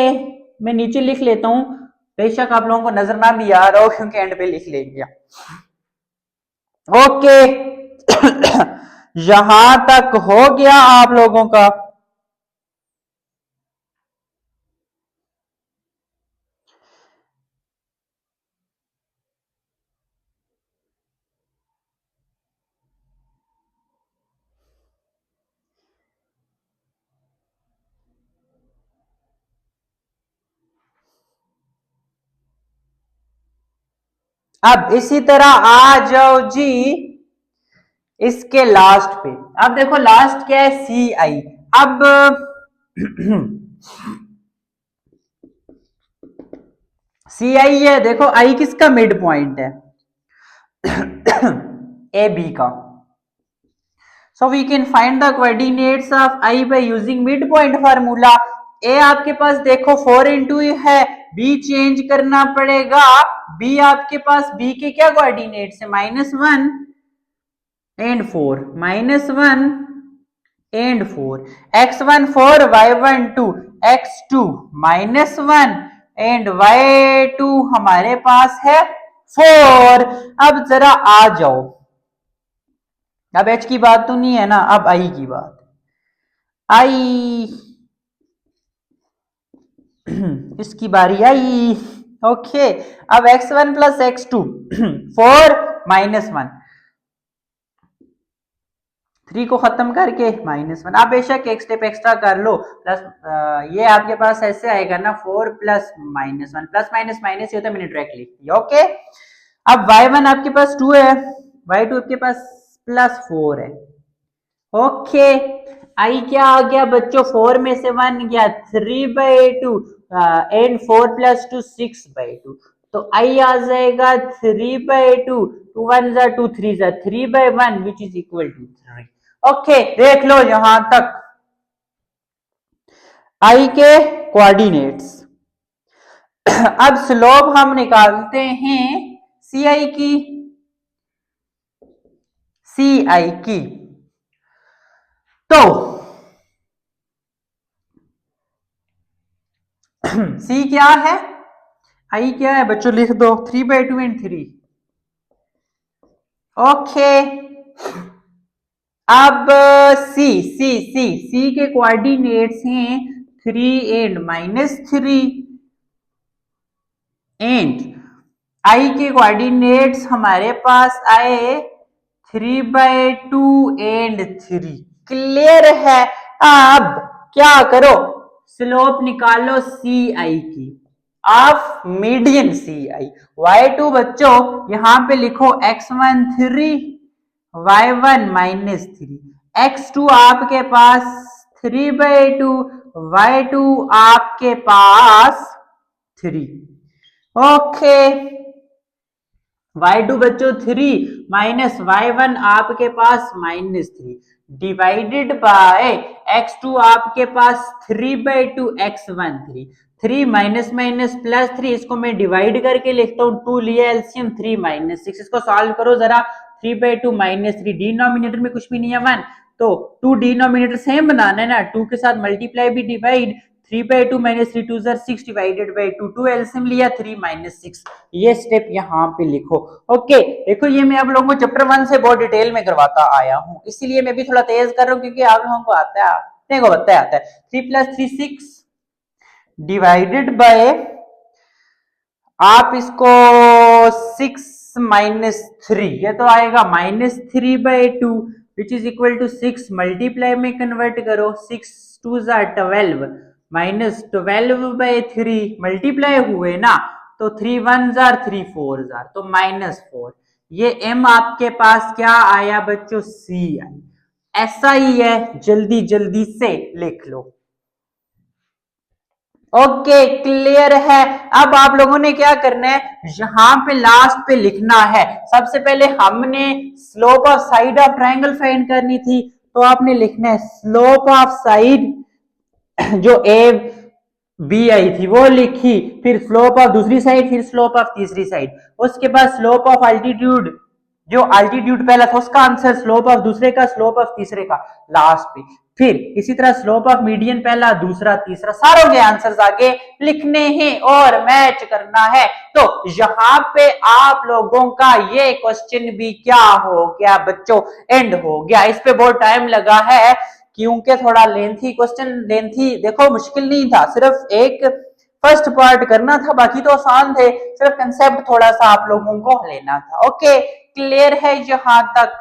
A: मैं नीचे लिख लेता हूं, बेशक आप लोगों को नजर ना भी आ रहा हो क्योंकि एंड पे लिख लेंगे। ओके। यहां तक हो गया आप लोगों का। अब इसी तरह आ जाओ जी इसके लास्ट पे। अब देखो लास्ट क्या है, सी आई। अब सी आई है, देखो आई किसका मिड पॉइंट है, ए बी का। So we can find the coordinates of I by using mid point formula. A आपके पास देखो 4 into है, बी चेंज करना पड़ेगा। बी आपके पास, बी के क्या कोऑर्डिनेट्स है, -1 and 4, -1 and 4, x1 4, y1 2, x2 -1 and y2 हमारे पास है 4। अब जरा आ जाओ, अब h की बात तो नहीं है ना, अब i की बात। आई इसकी बारी आई। ओके, अब x1 प्लस x2 4 -1, 3 को खत्म करके -1। आप बेशक एक स्टेप एक्स्ट्रा कर लो, प्लस ये आपके पास ऐसे आएगा ना, 4 प्लस -1, प्लस माइनस माइनस, ये तो मैंने डायरेक्ट लिख दिया। ओके, अब y1 आपके पास 2 है, y2 आपके पास +4 है। ओके, आई क्या आ गया बच्चों, 4 में से 1 गया, 3/2 एंड 4 + 2 6/2, तो आई आ जाएगा 3/2, 2 1 जा 2 3 जा 3/1 which is equal to 3। Okay, देख लो यहां तक आई के कोऑर्डिनेट्स। अब स्लोप हम निकालते हैं सी आई की, सी आई की। तो सी क्या है, आई क्या है बच्चों, लिख दो 3/2 एंड 3। ओके, अब सी सी सी सी के कोऑर्डिनेट्स हैं 3 एंड -3, एंड आई के कोऑर्डिनेट्स हमारे पास आए 3/2 एंड 3। क्लियर है। अब क्या करो, स्लोप निकालो सी आई की of median C I. y2 बच्चों यहां पे लिखो x1 3, y1 -3, x2 आपके पास 3/2, y2 आपके पास 3। ओके, y2 बच्चों 3 माइनस y1 आपके पास -3 डिवाइडेड बाय x2 आपके पास 3/2, x1 3, 3 माइनस माइनस +3, इसको मैं डिवाइड करके लिखता हूँ, 2 लिया एलसीएम 3 -6, इसको सॉल्व करो जरा। 3/2 -3, डिनोमिनेटर में कुछ भी नहीं है 1, तो 2 डिनोमिनेटर सेम बनाना है ना, 2 के साथ मल्टीप्लाई भी डिवाइड, 3/2 -3 2 6 डिवाइडेड बाय 2, 2 एलसीएम लिया 3 -6, ये स्टेप यहाँ पे लिखो। ओके, देखो ये मैं आप लोगों को चैप्टर 1 से बहुत डिटेल में करवाता आया हूँ, इसीलिए मैं भी थोड़ा तेज कर रहा हूँ क्योंकि आप लोगों को आता है, अपने को बताया आता है। 3 + 3 6 डिवाइडेड बाय, आप इसको 6 -3, ये तो आएगा -3/2 which is equal to 6, multiply में कन्वर्ट करो, 6 2 12 -12/3, मल्टीप्लाई हुए ना, तो 3 1 3 4 तो -4। ये m आपके पास क्या आया बच्चों, सी आई। ऐसा ही है, जल्दी जल्दी से लिख लो। ओके, क्लियर है। अब आप लोगों ने क्या करना है, यहां पे लास्ट पे लिखना है। सबसे पहले हमने slope of side of triangle find करनी थी, तो आपने लिखना है स्लोप ऑफ साइड जो ए बी आई थी वो लिखी, फिर स्लोप ऑफ दूसरी साइड, फिर स्लोप ऑफ तीसरी साइड, उसके बाद स्लोप ऑफ अल्टीट्यूड जो अल्टीट्यूड पहला था उसका आंसर, स्लोप ऑफ दूसरे का, स्लोप ऑफ तीसरे का लास्ट पे, फिर इसी तरह स्लोप ऑफ मीडियन पहला, दूसरा, तीसरा, सारों के आंसर्स आगे लिखने हैं और मैच करना है। तो यहां पे आप लोगों का ये क्वेश्चन भी क्या हो गया बच्चों, एंड हो गया। इस पे बहुत टाइम लगा है क्योंकि थोड़ा लेंथी क्वेश्चन, लेंथी देखो मुश्किल नहीं था, सिर्फ एक फर्स्ट पार्ट करना था, बाकी तो आसान थे, सिर्फ कंसेप्ट थोड़ा सा आप लोगों को लेना था। ओके, क्लियर है यहां तक?